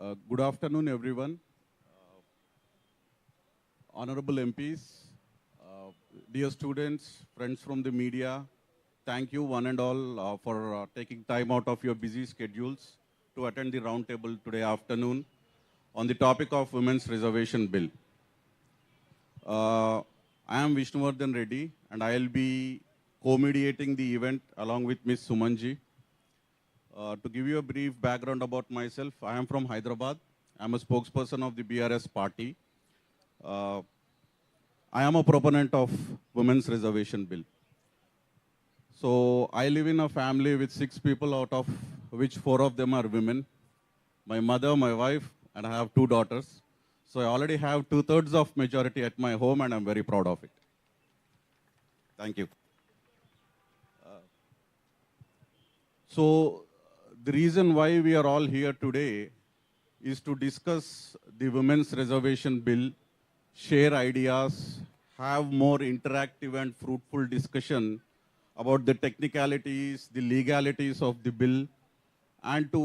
Good afternoon, everyone. Honorable MPs, dear students, friends from the media, thank you one and all for taking time out of your busy schedules to attend the roundtable today afternoon on the topic of Women's Reservation Bill. I am Vishnuvardhan Reddy and I will be co-mediating the event along with Ms. Sumanji. To give you a brief background about myself, I am from Hyderabad. I am a spokesperson of the BRS party. I am a proponent of Women's Reservation Bill. So I live in a family with 6 people, out of which 4 of them are women. My mother, my wife, and I have 2 daughters. So I already have 2/3 of majority at my home and I'm very proud of it. Thank you. So the reason why we are all here today is to discuss the Women's Reservation Bill, share ideas, have more interactive and fruitful discussion about the technicalities, the legalities of the bill, and to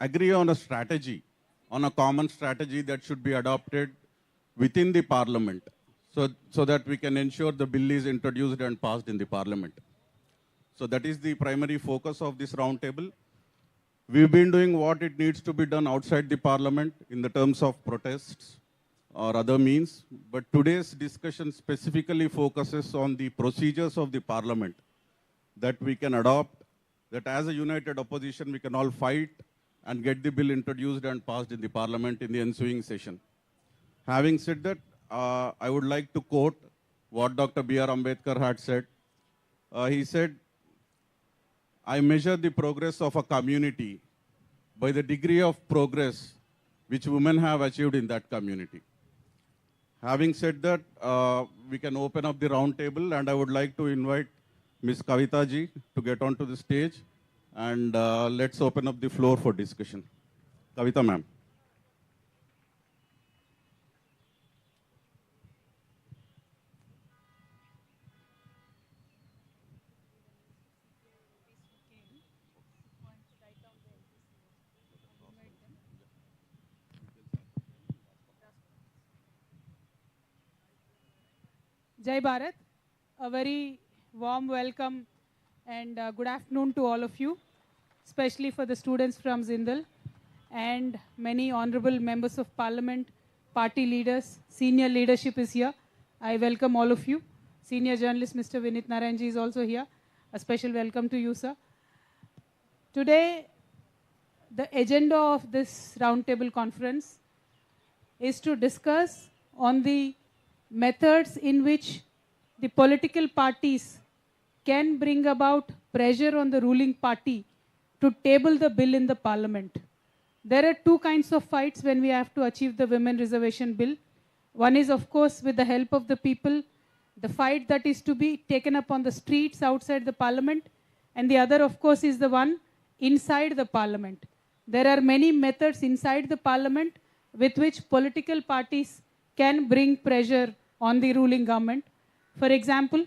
agree on a strategy, on a common strategy that should be adopted within the Parliament, so that we can ensure the bill is introduced and passed in the Parliament. So that is the primary focus of this roundtable. We've been doing what it needs to be done outside the Parliament in the terms of protests or other means, but today's discussion specifically focuses on the procedures of the Parliament that we can adopt, that as a united opposition we can all fight and get the bill introduced and passed in the Parliament in the ensuing session. Having said that, I would like to quote what Dr. B.R. Ambedkar had said. He said, "I measure the progress of a community by the degree of progress which women have achieved in that community." Having said that, we can open up the round table, and I would like to invite Ms. Kavitha ji to get onto the stage, and let's open up the floor for discussion. Kavitha ma'am. Jai Bharat, a very warm welcome and good afternoon to all of you, especially for the students from Zindal and many honorable members of parliament, party leaders, senior leadership is here. I welcome all of you. Senior journalist Mr. Vinit Narayanji is also here. A special welcome to you, sir. Today, the agenda of this roundtable conference is to discuss on the methods in which the political parties can bring about pressure on the ruling party to table the bill in the Parliament. There are 2 kinds of fights when we have to achieve the Women Reservation Bill. One is, of course, with the help of the people, the fight that is to be taken up on the streets outside the Parliament, and the other, of course, is the one inside the Parliament. There are many methods inside the Parliament with which political parties can bring pressure on the ruling government. For example,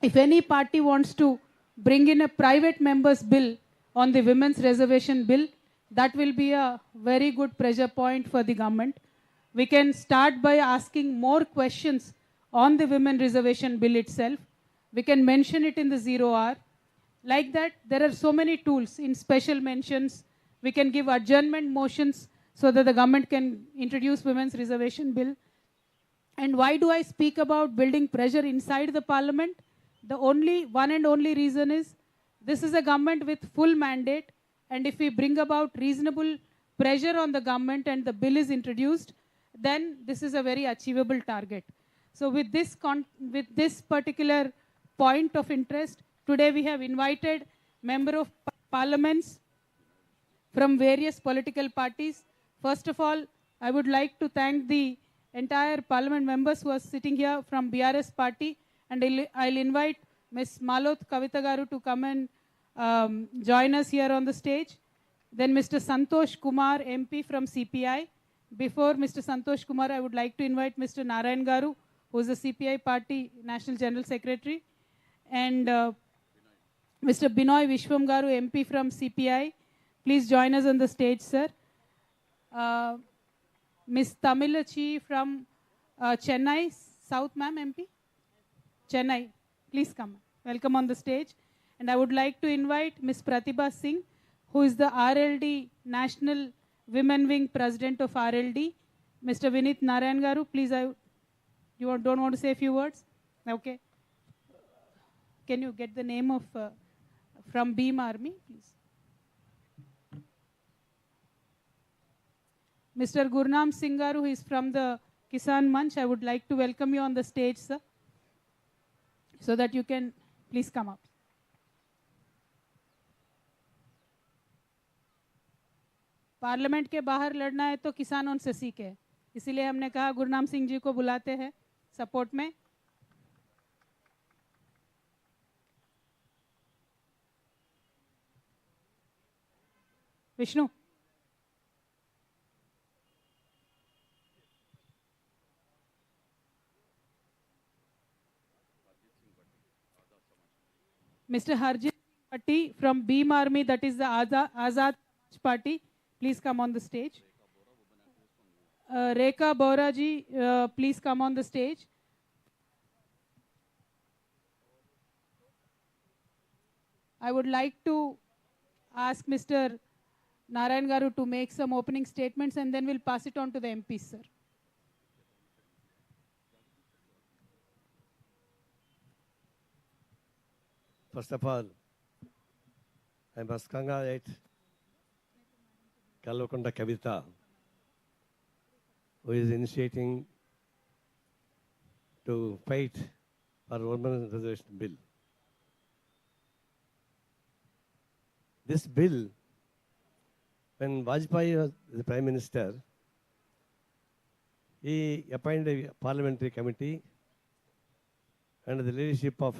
if any party wants to bring in a private member's bill on the Women's Reservation Bill, that will be a very good pressure point for the government. We can start by asking more questions on the Women Reservation Bill itself. We can mention it in the 0 hour. Like that, there are so many tools in special mentions. We can give adjournment motions so that the government can introduce Women's Reservation Bill. And why do I speak about building pressure inside the Parliament? The one and only reason is this is a government with full mandate, and if we bring about reasonable pressure on the government and the bill is introduced, then this is a very achievable target. So with this particular point of interest, today we have invited member of parliaments from various political parties. First of all, I would like to thank the entire parliament members who are sitting here from BRS party, and I'll invite Ms. Maloth Kavitha garu to come and join us here on the stage. Then Mr. Santosh Kumar, MP from CPI. Before Mr. Santosh Kumar, I would like to invite Mr. Narayan garu, who is the CPI party National General Secretary, and Mr. Binoy Vishwam garu, MP from CPI. Please join us on the stage, sir. Miss Tamilachi from Chennai, South, ma'am, MP? Chennai, please come. Welcome on the stage. And I would like to invite Miss Pratibha Singh, who is the RLD National Women Wing President of RLD. Mr. Vinit Narayan Garu, please, don't want to say a few words? Okay. Can you get the name of from Beam Army, please? Mr. Gurnam Singaru, who is from the Kisan Manch, I would like to welcome you on the stage, sir, so that you can please come up. Parliament के बाहर लड़ना है तो किसानों से सीखे, इसीलिए हमने कहा गुरनाम सिंह जी को बुलाते हैं सपोर्ट में. Vishnu, Mr. Harjit Patti from Beam Army, that is the Azad Party, please come on the stage. Rekha Bora ji, please come on the stage. I would like to ask Mr. Narayan Garu to make some opening statements and then we'll pass it on to the MPs, sir. First of all, I must congratulate Kavitha, who is initiating to fight for women reservation bill. This bill, when Vajpayee was the Prime Minister, he appointed a parliamentary committee under the leadership of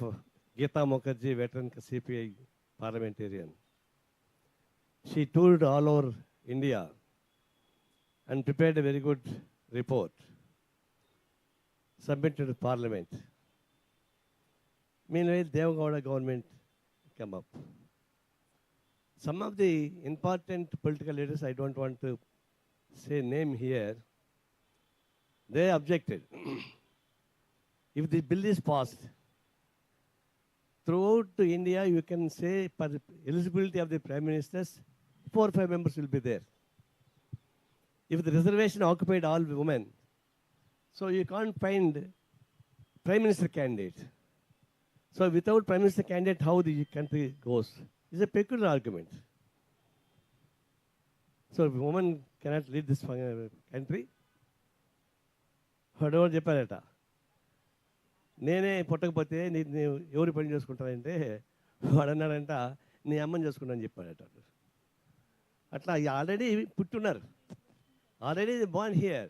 Geeta Mukherjee, veteran CPI parliamentarian. She toured all over India and prepared a very good report, submitted to Parliament. Meanwhile, Devagowda government came up. Some of the important political leaders, I don't want to say name here, they objected. If the bill is passed, throughout India, you can say for the eligibility of the Prime Ministers, 4 or 5 members will be there. If the reservation occupied all women, so you can't find Prime Minister candidate. So without Prime Minister candidate, how the country goes? It's a peculiar argument. So if a woman cannot lead this country, whatever చెప్పారట నేనే పుట్టకపోతే నేను ఎవరు పని చేసుకుంటానంటే వాడు అన్నాడంట నీ అమ్మని చేసుకుంటానని చెప్పాడట. అట్లా ఆల్రెడీ పుట్టున్నారు, already born here.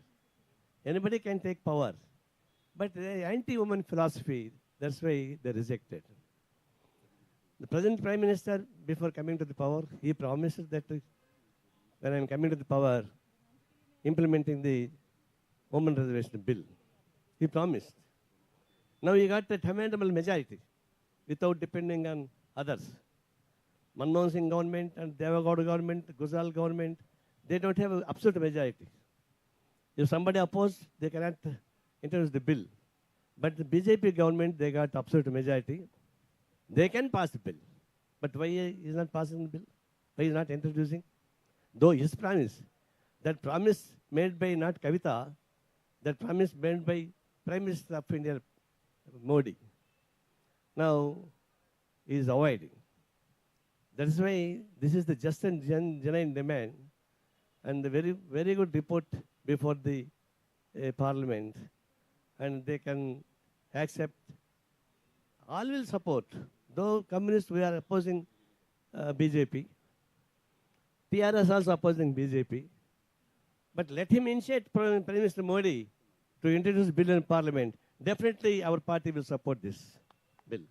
Anybody can take power. But anti-woman philosophy, that's why they rejected. The present Prime Minister, before coming to the power, he promised that when I am coming to the power, implementing the woman reservation bill. He promised. Now he got a tremendous majority without depending on others. Manmohan Singh government and Devagowda government, Gujral government, they don't have an absolute majority. If somebody opposed, they cannot introduce the bill. But the BJP government, they got absolute majority. They can pass the bill. But why he is not passing the bill? Why he is not introducing? Though his promise, that promise made by not Kavitha, that promise made by Prime Minister of India, Modi. Now, he is avoiding. That is why this is the just and genuine demand and the very, very good report before the Parliament. And they can accept. All will support. Though communists, we are opposing BJP. TRS also opposing BJP. But let him initiate Prime Minister Modi to introduce bill in Parliament. Definitely our party will support this bill.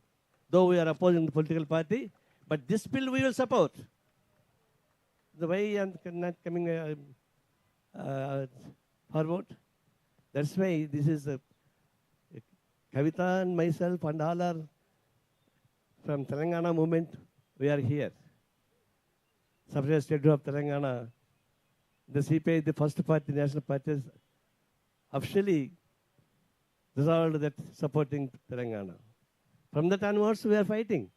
Though we are opposing the political party, but this bill we will support. The way I am not coming forward, that's why this is Kavitha and myself and all are from Telangana movement, we are here. Secretary of State of Telangana, the CPI, the first party, national party, has officially resolved that supporting Telangana. From that onwards, we are fighting.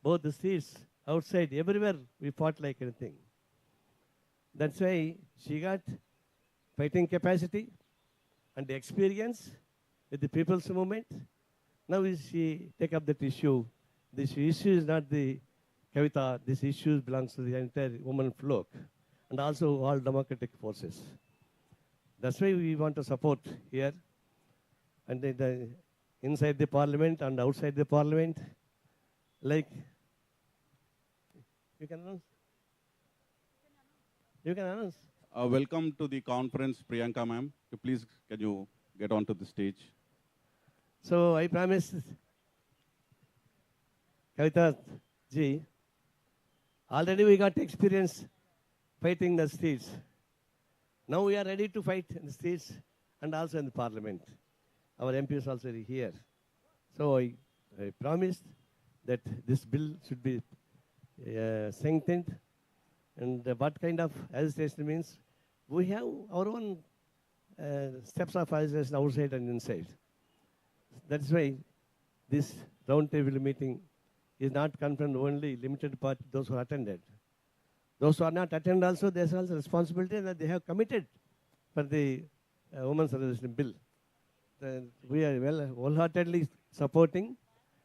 Both the streets, outside, everywhere, we fought like anything. That's why she got fighting capacity and experience with the people's movement. Now she take up that issue. This issue is not the Kavitha, this issue belongs to the entire woman flock and also all democratic forces. That's why we want to support here and inside the parliament and outside the parliament. Like, you can announce? You can announce. Welcome to the conference, Priyanka ma'am. Please, can you get onto the stage? So I promise, Kavitha ji, already we got experience fighting the streets. Now we are ready to fight in the streets and also in the parliament. Our MP is also here. So I promised that this bill should be strengthened. And what kind of agitation means? We have our own steps of agitation outside and inside. That's why this roundtable meeting is not confined only limited part those who attended. Those who are not attended also, there's also responsibility that they have committed for the Women's Reservation Bill. We are wholeheartedly supporting,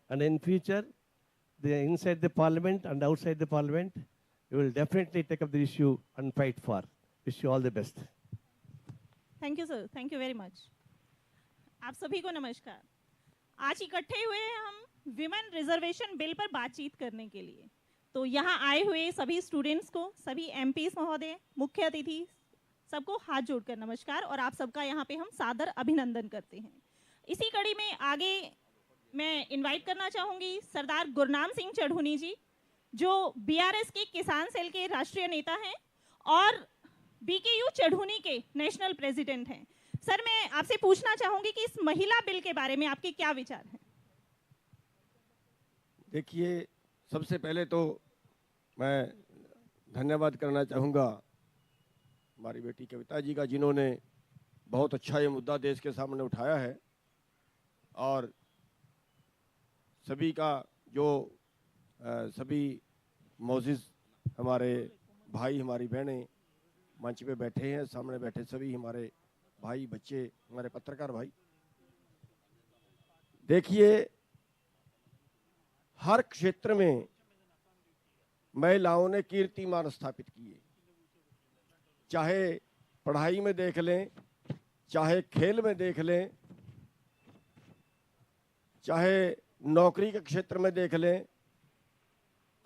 and in future, inside the parliament and outside the parliament, we will definitely take up the issue and fight for. Wish you all the best. Thank you sir, thank you very much. आप सभी को नमस्कार. आज इकट्ठे हुए हैं हम women reservation bill पर बातचीत करने के लिए. तो यहाँ आए हुए सभी स्टूडेंट्स को, सभी एमपीस महोदय, मुख्य अतिथि, सबको हाथ जोड़कर नमस्कार और आप सबका यहाँ पे हम सादर अभिनंदन करते हैं. इसी कड़ी में आगे मैं इनवाइट करना चाहूँगी सरदार गुरनाम सिंह चढ़ूनी जी, जो बीआरएस के किसान सेल के राष्ट्रीय नेता हैं और बीकेयू चढ़ूनी के नेशनल प्रेसिडेंट हैं. सर, मैं आपसे पूछना चाहूंगी कि इस महिला बिल के बारे में आपके क्या विचार हैं? देखिए, सबसे पहले तो मैं धन्यवाद करना चाहूँगा हमारी बेटी कविता जी का, जिन्होंने बहुत अच्छा ये मुद्दा देश के सामने उठाया है. और सभी का जो सभी मौजिज़ हमारे भाई, हमारी बहनें मंच पे बैठे हैं, सामने बैठे सभी हमारे भाई, बच्चे, हमारे पत्रकार भाई. देखिए, हर क्षेत्र में महिलाओं ने कीर्तिमान स्थापित किए. चाहे पढ़ाई में देख लें, चाहे खेल में देख लें, चाहे नौकरी के क्षेत्र में देख लें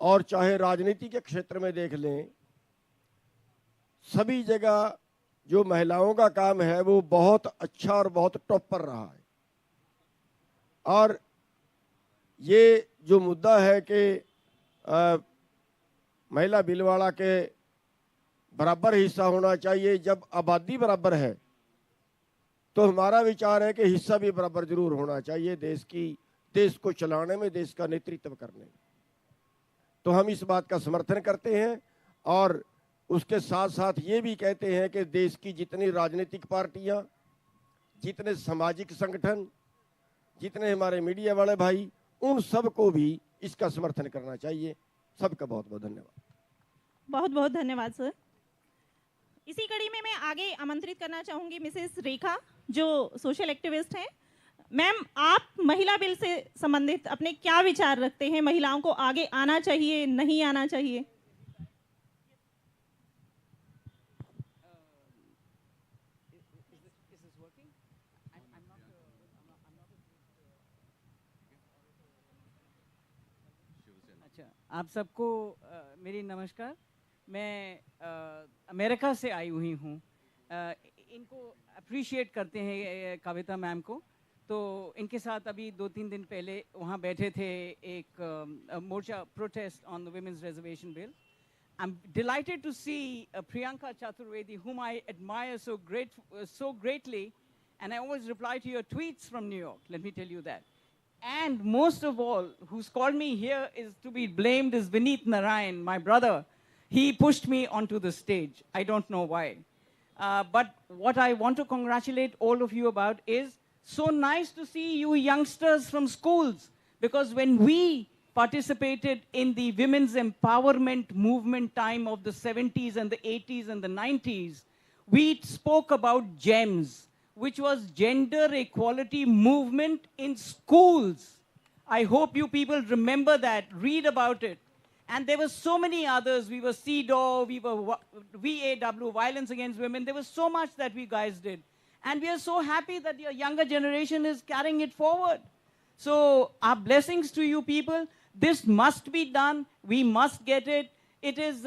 और चाहे राजनीति के क्षेत्र में देख लें. सभी जगह जो महिलाओं का काम है वो बहुत अच्छा और बहुत टॉप पर रहा है. और ये जो मुद्दा है कि महिला बिलवाड़ा के बराबर हिस्सा होना चाहिए, जब आबादी बराबर है तो हमारा विचार है कि हिस्सा भी बराबर जरूर होना चाहिए देश को चलाने में, देश का नेतृत्व करने में. तो हम इस बात का समर्थन करते हैं और उसके साथ साथ ये भी कहते हैं कि देश की जितनी राजनीतिक पार्टियां, जितने सामाजिक संगठन, जितने हमारे मीडिया वाले भाई, उन सबको भी इसका समर्थन करना चाहिए. सबका बहुत बहुत धन्यवाद. बहुत बहुत धन्यवाद सर. इसी कड़ी में मैं आगे आमंत्रित करना चाहूंगी मिसेस रेखा, जो सोशल एक्टिविस्ट हैं. मैम, आप महिला बिल से संबंधित अपने क्या विचार रखते हैं? महिलाओं को आगे आना चाहिए, नहीं आना चाहिए? आप सबको मेरी नमस्कार. मैं अमेरिका से आई हुई हूँ. इनको अप्रिशिएट करते हैं कविता मैम को. तो इनके साथ अभी 2-3 दिन पहले वहाँ बैठे थे एक मोर्चा protest on the women's reservation bill. I am delighted to see Priyanka Chaturvedi, whom I admire so greatly, and I always reply to your tweets from New York. Let me tell you that. And most of all, who's called me here is to be blamed is Vineet Narayan, my brother. he pushed me onto the stage. I don't know why. But what I want to congratulate all of you about is so nice to see you youngsters from schools, because when we participated in the women's empowerment movement time of the 70s and the 80s and the 90s, we spoke about GEMS, which was Gender Equality Movement in Schools. I hope you people remember that, read about it. And there were so many others. We were CEDAW, we were VAW, Violence Against Women. There was so much that we guys did. And we are so happy that your younger generation is carrying it forward. So our blessings to you people. This must be done. We must get it. It is,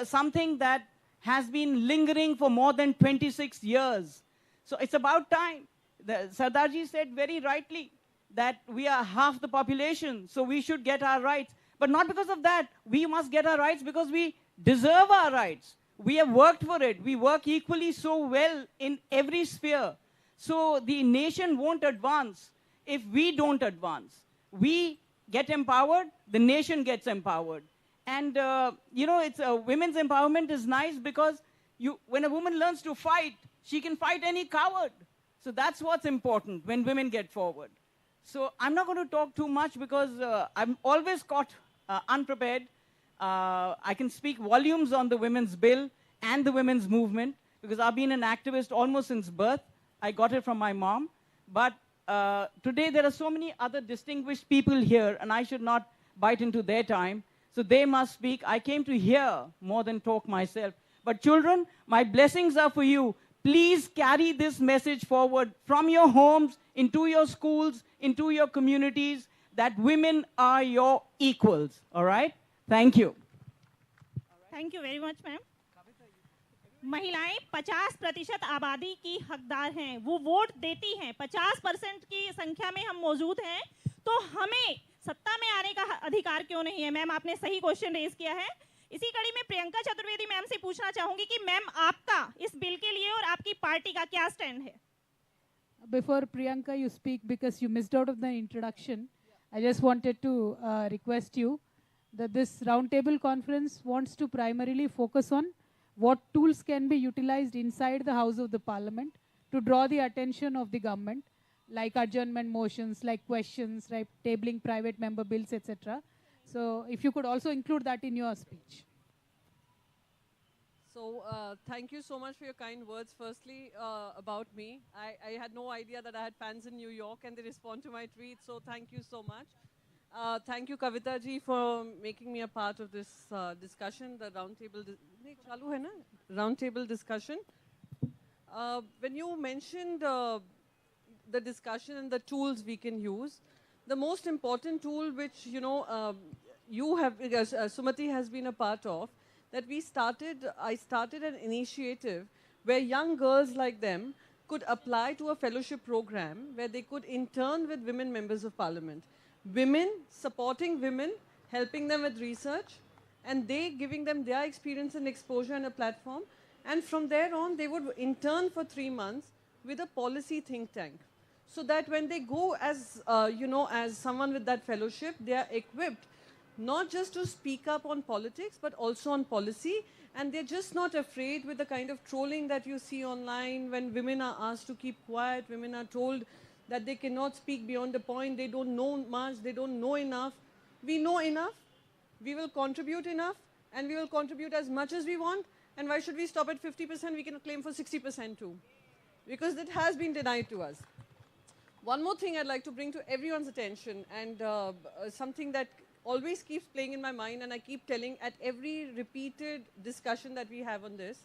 something that has been lingering for more than 26 years. So it's about time. Sardarji said very rightly that we are half the population, so we should get our rights. But not because of that. We must get our rights because we deserve our rights. We have worked for it. We work equally so well in every sphere. So the nation won't advance if we don't advance. We get empowered, the nation gets empowered. And, women's empowerment is nice because when a woman learns to fight, she can fight any coward. So that's what's important when women get forward. So I'm not going to talk too much because I'm always caught unprepared. I can speak volumes on the women's bill and the women's movement because I've been an activist almost since birth. I got it from my mom. But today there are so many other distinguished people here, and I should not bite into their time. So they must speak. I came to hear more than talk myself. But children, my blessings are for you. Please carry this message forward from your homes, into your schools, into your communities, that women are your equals. All right? Thank you. Thank you very much, ma'am. महिलाएं 50% आबादी की हकदार हैं, वो vote देती हैं, 50% की संख्या में हम मौजूद हैं, तो हमें सत्ता में आने का अधिकार क्यों नहीं है? मैम, आपने सही क्वेश्चन रेज किया है. इसी कड़ी में प्रियंका चतुर्वेदी मैम से पूछना चाहूंगी कि मैम आपका इस बिल के लिए और आपकी पार्टी का क्या स्टैंड है? Before Priyanka you speak, because you missed out of the introduction, I just wanted to request you that this roundtable conference wants to primarily focus on what tools can be utilized inside the House of the Parliament to draw the attention of the government, like adjournment motions, like questions, like tabling private member bills, etc. So if you could also include that in your speech. So thank you so much for your kind words. Firstly, about me, I had no idea that I had fans in New York and they respond to my tweets, so thank you so much. Thank you, Kavitha ji, for making me a part of this discussion, the roundtable discussion. When you mentioned the discussion and the tools we can use, the most important tool which, you have, Sumati has been a part of, that I started an initiative where young girls like them could apply to a fellowship program where they could intern with women members of parliament. Women, supporting women, helping them with research, and they giving them their experience and exposure and a platform. And from there on, they would intern for 3 months with a policy think tank. So that when they go as, as someone with that fellowship, they are equipped not just to speak up on politics, but also on policy. And they're just not afraid with the kind of trolling that you see online when women are asked to keep quiet, women are told that they cannot speak beyond the point, they don't know much, they don't know enough. We know enough, we will contribute enough, and we will contribute as much as we want. And why should we stop at 50%? We can claim for 60% too, because it has been denied to us. One more thing I'd like to bring to everyone's attention, and something that always keeps playing in my mind, and I keep telling at every repeated discussion that we have on this.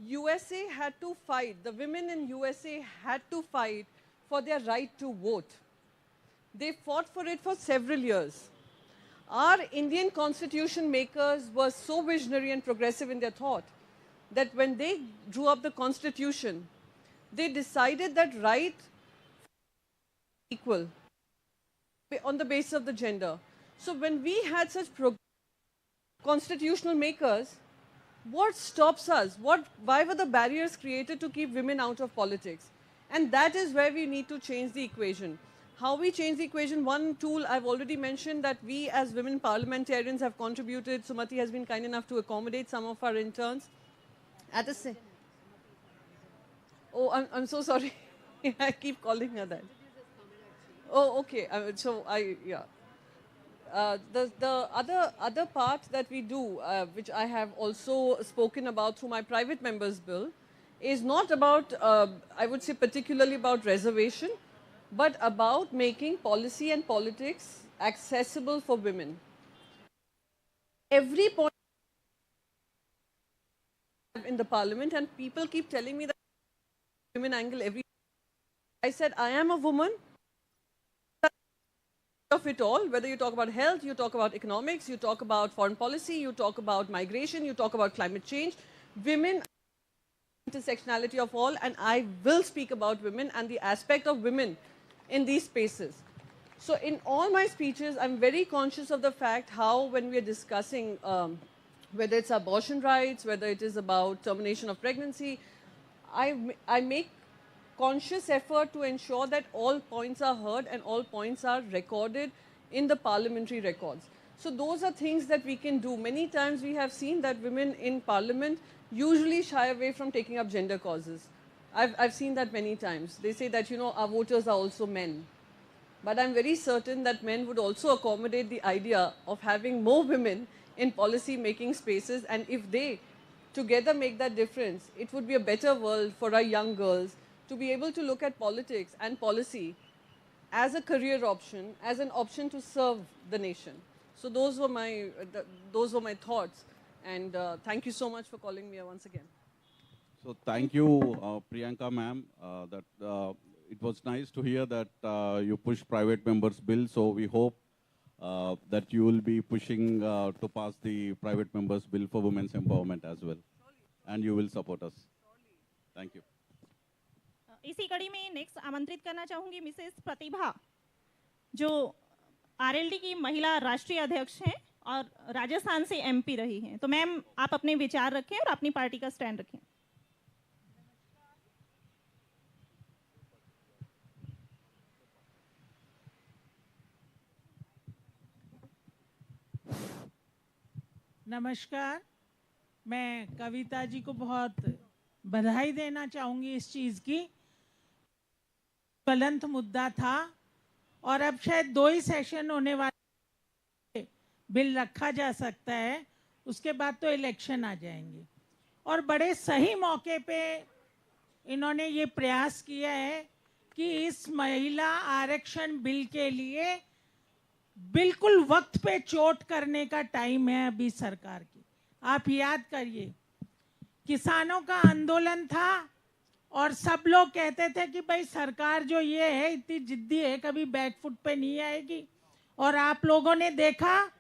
USA had to fight, the women in USA had to fight for their right to vote. They fought for it for several years. Our Indian constitution makers were so visionary and progressive in their thought that when they drew up the constitution, they decided that right equal on the basis of the gender. So when we had such constitutional makers, what stops us? Why were the barriers created to keep women out of politics? And that is where we need to change the equation. How we change the equation, one tool I've already mentioned that we as women parliamentarians have contributed. Sumati has been kind enough to accommodate some of our interns. At the same, oh, I'm so sorry. I keep calling her that. Oh, okay. Yeah. The other part that we do, which I have also spoken about through my private members bill, is not about, I would say particularly about reservation, but about making policy and politics accessible for women. Every point in the parliament, and people keep telling me that women angle every. I said, I am a woman of it all, whether you talk about health, you talk about economics, you talk about foreign policy, you talk about migration, you talk about climate change. Women, intersectionality of all, and I will speak about women and the aspect of women in these spaces. So in all my speeches, I'm very conscious of the fact how when we are discussing whether it's abortion rights, whether it is about termination of pregnancy, I make conscious effort to ensure that all points are heard and all points are recorded in the parliamentary records. So those are things that we can do. Many times we have seen that women in parliament usually shy away from taking up gender causes. I've seen that many times. They say that, you know, our voters are also men. But I'm very certain that men would also accommodate the idea of having more women in policy making spaces, and if they together make that difference, it would be a better world for our young girls to be able to look at politics and policy as a career option, as an option to serve the nation. So those were my thoughts, and thank you so much for calling me once again. So thank you, Priyanka ma'am. It was nice to hear that you push private members bill. So we hope that you will be pushing to pass the private members bill for women's empowerment as well, and you will support us. Thank you. इसी कड़ी में next आमंत्रित करना चाहूंगी Mrs प्रतिभा, जो RLD की महिला राष्ट्रीय अध्यक्ष हैं और राजस्थान से एमपी रही हैं। तो मैम, आप अपने विचार रखें और अपनी पार्टी का स्टैंड रखें। नमस्कार, मैं कविता जी को बहुत बधाई देना चाहूंगी इस चीज की। ज्वलंत मुद्दा था और अब शायद 2 ही सेशन होने वाले, बिल रखा जा सकता है, उसके बाद तो इलेक्शन आ जाएंगे। और बड़े सही मौके पे इन्होंने ये प्रयास किया है कि इस महिला आरक्षण बिल के लिए बिल्कुल वक्त पे चोट करने का टाइम है अभी सरकार की। आप याद करिए, किसानों का आंदोलन था और सब लोग कहते थे कि भाई सरकार जो ये है इतनी जिद्दी है, कभी बैकफुट पे नहीं आएगी। और आप लोगों ने देखा,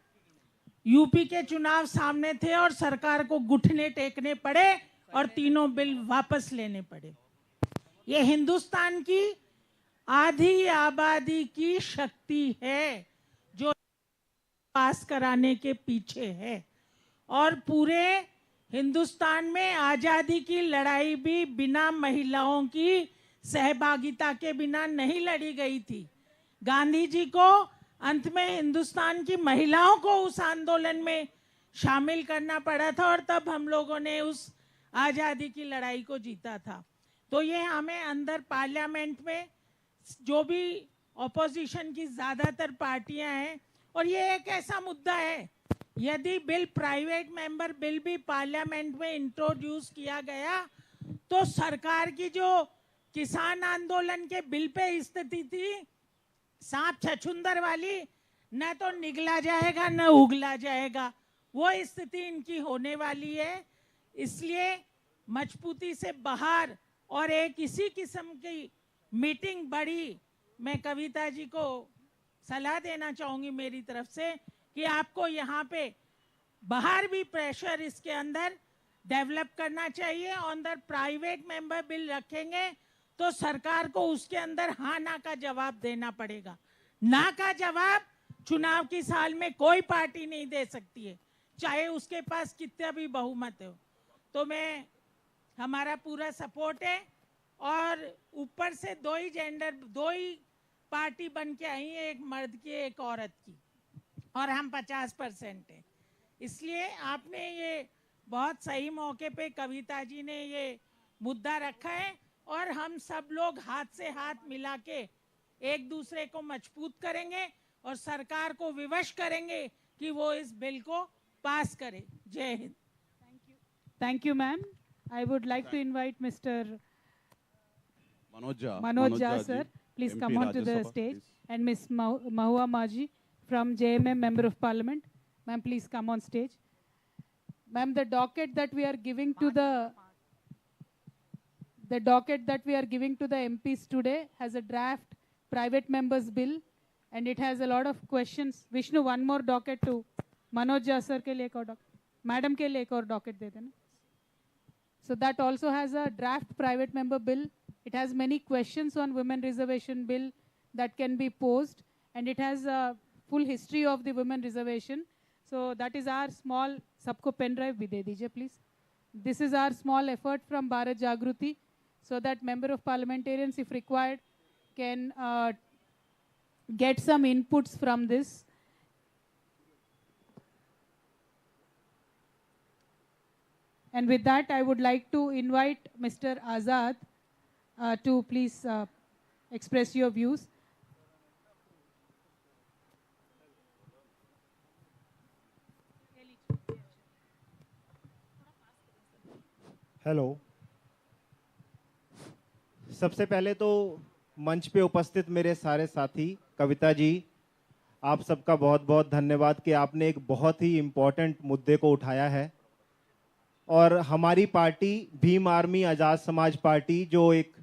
यूपी के चुनाव सामने थे और सरकार को घुटने टेकने पड़े और तीनों बिल वापस लेने पड़े। ये हिंदुस्तान की आधी आबादी की शक्ति है जो पास कराने के पीछे है। और पूरे हिंदुस्तान में आजादी की लड़ाई भी बिना महिलाओं की सहभागिता के बिना नहीं लड़ी गई थी। गांधी जी को अंत में हिंदुस्तान की महिलाओं को उस आंदोलन में शामिल करना पड़ा था और तब हम लोगों ने उस आजादी की लड़ाई को जीता था। तो ये हमें अंदर पार्लियामेंट में जो भी ऑपोजिशन की ज्यादातर पार्टियां हैं, और ये एक ऐसा मुद्दा है, यदि बिल प्राइवेट मेंबर बिल भी पार्लियामेंट में इंट्रोड्यूस किया गया तो सरकार की जो किसान आंदोलन के बिल पे स्थिति थी सांप छछुंदर वाली, न तो निगला जाएगा न उगला जाएगा, वो स्थिति इनकी होने वाली है। इसलिए मजबूती से बाहर और एक इसी किस्म की मीटिंग बड़ी, मैं कविता जी को सलाह देना चाहूंगी मेरी तरफ से कि आपको यहाँ पे बाहर भी प्रेशर इसके अंदर डेवलप करना चाहिए। अंदर प्राइवेट मेंबर बिल रखेंगे तो सरकार को उसके अंदर हाँ ना का जवाब देना पड़ेगा। ना का जवाब चुनाव की साल में कोई पार्टी नहीं दे सकती है, चाहे उसके पास कितना भी बहुमत हो। तो मैं, हमारा पूरा सपोर्ट है। और ऊपर से 2 ही जेंडर, 2 ही पार्टी बन के आई है, एक मर्द की एक औरत की, और हम 50% हैं। इसलिए आपने ये बहुत सही मौके पे कविता जी ने ये मुद्दा रखा है, और हम सब लोग हाथ से हाथ मिला के एक दूसरे को मजबूत करेंगे और सरकार को विवश करेंगे कि वो इस बिल को पास करे। जय Hind. Thank you, ma'am. I would like to invite Mr. Manoj Manoj Jha, ji, sir. Please MP come on to Rajya the Sabha, stage. please. And Ms. Mahua Maji from JMM, Member of Parliament. Ma'am, please come on stage. Ma'am, the docket that we are giving to the MPs today has a draft private members bill, and it has a lot of questions. Vishnu, one more docket to Manoj Jha sir ke liye ek aur docket. Madam ke liye ek aur docket de dena. So that also has a draft private member bill. It has many questions on women reservation bill that can be posed, and it has a full history of the women reservation. So that is our small, sabko pen drive bhi de dijiye please. This is our small effort from Bharat Jagruthi, so that member of parliamentarians, if required, can get some inputs from this. And with that, I would like to invite Mr. Azad to please express your views. Hello, सबसे पहले तो मंच पे उपस्थित मेरे सारे साथी, कविता जी, आप सबका बहुत बहुत धन्यवाद कि आपने एक बहुत ही इम्पोर्टेंट मुद्दे को उठाया है। और हमारी पार्टी भीम आर्मी आज़ाद समाज पार्टी, जो एक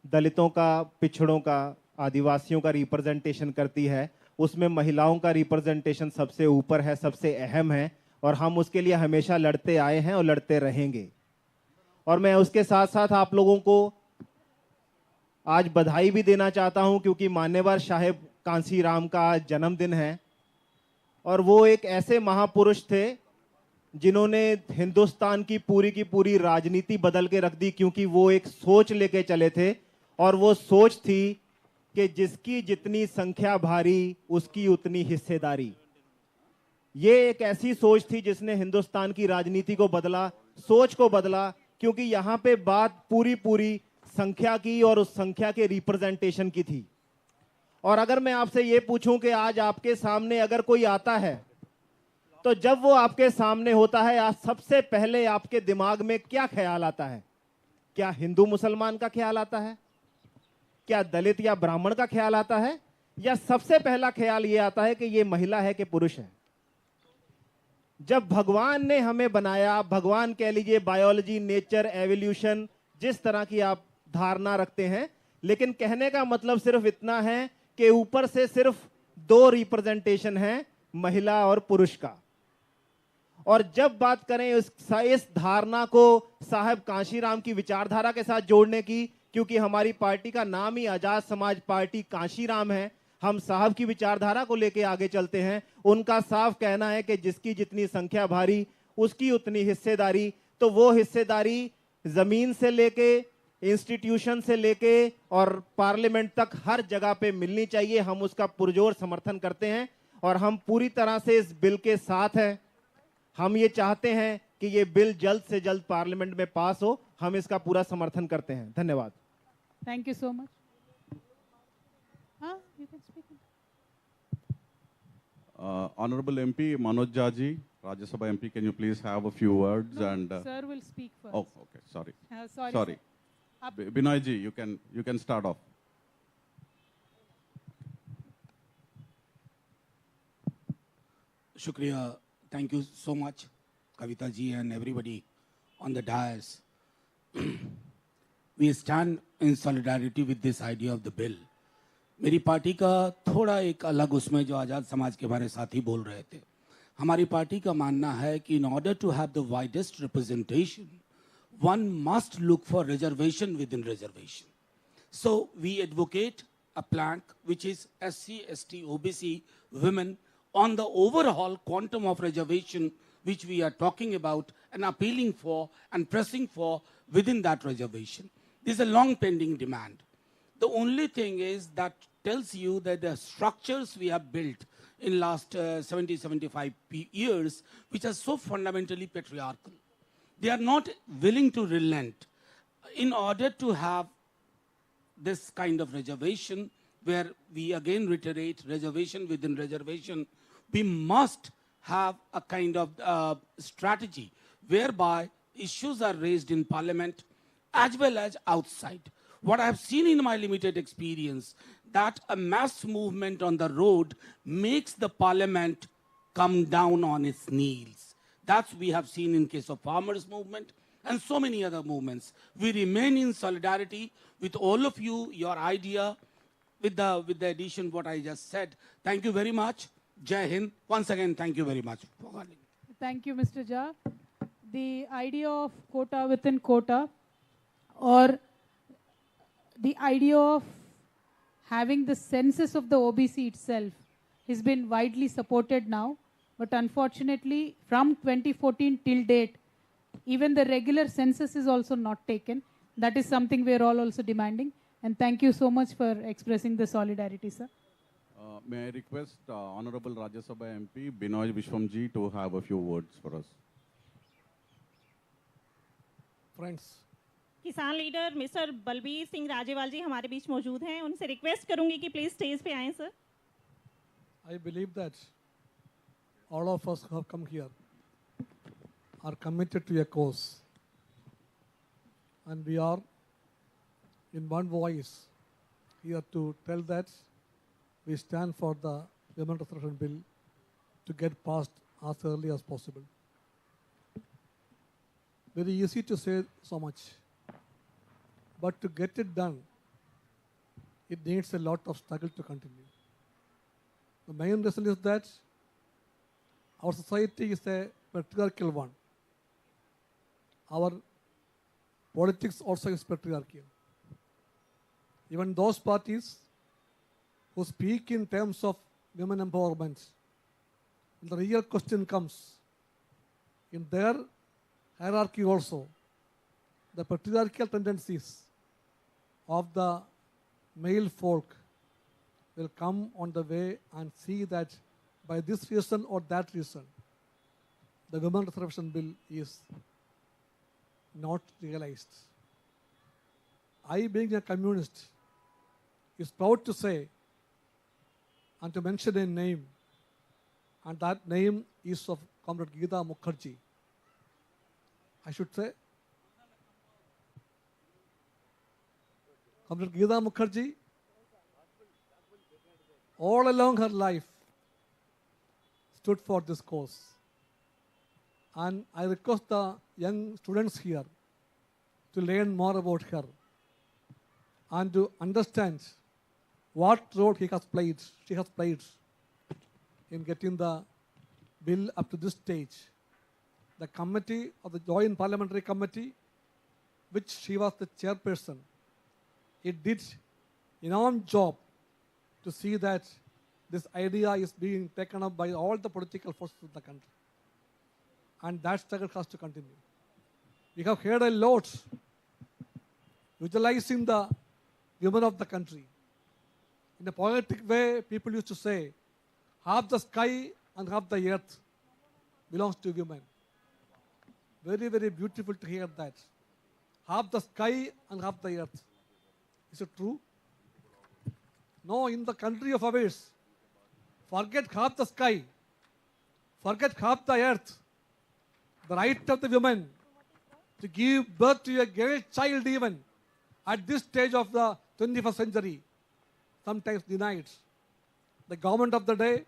दलितों का, पिछड़ों का, आदिवासियों का रिप्रेजेंटेशन करती है, उसमें महिलाओं का रिप्रेजेंटेशन सबसे ऊपर है, सबसे अहम है, और हम उसके लिए हमेशा लड़ते आए हैं और लड़ते रहेंगे। और मैं उसके साथ साथ आप लोगों को आज बधाई भी देना चाहता हूं, क्योंकि मान्यवर साहेब कांसी राम का आज जन्मदिन है, और वो एक ऐसे महापुरुष थे जिन्होंने हिंदुस्तान की पूरी राजनीति बदल के रख दी, क्योंकि वो एक सोच लेके चले थे, और वो सोच थी कि जिसकी जितनी संख्या भारी उसकी उतनी हिस्सेदारी। ये एक ऐसी सोच थी जिसने हिंदुस्तान की राजनीति को बदला, सोच को बदला, क्योंकि यहाँ पे बात पूरी संख्या की और उस संख्या के रिप्रेजेंटेशन की थी। और अगर मैं आपसे ये पूछूं कि आज आपके सामने अगर कोई आता है, तो जब वो आपके सामने होता है, आज सबसे पहले आपके दिमाग में क्या ख्याल आता है? क्या हिंदू मुसलमान का ख्याल आता है? क्या दलित या ब्राह्मण का ख्याल आता है? या सबसे पहला ख्याल ये आता है कि ये महिला है कि पुरुष है? जब भगवान ने हमें बनाया, भगवान कह लीजिए, बायोलॉजी, नेचर, एवोल्यूशन, जिस तरह की आप धारणा रखते हैं, लेकिन कहने का मतलब सिर्फ इतना है कि ऊपर से सिर्फ 2 रिप्रेजेंटेशन है, महिला और पुरुष का। और जब बात करें इस धारणा को साहब कांशीराम की विचारधारा के साथ जोड़ने की, क्योंकि हमारी पार्टी का नाम ही आजाद समाज पार्टी कांशीराम है, हम साहब की विचारधारा को लेके आगे चलते हैं। उनका साफ कहना है कि जिसकी जितनी संख्या भारी उसकी उतनी हिस्सेदारी। तो वो हिस्सेदारी जमीन से लेके, इंस्टीट्यूशन से लेके और पार्लियामेंट तक हर जगह पे मिलनी चाहिए। हम उसका पुरजोर समर्थन करते हैं और हम पूरी तरह से इस बिल के साथ हैं। हम ये चाहते हैं कि ये बिल जल्द से जल्द पार्लियामेंट में पास हो। हम इसका पूरा समर्थन करते हैं। धन्यवाद। Thank you so much. You can speak. Honorable MP Manoj Jha ji, Rajya Sabha MP, can you please have a few words? No, and sir will speak first. Oh, okay, sorry. Sorry. Binoy ji, you can start off. Shukriya. Thank you so much, Kavitha ji and everybody on the dais. We stand in solidarity with this idea of the bill. मेरी party का थोड़ा एक अलग उसमें जो आज़ाद समाज के हमारे साथी बोल रहे थे, हमारी पार्टी का मानना है कि in order to have the widest representation, one must look for reservation within reservation. So we advocate a plank which is SC, ST, OBC women on the overall quantum of reservation which we are talking about and appealing for and pressing for within that reservation. This is a long pending demand. The only thing is that tells you that the structures we have built in last 70, 75 years, which are so fundamentally patriarchal. They are not willing to relent in order to have this kind of reservation, where we again reiterate reservation within reservation. We must have a kind of strategy whereby issues are raised in parliament as well as outside. What I have seen in my limited experience, that a mass movement on the road makes the parliament come down on its knees. That's we have seen in case of farmers movement and so many other movements. We remain in solidarity with all of you, your idea, with the addition what I just said. Thank you very much. Jai Hind. Once again, thank you very much for calling. Thank you, Mr. Jha. The idea of quota within quota, or the idea of having the census of the OBC itself, has been widely supported now. But unfortunately, from 2014 till date, even the regular census is also not taken. That is something we are all also demanding. And thank you so much for expressing the solidarity, sir. May I request Honorable Rajya Sabha MP Binoy Vishwamji to have a few words for us. Friends, किसान leader mister Balbir Singh Rajewal जी हमारे बीच मौजूद हैं. उनसे request करूंगी कि please stage पे आएं sir. I believe that all of us who have come here are committed to a cause, and we are in one voice here to tell that we stand for the Women Reservation Bill to get passed as early as possible. Very easy to say so much, but to get it done, it needs a lot of struggle to continue. The main reason is that our society is a patriarchal one. Our politics also is patriarchal. Even those parties who speak in terms of women empowerment, the real question comes, in their hierarchy also, the patriarchal tendencies of the male folk will come on the way and see that by this reason or that reason, the Women Reservation Bill is not realized. I, being a communist, is proud to say and to mention a name, and that name is of Comrade Geeta Mukherjee. I should say, Comrade Geeta Mukherjee, all along her life, stood for this cause. And I request the young students here to learn more about her and to understand what role she has played in getting the bill up to this stage. The committee of the Joint Parliamentary Committee, which she was the chairperson, it did enormous job to see that this idea is being taken up by all the political forces of the country. And that struggle has to continue. We have heard a lot visualizing the women of the country. In a poetic way, people used to say, half the sky and half the earth belongs to women. Very, very beautiful to hear that. Half the sky and half the earth. Is it true? No, in the country of ours, forget half the sky, forget half the earth. The right of the woman to give birth to a girl child even at this stage of the 21st century, sometimes denied. The government of the day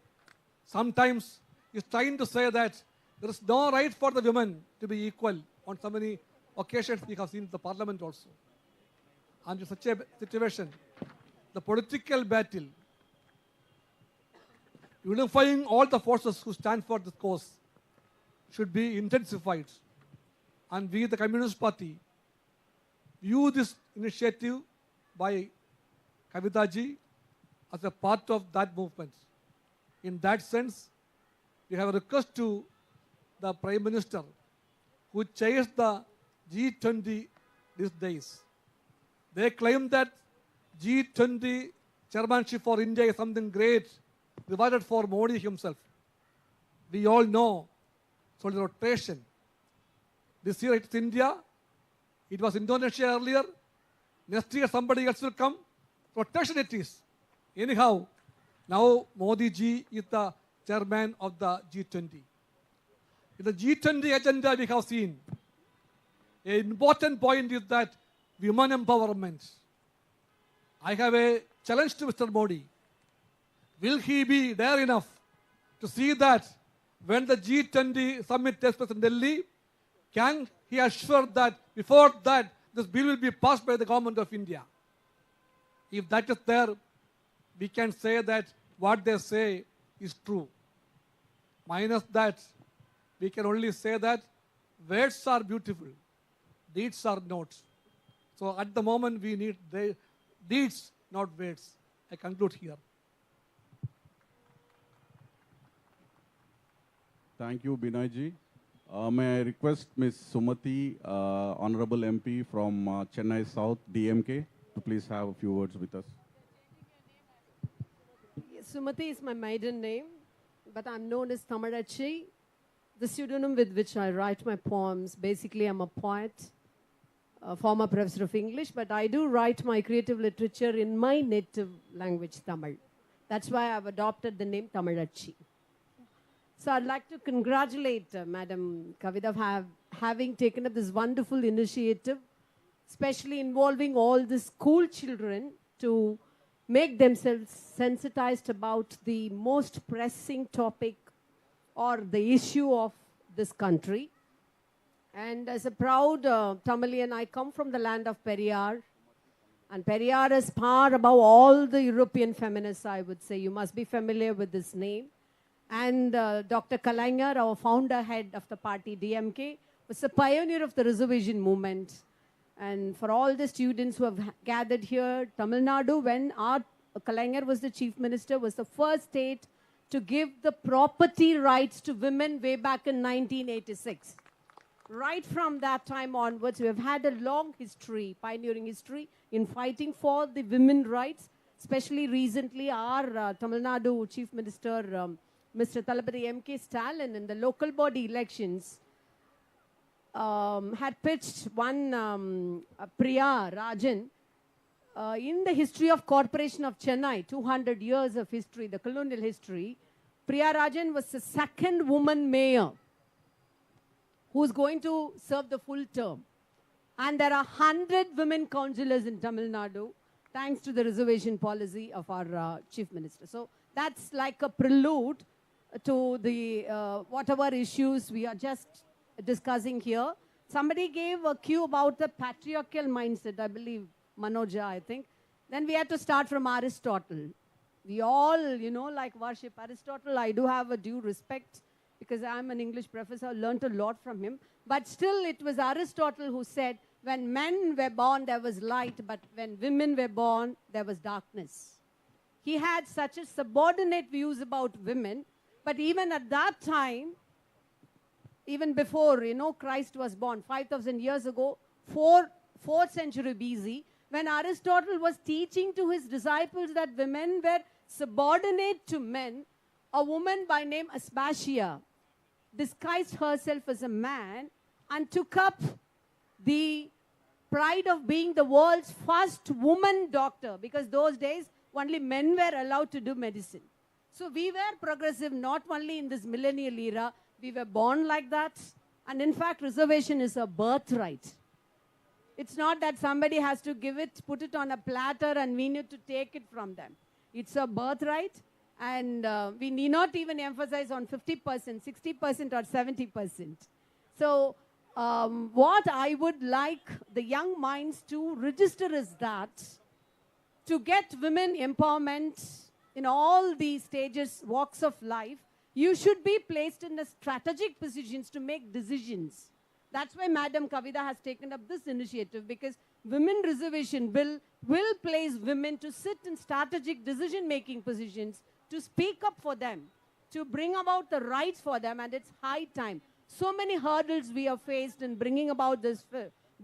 sometimes is trying to say that there is no right for the women to be equal. On so many occasions we have seen the parliament also. And in such a situation, the political battle, unifying all the forces who stand for this cause, should be intensified. And we, the Communist Party, view this initiative by Kavitha ji as a part of that movement. In that sense, we have a request to the Prime Minister, who chairs the G20 these days. They claim that G20 chairmanship for India is something great, provided for Modi himself. We all know it's only rotation. This year it's India. It was Indonesia earlier. Next year somebody else will come. Rotation it is. Anyhow, now Modi ji is the chairman of the G20. In the G20 agenda we have seen, an important point is that women empowerment. I have a challenge to Mr. Modi. Will he be dare enough to see that when the G20 summit takes place in Delhi, can he assure that before that this bill will be passed by the government of India? If that is there, we can say that what they say is true. Minus that, we can only say that words are beautiful, deeds are not. So at the moment we need the deeds, not words. I conclude here. Thank you, Binayji. May I request Ms. Sumati, Honorable MP from Chennai South, DMK, to please have a few words with us. Sumati is my maiden name, but I'm known as Tamarachi, the pseudonym with which I write my poems. Basically, I'm a poet, a former professor of English, but I do write my creative literature in my native language, Tamil. That's why I've adopted the name Tamarachi. So I'd like to congratulate Madam Kavitha for having taken up this wonderful initiative, especially involving all the school children to make themselves sensitized about the most pressing topic or the issue of this country. And as a proud Tamilian, I come from the land of Periyar. And Periyar is far above all the European feminists, I would say. You must be familiar with this name. And Dr. Kalaignar, our founder head of the party DMK, was a pioneer of the reservation movement. And for all the students who have gathered here, Tamil Nadu, when our Kalaignar was the chief minister, was the first state to give the property rights to women way back in 1986. Right from that time onwards, we have had a long history, pioneering history, in fighting for the women's rights. Especially recently, our Tamil Nadu chief minister, Mr. Thalapathy M.K. Stalin, in the local body elections, had pitched one Priya Rajan in the history of Corporation of Chennai, 200 years of history, the colonial history. Priya Rajan was the second woman mayor who's going to serve the full term. And there are 100 women councillors in Tamil Nadu, thanks to the reservation policy of our chief minister. So that's like a prelude to the whatever issues we are just discussing here. Somebody gave a cue about the patriarchal mindset, I believe, Manoja, I think. Then we had to start from Aristotle. We all, like worship Aristotle. I do have a due respect because I'm an English professor. I learned a lot from him. But still, it was Aristotle who said, when men were born, there was light, but when women were born, there was darkness. He had such a subordinate views about women. But even at that time, even before, Christ was born, 5,000 years ago, 4th century BC, when Aristotle was teaching to his disciples that women were subordinate to men, a woman by name Aspasia disguised herself as a man and took up the pride of being the world's first woman doctor, because those days only men were allowed to do medicine. So we were progressive not only in this millennial era, we were born like that. And in fact, reservation is a birthright. It's not that somebody has to give it, put it on a platter and we need to take it from them. It's a birthright, and we need not even emphasize on 50%, 60% or 70%. So what I would like the young minds to register is that to get women empowerment in all these stages, walks of life, you should be placed in the strategic positions to make decisions. That's why Madam Kavitha has taken up this initiative, because Women Reservation Bill will place women to sit in strategic decision-making positions, to speak up for them, to bring about the rights for them, and it's high time. So many hurdles we have faced in bringing about this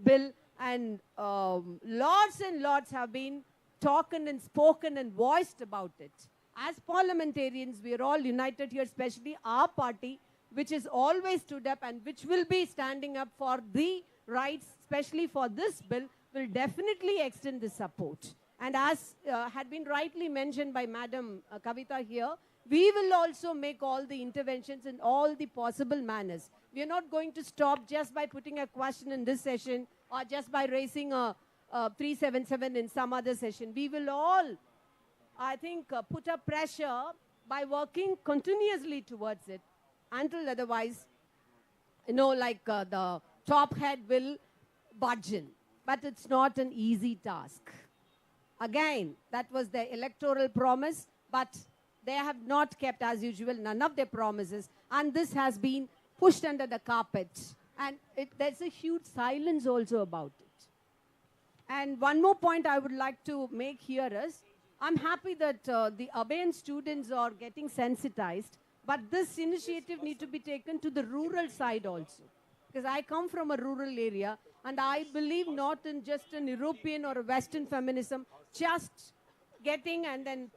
bill, and lots have been talked and spoken and voiced about it. As parliamentarians, we are all united here, especially our party, which has always stood up and which will be standing up for the rights, especially for this bill, will definitely extend the support. And as had been rightly mentioned by Madam Kavitha here, we will also make all the interventions in all the possible manners. We are not going to stop just by putting a question in this session or just by raising a 377 in some other session. We will all, I think, put up pressure by working continuously towards it until otherwise, like the top head will budge in. But it's not an easy task. Again, that was their electoral promise, but they have not kept, as usual, none of their promises. And this has been pushed under the carpet. And there's a huge silence also about it. And one more point I would like to make here is, I'm happy that the abeyance students are getting sensitized, but this initiative needs to be taken to the rural side also. Because I come from a rural area, and I believe not in just an European or a Western feminism, just getting and then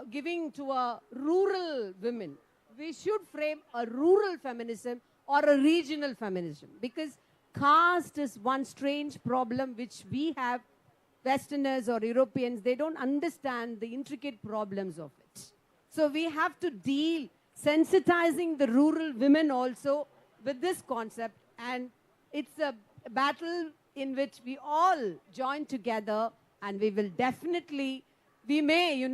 giving to a rural women. We should frame a rural feminism or a regional feminism, because caste is one strange problem which we have, Westerners or Europeans, they don't understand the intricate problems of it. So we have to deal, sensitizing the rural women also with this concept, and it's a battle in which we all join together, and we will definitely, we may,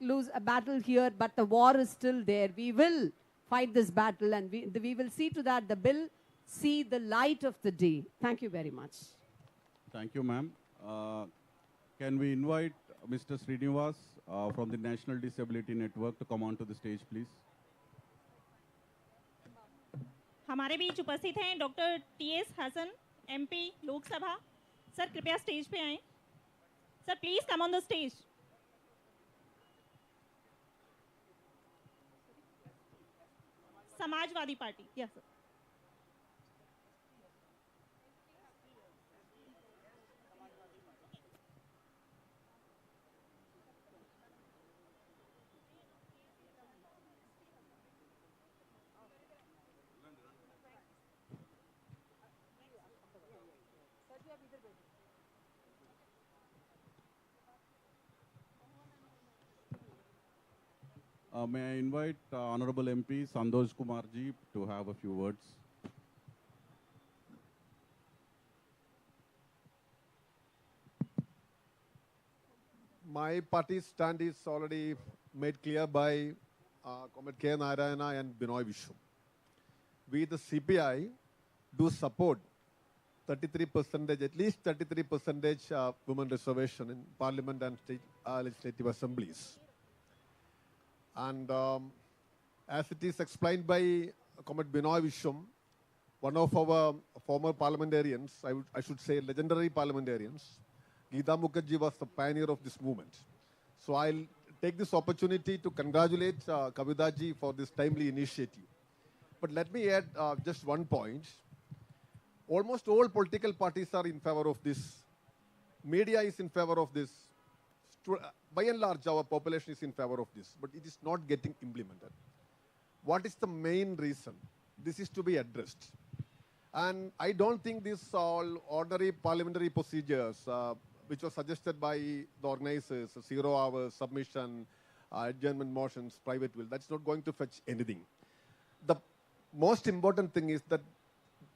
lose a battle here, but the war is still there. We will fight this battle, and we will see to that the bill see the light of the day. Thank you very much. Thank you, ma'am. Can we invite Mr. Srinivas from the National Disability Network to come on to the stage, please? हमारे बीच उपस्थित हैं doctor TS Hasan, MP Lok Sabha. Sir कृपया stage पे आएं। Sir please come on the stage. Samajwadi Party, yes sir. May I invite Honorable MP Santosh Kumar ji to have a few words. My party's stand is already made clear by Comrade K. Narayana and Binoy Vishnu. We, the CPI, do support 33%, at least 33% women reservation in Parliament and state legislative assemblies. And as it is explained by Comrade Binoy Vishnu, one of our former parliamentarians, I should say legendary parliamentarians, Geeta Mukherjee was the pioneer of this movement. So I'll take this opportunity to congratulate Kavitha ji for this timely initiative. But let me add just one point. Almost all political parties are in favor of this. Media is in favor of this. By and large, our population is in favor of this, but it is not getting implemented. What is the main reason? This is to be addressed. And I don't think these all ordinary parliamentary procedures, which were suggested by the organizers, 0 hours, submission, adjournment motions, private will, that's not going to fetch anything. The most important thing is that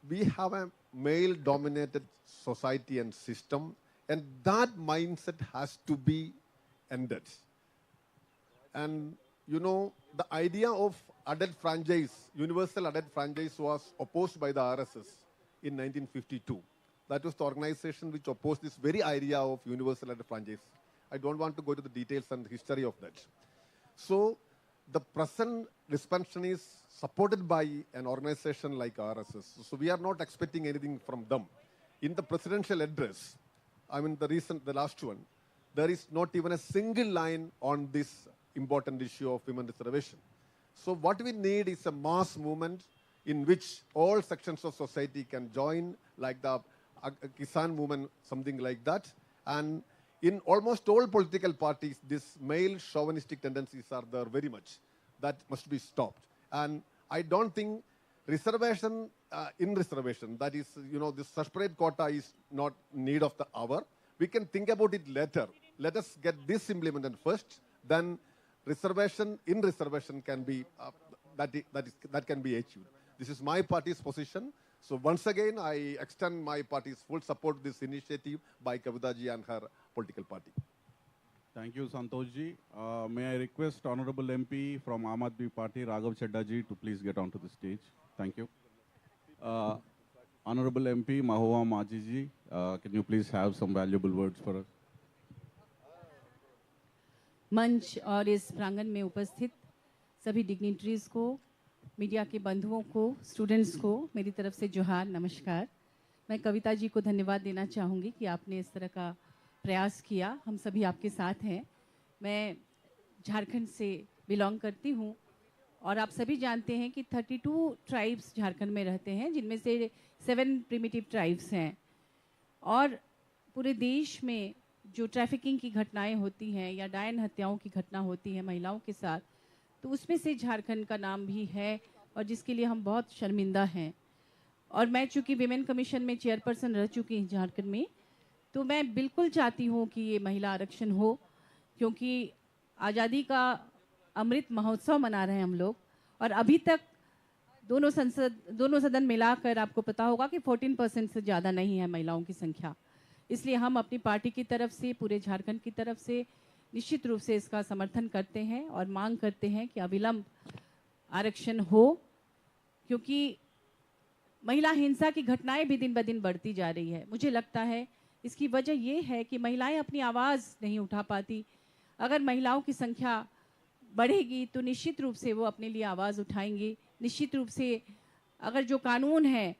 we have a male-dominated society and system, and that mindset has to be ended. And the idea of adult franchise, universal adult franchise, was opposed by the RSS in 1952. That was the organization which opposed this very idea of universal adult franchise. I don't want to go to the details and the history of that. So the present dispensation is supported by an organization like RSS. So we are not expecting anything from them. In the presidential address, the last one, there is not even a single line on this important issue of women reservation. So what we need is a mass movement in which all sections of society can join, like the Kisan movement, something like that. And in almost all political parties, this male chauvinistic tendencies are there very much. That must be stopped. And I don't think reservation in reservation, that is, this separate quota is not need of the hour. We can think about it later. Let us get this implemented first, then reservation in reservation can be, that can be achieved. This is my party's position. So once again, I extend my party's full support to this initiative by Kavitha ji and her political party. Thank you, Santosh ji. May I request Honorable MP from Aam Aadmi Party, Raghav Chadda ji, to please get onto the stage. Thank you. Honorable MP Mahua Maji ji, can you please have some valuable words for us? मंच और इस प्रांगण में उपस्थित सभी dignitaries को, media के बंधुओं को, स्टूडेंट्स को मेरी तरफ से जोहार, नमस्कार। मैं कविता जी को धन्यवाद देना चाहूँगी कि आपने इस तरह का प्रयास किया। हम सभी आपके साथ हैं। मैं झारखंड से बिलोंग करती हूँ और आप सभी जानते हैं कि 32 ट्राइब्स झारखंड में रहते हैं, जिनमें से 7 प्रिमिटिव ट्राइब्स हैं। और पूरे देश में जो ट्रैफिकिंग की घटनाएं होती हैं या डायन हत्याओं की घटना होती है महिलाओं के साथ, तो उसमें से झारखंड का नाम भी है और जिसके लिए हम बहुत शर्मिंदा हैं। और मैं चूँकि विमेन कमीशन में चेयरपर्सन रह चुकी हूँ झारखंड में, तो मैं बिल्कुल चाहती हूँ कि ये महिला आरक्षण हो, क्योंकि आज़ादी का अमृत महोत्सव मना रहे हैं हम लोग। और अभी तक दोनों सदन मिलाकर आपको पता होगा कि 14% से ज़्यादा नहीं है महिलाओं की संख्या। इसलिए हम अपनी पार्टी की तरफ से, पूरे झारखंड की तरफ से निश्चित रूप से इसका समर्थन करते हैं और मांग करते हैं कि अविलंब आरक्षण हो, क्योंकि महिला हिंसा की घटनाएं भी दिन ब दिन बढ़ती जा रही है। मुझे लगता है इसकी वजह ये है कि महिलाएं अपनी आवाज़ नहीं उठा पाती। अगर महिलाओं की संख्या बढ़ेगी तो निश्चित रूप से वो अपने लिए आवाज़ उठाएंगी। निश्चित रूप से अगर जो कानून है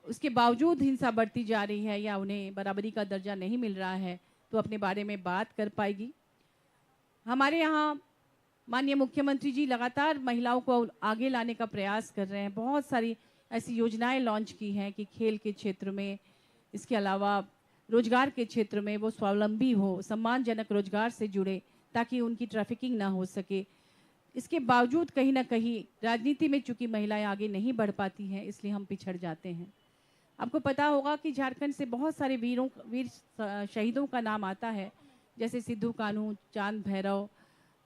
उसके बावजूद हिंसा बढ़ती जा रही है या उन्हें बराबरी का दर्जा नहीं मिल रहा है, तो अपने बारे में बात कर पाएगी। हमारे यहाँ माननीय मुख्यमंत्री जी लगातार महिलाओं को आगे लाने का प्रयास कर रहे हैं। बहुत सारी ऐसी योजनाएं लॉन्च की हैं कि खेल के क्षेत्र में, इसके अलावा रोजगार के क्षेत्र में वो स्वावलंबी हो, सम्मानजनक रोजगार से जुड़े, ताकि उनकी ट्रैफिकिंग ना हो सके। इसके बावजूद कहीं ना कहीं राजनीति में चूंकि महिलाएं आगे नहीं बढ़ पाती हैं, इसलिए हम पिछड़ जाते हैं। आपको पता होगा कि झारखंड से बहुत सारे वीर शहीदों का नाम आता है, जैसे सिद्धू कान्हू, चांद भैरव,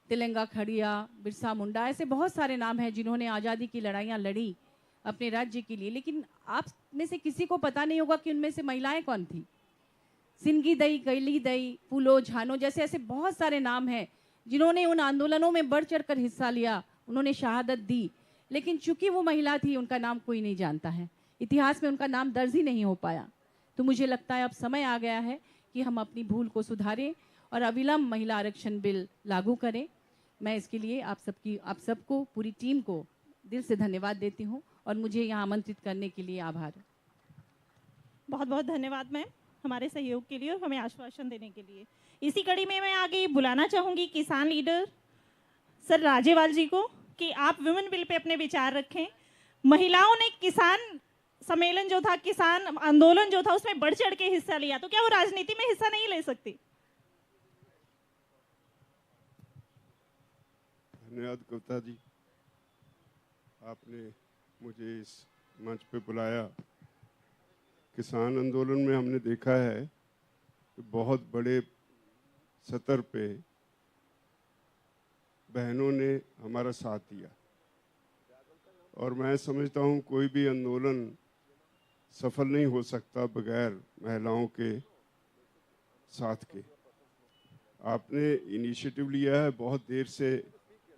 तिलंगा खड़िया, बिरसा मुंडा, ऐसे बहुत सारे नाम हैं जिन्होंने आज़ादी की लड़ाइयाँ लड़ी अपने राज्य के लिए। लेकिन आप में से किसी को पता नहीं होगा कि उनमें से महिलाएं कौन थी। सिंगी दई, कैली दई, फूलो झानो जैसे ऐसे बहुत सारे नाम हैं जिन्होंने उन आंदोलनों में बढ़ चढ़कर हिस्सा लिया, उन्होंने शहादत दी, लेकिन चूंकि वो महिला थी उनका नाम कोई नहीं जानता है, इतिहास में उनका नाम दर्ज ही नहीं हो पाया। तो मुझे लगता है अब समय आ गया है कि हम अपनी भूल को सुधारें और अविलंब महिला आरक्षण बिल लागू करें। मैं इसके लिए आप सबको, पूरी टीम को दिल से धन्यवाद देती हूँ और मुझे यहाँ आमंत्रित करने के लिए आभार। बहुत बहुत धन्यवाद मैम हमारे सहयोग के लिए और हमें आश्वासन देने के लिए। इसी कड़ी में मैं आगे बुलाना चाहूँगी किसान लीडर सर राजेवाल जी को कि आप विमेन बिल पे अपने विचार रखें। महिलाओं ने किसान सम्मेलन जो था, किसान आंदोलन जो था, उसमें बढ़ चढ़ के हिस्सा लिया, तो क्या वो राजनीति में हिस्सा नहीं ले सकती? धन्यवाद कविता जी, आपने मुझे इस मंच पे बुलाया। किसान आंदोलन में हमने देखा है कि बहुत बड़े सतर पे बहनों ने हमारा साथ दिया और मैं समझता हूँ कोई भी आंदोलन सफल नहीं हो सकता बगैर महिलाओं के साथ के। आपने इनिशिएटिव लिया है, बहुत देर से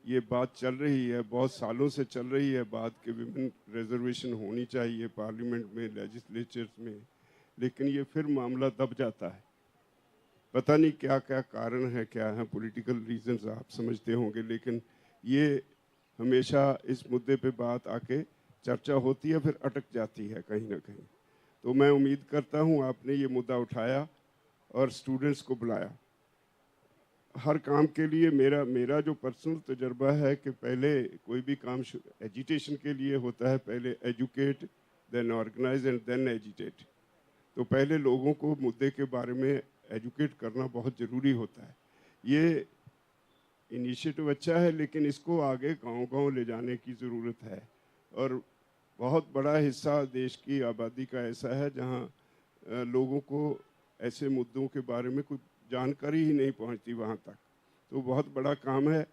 ये बात चल रही है, बहुत सालों से चल रही है बात कि विमेन रिजर्वेशन होनी चाहिए पार्लियामेंट में, लेजिस्लेचर्स में, लेकिन ये फिर मामला दब जाता है। पता नहीं क्या क्या कारण है, क्या है, पॉलिटिकल रीजंस आप समझते होंगे, लेकिन ये हमेशा इस मुद्दे पे बात आके चर्चा होती है फिर अटक जाती है कहीं ना कहीं। तो मैं उम्मीद करता हूँ आपने ये मुद्दा उठाया और स्टूडेंट्स को बुलाया। हर काम के लिए मेरा जो पर्सनल तजर्बा है कि पहले कोई भी काम एजुटेशन के लिए होता है, पहले educate, then organise and then agitate. तो पहले लोगों को मुद्दे के बारे में एजुकेट करना बहुत ज़रूरी होता है। ये इनिशिएटिव अच्छा है, लेकिन इसको आगे गांव-गांव ले जाने की ज़रूरत है। और बहुत बड़ा हिस्सा देश की आबादी का ऐसा है जहां लोगों को ऐसे मुद्दों के बारे में कुछ जानकारी ही नहीं पहुंचती वहां तक। तो बहुत बड़ा काम है।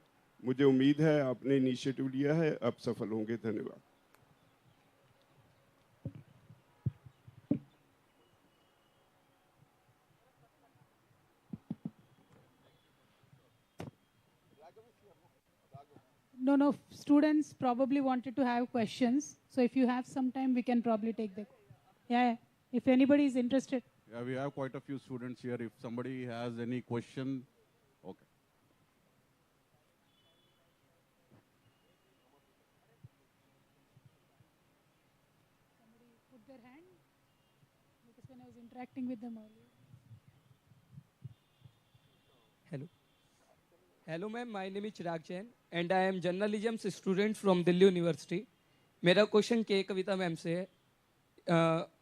मुझे उम्मीद है आपने इनिशिएटिव लिया है, आप सफल होंगे। धन्यवाद। No, students probably wanted to have questions. So if you have some time, we can probably take the. Yeah. If anybody is interested. Yeah, we have quite a few students here. If somebody has any question, okay. Somebody put their hand because when I was interacting with them earlier. Hello. Hello, ma'am. My name is Chirag Jain, and I am journalism student from Delhi University. मेरा question के कविता ma'am से है।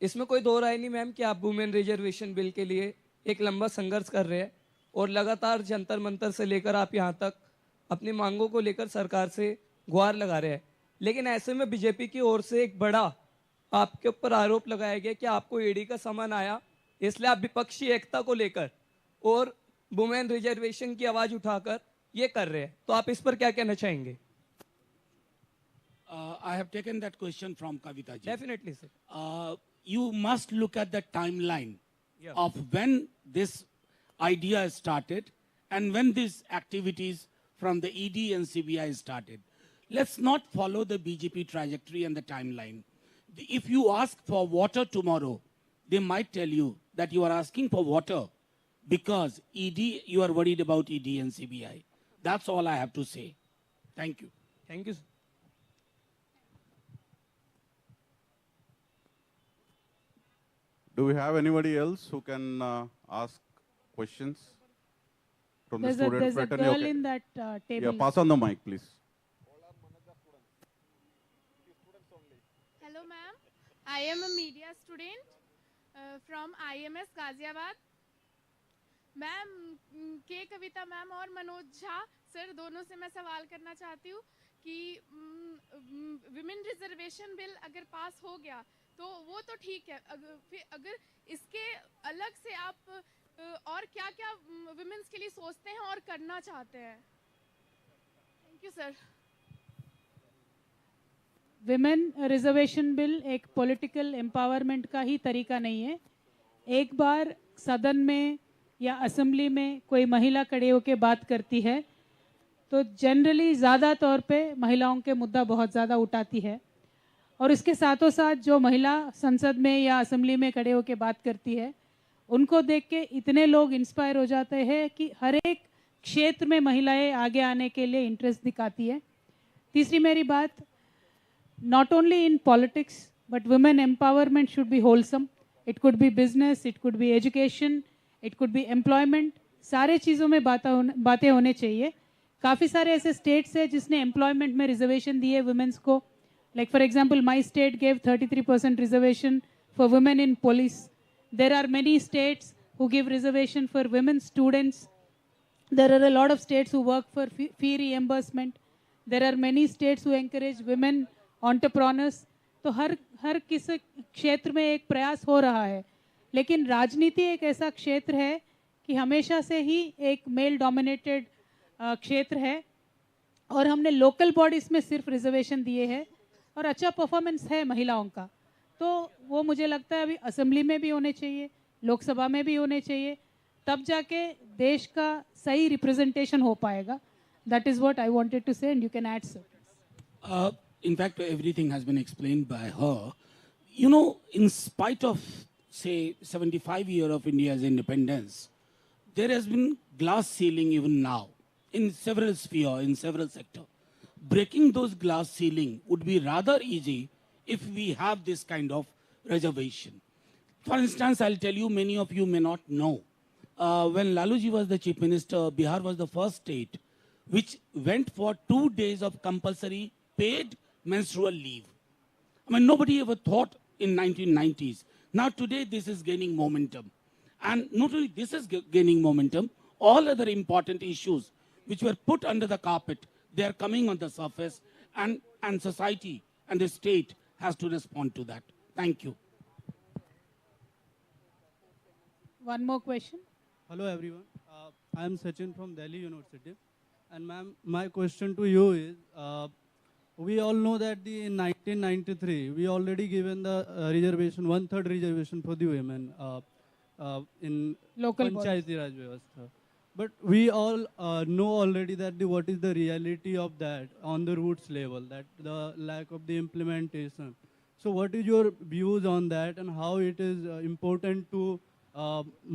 इसमें कोई दो राय नहीं ma'am कि आप वुमेन रिजर्वेशन बिल के लिए एक लंबा संघर्ष कर रहे हैं और लगातार जंतर मंतर से लेकर आप यहाँ तक अपनी मांगों को लेकर सरकार से गुहार लगा रहे हैं। लेकिन ऐसे में बीजेपी की ओर से एक बड़ा आपके ऊपर आरोप लगाया गया कि आपको ईडी का सामान आया, इसलिए आप विपक्षी एकता को लेकर और वुमेन रिजर्वेशन की आवाज उठाकर ये कर रहे हैं। तो आप इस पर क्या कहना चाहेंगे? I have taken that question from Kavitha ji. Definitely, sir. You must look at the timeline Yeah. of when this idea started and when these activities from the ED and CBI started. Let's not follow the BJP trajectory and the timeline. If you ask for water tomorrow, they might tell you that you are asking for water because ED, you are worried about ED and CBI. That's all I have to say. Thank you. Thank you, sir. Do we have anybody else who can ask questions from There's the student a fraternity? girl Okay. in that table. Yeah, pass on the mic, please. Hello, ma'am. I am a media student from IMS Ghaziabad. Ma'am के कविता ma'am और Manoj Jha sir दोनों से मैं सवाल करना चाहती हूँ कि विमेन रिजर्वेशन बिल अगर पास हो गया तो वो तो ठीक है, अगर इसके अलग से आप और क्या क्या विमेन्स के लिए सोचते हैं और करना चाहते हैं? Thank you sir. Women reservation bill एक पॉलिटिकल एम्पावरमेंट का ही तरीका नहीं है। एक बार सदन में या असेंबली में कोई महिला खड़े होकर बात करती है तो जनरली ज़्यादा तौर पे महिलाओं के मुद्दा बहुत ज़्यादा उठाती है, और इसके साथों साथ जो महिला संसद में या असेंबली में खड़े होकर बात करती है उनको देख के इतने लोग इंस्पायर हो जाते हैं कि हर एक क्षेत्र में महिलाएं आगे आने के लिए इंटरेस्ट दिखाती है। तीसरी मेरी बात, not only in politics but women empowerment should be wholesome. It could be business, it could be education, it could be employment. सारे चीज़ों में बातें होने चाहिए। काफ़ी सारे ऐसे स्टेट्स हैं जिसने एम्प्लॉयमेंट में रिजर्वेशन दिए वुमेन्स को। Like for example, my state gave 33% reservation for women in police. There are many states who give reservation for women students. There are a lot of states who work for fee reimbursement. There are many states who encourage women entrepreneurs. तो हर किस क्षेत्र में एक प्रयास हो रहा है, लेकिन राजनीति एक ऐसा क्षेत्र है कि हमेशा से ही एक मेल डोमिनेटेड क्षेत्र है, और हमने लोकल बॉडीज में सिर्फ रिजर्वेशन दिए हैं और अच्छा परफॉर्मेंस है महिलाओं का। तो वो मुझे लगता है अभी असेंबली में भी होने चाहिए, लोकसभा में भी होने चाहिए, तब जाके देश का सही रिप्रेजेंटेशन हो पाएगा। That is what I wanted to say, and you can add sir. In fact, everything has been explained by her. You know, in spite of, say, 75 years of India's independence, there has been glass ceiling even now in several spheres, in several sectors. Breaking those glass ceiling would be rather easy if we have this kind of reservation. For instance, I'll tell you, many of you may not know. When Laluji was the chief minister, Bihar was the first state which went for 2 days of compulsory paid menstrual leave. I mean, nobody ever thought in 1990s. Now today this is gaining momentum. And not only this is gaining momentum, all other important issues which were put under the carpet, they are coming on the surface, and society and the state has to respond to that. Thank you. One more question. Hello everyone. I am Sachin from Delhi University. And ma'am, my question to you is, we all know that in 1993, we already given the reservation, 1/3 reservation for the women in Local Panchayati Raj Vyavastha. But we all know already that what is the reality of that on the roots level, that the lack of the implementation. So what is your views on that, and how it is important to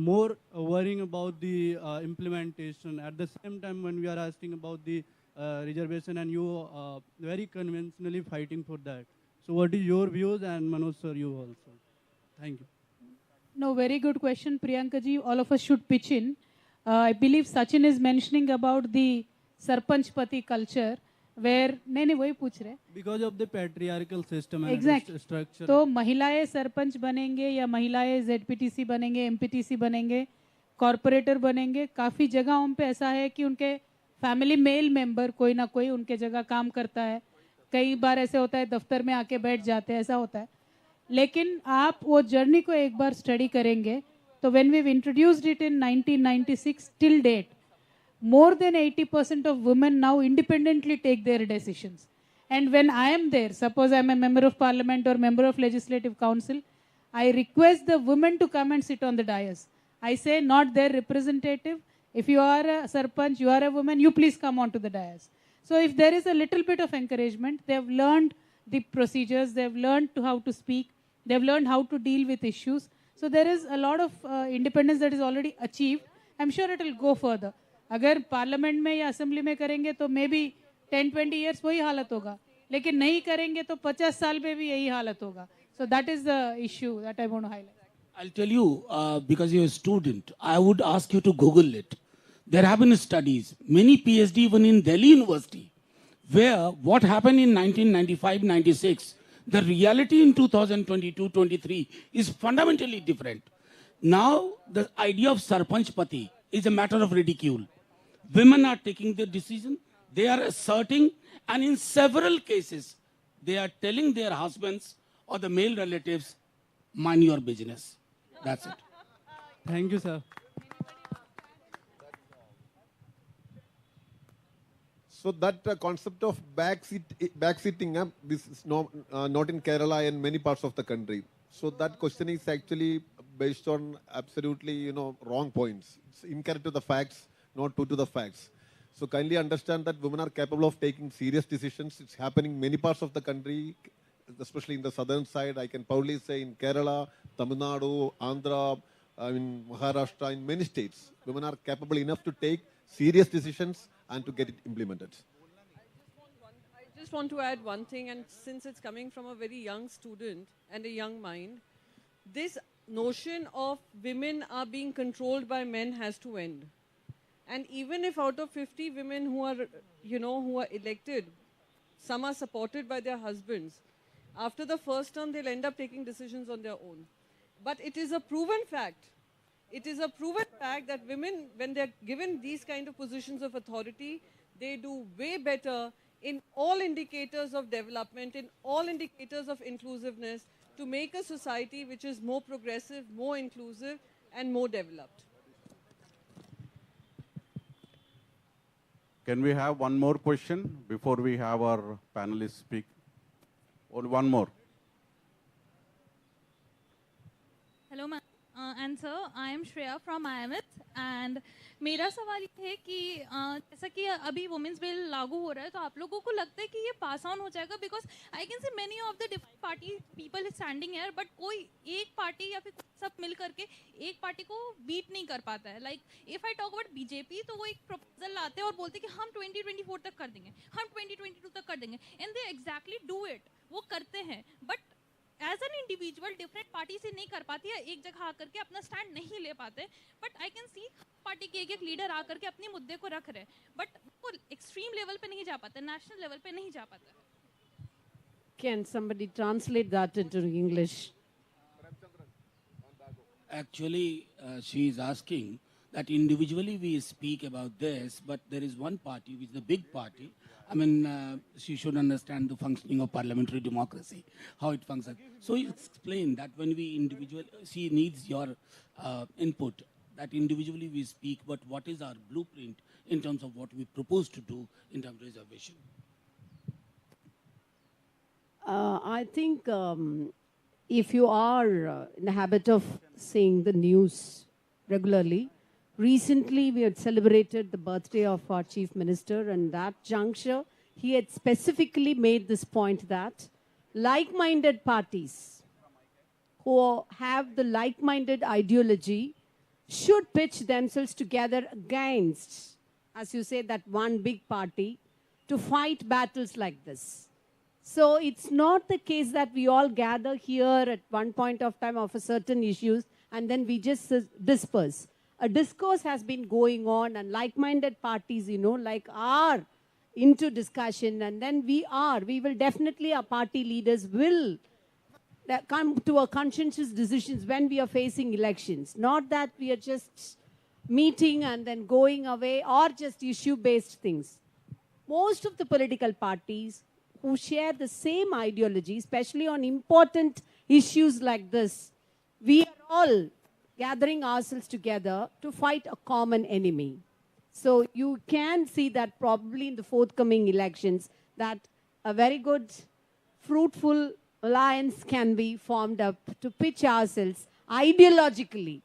more worrying about the implementation at the same time when we are asking about the reservation, and you very conventionally fighting for that. So what is your views, and Manoj sir, you also. Thank you. No, very good question, Priyanka ji. All of us should pitch in. I believe Sachin is mentioning about the Sarpanchpati culture, where नहीं वही पूछ रहे. Because of the patriarchal system and Exactly. structure. तो महिलाएं सरपंच बनेंगे या महिलाएं ZPTC बनेंगे, MPTC बनेंगे, कॉर्पोरेटर बनेंगे. काफ़ी जगहों पे ऐसा है कि उनके फैमिली मेल मेंबर कोई ना कोई उनके जगह काम करता है. कई बार ऐसे होता है दफ्तर में आके बैठ जाते हैं, ऐसा होता है. लेकिन आप वो जर्नी को एक बार स्टडी करेंगे तो when we've introduced it in 1996 till date, more than 80% of women now independently take their decisions. And when I am there, suppose I'm a member of parliament or member of legislative council, I request the women to come and sit on the dais. I say, not their representative. If you are a sarpanch, you are a woman, you please come onto the dais. So if there is a little bit of encouragement, they have learned the procedures, they have learned how to speak, they have learned how to deal with issues. So there is a lot of independence that is already achieved. I'm sure it will go further. अगर parliament में या assembly में करेंगे तो may be 10-20 years वही हालत होगा, लेकिन नहीं करेंगे तो 50 साल में भी यही हालत होगा. So that is the issue that I want to highlight. I'll tell you, because you're a student, I would ask you to Google it. There have been studies, many PhD even in Delhi University, where what happened in 1995-96, the reality in 2022-23 is fundamentally different. Now, the idea of Sarpanchpati is a matter of ridicule. Women are taking the decision, they are asserting, and in several cases, they are telling their husbands or the male relatives, mind your business. That's it. Thank you, sir. So that concept of backseating, this is not in Kerala and many parts of the country. So that question is actually based on absolutely wrong points. It's incorrect to the facts, not true to the facts. So kindly understand that women are capable of taking serious decisions. It's happening in many parts of the country, especially in the southern side. I can proudly say in Kerala, Tamil Nadu, Andhra, in Maharashtra, in many states, women are capable enough to take serious decisions and to get it implemented. I just want to add one thing, and since it's coming from a very young student and a young mind, this notion of women are being controlled by men has to end. And even if out of 50 women who are, who are elected, some are supported by their husbands, after the first term, they'll end up taking decisions on their own. But it is a proven fact. It is a proven fact that women, when they're given these kind of positions of authority, they do way better in all indicators of development, in all indicators of inclusiveness, to make a society which is more progressive, more inclusive, and more developed. Can we have one more question before we have our panelists speak? Or one more. Hello, ma'am. And sir, I am Shreya from IMS, and मेरा सवाल ये है कि जैसा कि अभी women's bill लागू हो रहा है, तो आप लोगों को लगता है कि ये पास ऑन हो जाएगा? Because I can see many of the different party people standing here, but कोई एक पार्टी या फिर सब मिल करके एक पार्टी को बीट नहीं कर पाता है. Like if I talk about BJP, तो वो एक प्रपोजल लाते हैं और बोलते हैं कि हम 2024 तक कर देंगे, हम 2022 तक कर देंगे, and they exactly do it. वो करते हैं, but as an individual different party से नहीं कर पाती है, एक जगह आकर के अपना स्टैंड नहीं ले पाते. But I can see party के एक लीडर आकर के अपने मुद्दे को रख रहे हैं, बट वो एक्सट्रीम लेवल पे नहीं जा पाते, नेशनल लेवल पे नहीं जा पाता. Can somebody translate that into English? Actually, she is asking that individually we speak about this, but there is one party, which is the big party. I mean, she should understand the functioning of parliamentary democracy, how it functions. So you explain that when we individual, she needs your input, that individually we speak, but what is our blueprint in terms of what we propose to do in terms of reservation? I think if you are in the habit of seeing the news regularly, recently we had celebrated the birthday of our Chief Minister, and that juncture, he had specifically made this point that like-minded parties who have the like-minded ideology should pitch themselves together against, as you say, that one big party to fight battles like this. So it's not the case that we all gather here at one point of time of a certain issues and then we just disperse. A discourse has been going on, and like-minded parties, you know, like are into discussion, and then we will definitely, our party leaders will come to a conscientious decisions when we are facing elections. Not that we are just meeting and then going away or just issue-based things. Most of the political parties who share the same ideology, especially on important issues like this, we are all gathering ourselves together to fight a common enemy. So you can see that probably in the forthcoming elections that a very good, fruitful alliance can be formed up to pitch ourselves ideologically.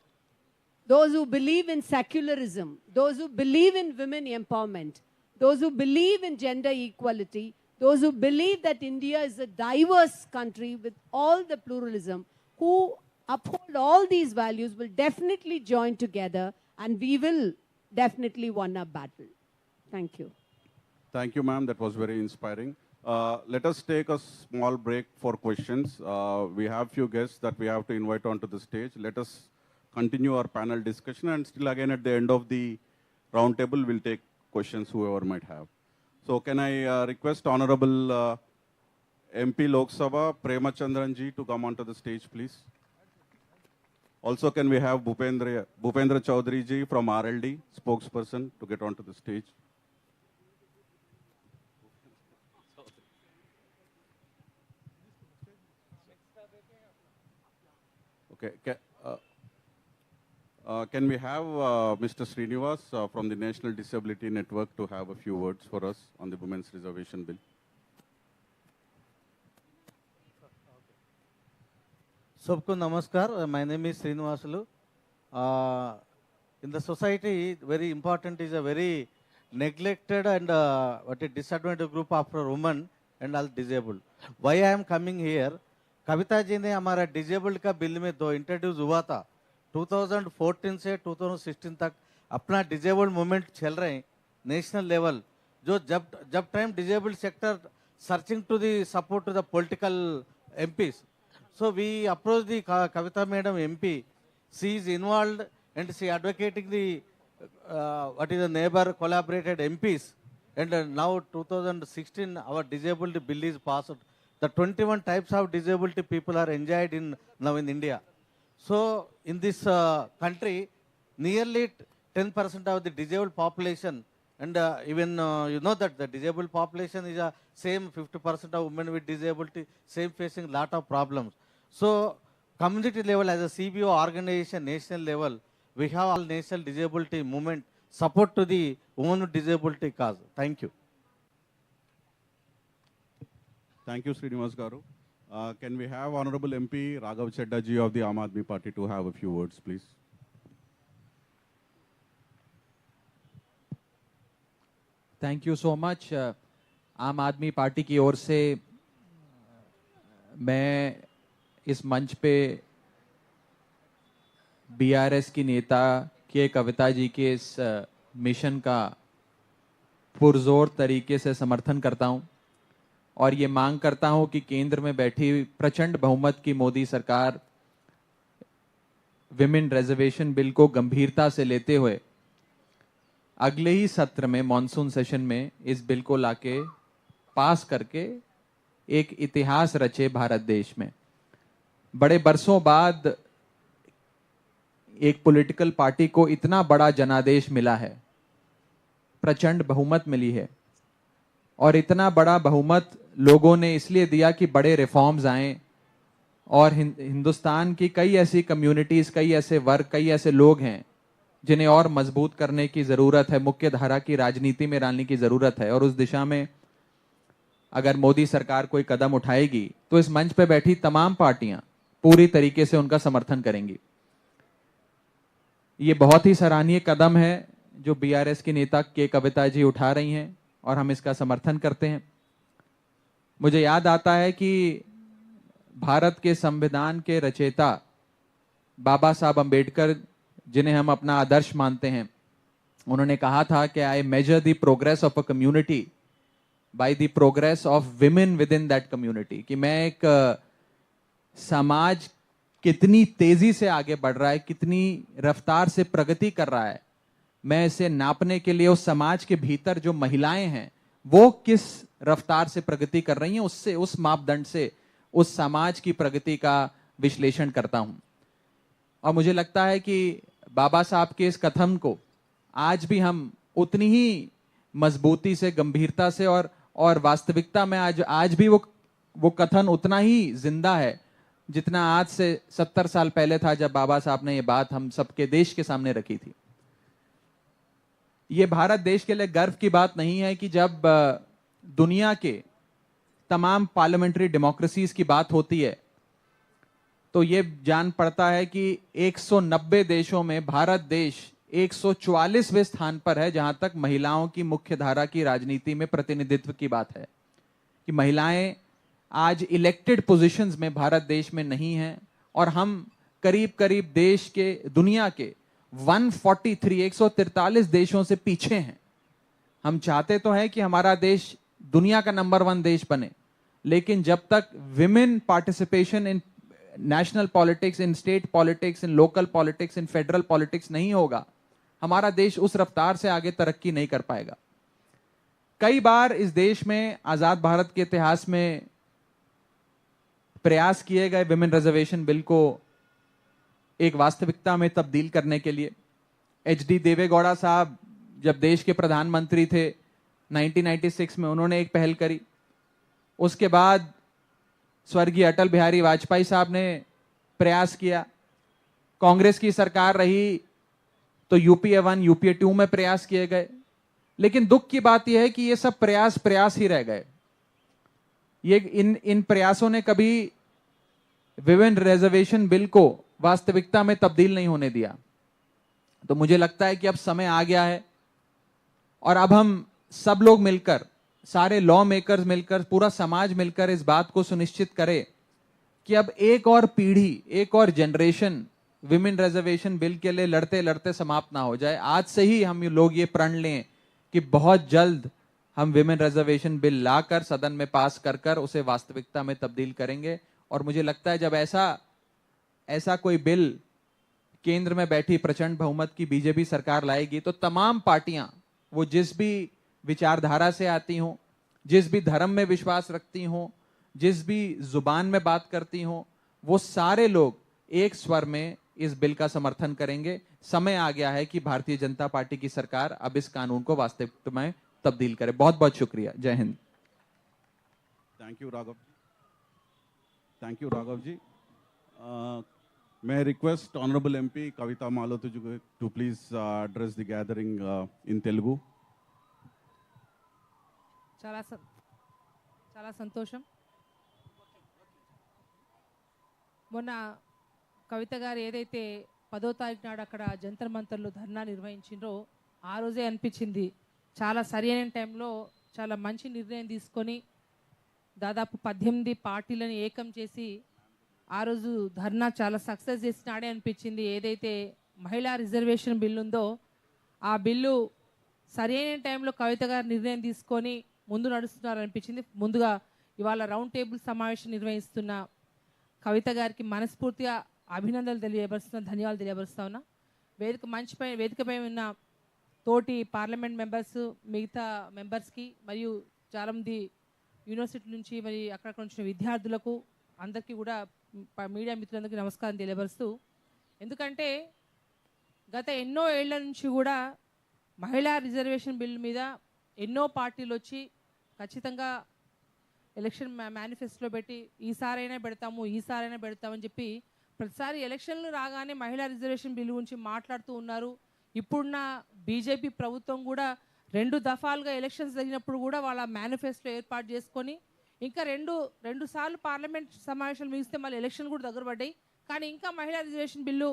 Those who believe in secularism, those who believe in women empowerment, those who believe in gender equality, those who believe that India is a diverse country with all the pluralism, who uphold all these values will definitely join together, and we will definitely win a battle. Thank you. Thank you, ma'am. That was very inspiring. Let us take a small break for questions. We have few guests that we have to invite onto the stage. Let us continue our panel discussion, and still again at the end of the round table, we'll take questions whoever might have. So can I request Honorable MP Lok Sabha Premachandran ji to come onto the stage, please? Also, can we have Bhupendra Chaudhary ji from RLD, spokesperson, to get onto the stage? Okay. Can we have Mr. Srinivas from the National Disability Network to have a few words for us on the Women's Reservation Bill? सबको नमस्कार. My name is Srinivasulu. In the society, very important is a very neglected and what a disadvantaged group after women and all disabled. Why I am coming here? Kavita ji ने हमारा disabled का bill में दो introduce हुआ था. 2014 से 2016 तक अपना डिजेबल्ड मूवमेंट चल रहे हैं नेशनल लेवल. जो जब time disabled sector searching to the support to the political MPs. So we approached the Kavitha Madam MP. She is involved and she advocating the what is the neighbor collaborated MPs. And now 2016 our disabled bill is passed. The 21 types of disability people are enjoyed now in India. So in this country, nearly 10% of the disabled population, and even you know that the disabled population is same 50% of women with disability, same facing lot of problems. So community level as a CBO organization, national level, we have all national disability movement support to the women with disability cause. Thank you. Thank you, Srinivas Garu. Can we have Honorable MP Raghav Chedda ji of the Aam Aadmi Party to have a few words, please? Thank you so much. आम आदमी party की ओर से मैं इस मंच पे BRS की नेता के कविता जी के इस मिशन का पुरजोर तरीके से समर्थन करता हूं और ये मांग करता हूं कि केंद्र में बैठी प्रचंड बहुमत की मोदी सरकार विमेन रिजर्वेशन बिल को गंभीरता से लेते हुए अगले ही सत्र में मॉनसून सेशन में इस बिल को लाके पास करके एक इतिहास रचे भारत देश में. बड़े बरसों बाद एक पॉलिटिकल पार्टी को इतना बड़ा जनादेश मिला है, प्रचंड बहुमत मिली है, और इतना बड़ा बहुमत लोगों ने इसलिए दिया कि बड़े रिफॉर्म्स आए और हिंदुस्तान की कई ऐसी कम्युनिटीज, कई ऐसे वर्ग, कई ऐसे लोग हैं जिन्हें और मजबूत करने की जरूरत है, मुख्य धारा की राजनीति में डालने की जरूरत है। और उस दिशा में अगर मोदी सरकार कोई कदम उठाएगी तो इस मंच पे बैठी तमाम पार्टियां पूरी तरीके से उनका समर्थन करेंगी। ये बहुत ही सराहनीय कदम है जो बीआरएस की नेता के कविता जी उठा रही हैं और हम इसका समर्थन करते हैं। मुझे याद आता है कि भारत के संविधान के रचयिता बाबा साहब अंबेडकर, जिन्हें हम अपना आदर्श मानते हैं, उन्होंने कहा था कि I measure the progress of a community by the progress of women within that community, कि मैं एक समाज कितनी तेजी से आगे बढ़ रहा है, कितनी रफ्तार से प्रगति कर रहा है, मैं इसे नापने के लिए उस समाज के भीतर जो महिलाएं हैं वो किस रफ्तार से प्रगति कर रही हैं, उससे, उस मापदंड से उस समाज की प्रगति का विश्लेषण करता हूं। और मुझे लगता है कि बाबा साहब के इस कथन को आज भी हम उतनी ही मजबूती से, गंभीरता से और वास्तविकता में आज भी वो कथन उतना ही जिंदा है जितना आज से 70 साल पहले था, जब बाबा साहब ने ये बात हम सबके देश के सामने रखी थी। ये भारत देश के लिए गर्व की बात नहीं है कि जब दुनिया के तमाम पार्लियामेंट्री डेमोक्रेसीज की बात होती है तो ये जान पड़ता है कि 190 देशों में भारत देश 144वें स्थान पर है जहां तक महिलाओं की मुख्य धारा की राजनीति में प्रतिनिधित्व की बात है, कि महिलाएं आज इलेक्टेड पोजीशंस में भारत देश में नहीं हैं। और हम करीब करीब देश के, दुनिया के 143 देशों से पीछे हैं। हम चाहते तो हैं कि हमारा देश दुनिया का नंबर 1 देश बने, लेकिन जब तक women participation in national politics, in state politics, in local politics, in federal politics नहीं होगा, हमारा देश उस रफ्तार से आगे तरक्की नहीं कर पाएगा। कई बार इस देश में आजाद भारत के इतिहास में प्रयास किए गए विमेन रिजर्वेशन बिल को एक वास्तविकता में तब्दील करने के लिए। HD देवेगौड़ा साहब जब देश के प्रधानमंत्री थे 1996 में, उन्होंने एक पहल करी। उसके बाद स्वर्गीय अटल बिहारी वाजपेयी साहब ने प्रयास किया। कांग्रेस की सरकार रही तो UPA 1, UPA 2 में प्रयास किए गए, लेकिन दुख की बात यह है कि ये सब प्रयास ही रह गए। ये इन प्रयासों ने कभी विमेन रिजर्वेशन बिल को वास्तविकता में तब्दील नहीं होने दिया। तो मुझे लगता है कि अब समय आ गया है और अब हम सब लोग मिलकर, सारे लॉ मेकर्स मिलकर, पूरा समाज मिलकर इस बात को सुनिश्चित करे कि अब एक और पीढ़ी, एक और जनरेशन विमेन रिजर्वेशन बिल के लिए लड़ते लड़ते समाप्त ना हो जाए। आज से ही हम लोग ये प्रण लें कि बहुत जल्द हम विमेन रिजर्वेशन बिल लाकर सदन में पास कर उसे वास्तविकता में तब्दील करेंगे। और मुझे लगता है जब ऐसा कोई बिल केंद्र में बैठी प्रचंड बहुमत की बीजेपी सरकार लाएगी तो तमाम पार्टियां, वो जिस भी विचारधारा से आती हों, जिस भी धर्म में विश्वास रखती हों, जिस भी जुबान में बात करती हों, वो सारे लोग एक स्वर में इस बिल का समर्थन करेंगे। समय आ गया है कि भारतीय जनता पार्टी की सरकार अब इस कानून को वास्तविकता में तब्दील करे। बहुत बहुत शुक्रिया। Jai Hind. Thank you Raghav ji. May I request Honorable MP Kavitha Malothu to please address the gathering in Telugu. చాలా సంతోషం. మొన్న కవిత గారు ఏదైతే 10వ తారీఖు నాడు అక్కడ జంతర్ మంతర్లో ధర్నా నిర్వహించిండ్రో ఆ రోజే అనిపించింది చాలా సరైన టైంలో చాలా మంచి నిర్ణయం తీసుకొని దాదాపు 18 పార్టీలను ఏకం చేసి ఆ రోజు ధర్నా చాలా సక్సెస్ చేసినాడే అనిపించింది. ఏదైతే మహిళా రిజర్వేషన్ బిల్లు ఉందో ఆ బిల్లు సరైన టైంలో కవిత గారు నిర్ణయం తీసుకొని ముందు నడుస్తున్నారు అనిపించింది. ముందుగా ఇవాళ రౌండ్ టేబుల్ సమావేశం నిర్వహిస్తున్న కవిత గారికి మనస్ఫూర్తిగా అభినందనలు తెలియపరుస్తున్నా, ధన్యవాదాలు తెలియపరుస్తా ఉన్నా. వేదికపై ఉన్న తోటి పార్లమెంట్ మెంబర్స్, మిగతా మెంబర్స్కి మరియు చాలామంది యూనివర్సిటీ నుంచి మరి అక్కడక్కడ వచ్చిన విద్యార్థులకు అందరికీ కూడా మీడియా మిత్రులందరికీ నమస్కారం తెలియపరుస్తూ, ఎందుకంటే గత ఎన్నో ఏళ్ల నుంచి కూడా మహిళా రిజర్వేషన్ బిల్ మీద ఎన్నో పార్టీలు వచ్చి ఖచ్చితంగా ఎలక్షన్ మేనిఫెస్టోలో పెట్టి ఈసారైనా పెడతామని చెప్పి ప్రతిసారి ఎలక్షన్లు రాగానే మహిళా రిజర్వేషన్ బిల్ గురించి మాట్లాడుతూ ఉన్నారు. ఇప్పుడున్న బీజేపీ ప్రభుత్వం కూడా 2 దఫాలుగా ఎలక్షన్స్ జరిగినప్పుడు కూడా వాళ్ళ మేనిఫెస్టో ఏర్పాటు చేసుకొని ఇంకా రెండు సార్లు పార్లమెంట్ సమావేశాలు ముగిస్తే మళ్ళీ ఎలక్షన్ కూడా దగ్గర పడ్డాయి. కానీ ఇంకా మహిళా రిజర్వేషన్ బిల్లు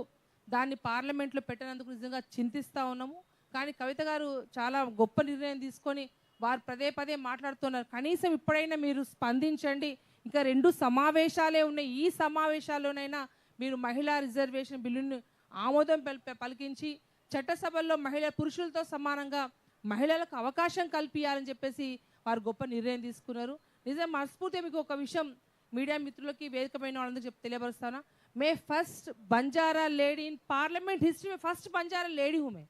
దాన్ని పార్లమెంట్లో పెట్టినందుకు నిజంగా చింతిస్తూ ఉన్నాము. కానీ కవిత గారు చాలా గొప్ప నిర్ణయం తీసుకొని వారు పదే మాట్లాడుతున్నారు. కనీసం ఇప్పుడైనా మీరు స్పందించండి. ఇంకా 2 సమావేశాలే ఉన్నాయి. ఈ సమావేశాల్లోనైనా మీరు మహిళా రిజర్వేషన్ బిల్లును ఆమోదం పలికించి చట్టసభల్లో పురుషులతో సమానంగా మహిళలకు అవకాశం కల్పించాలని చెప్పేసి వారు గొప్ప నిర్ణయం తీసుకున్నారు. నిజం మనస్ఫూర్తిగా మీకు ఒక విషయం మీడియా మిత్రులకి వేదికమైన వాళ్ళందరూ తెలియపరుస్తానా, मैं first Banjara lady in parliament history में फर्स्ट बंजारा लेडी हूँ मैं.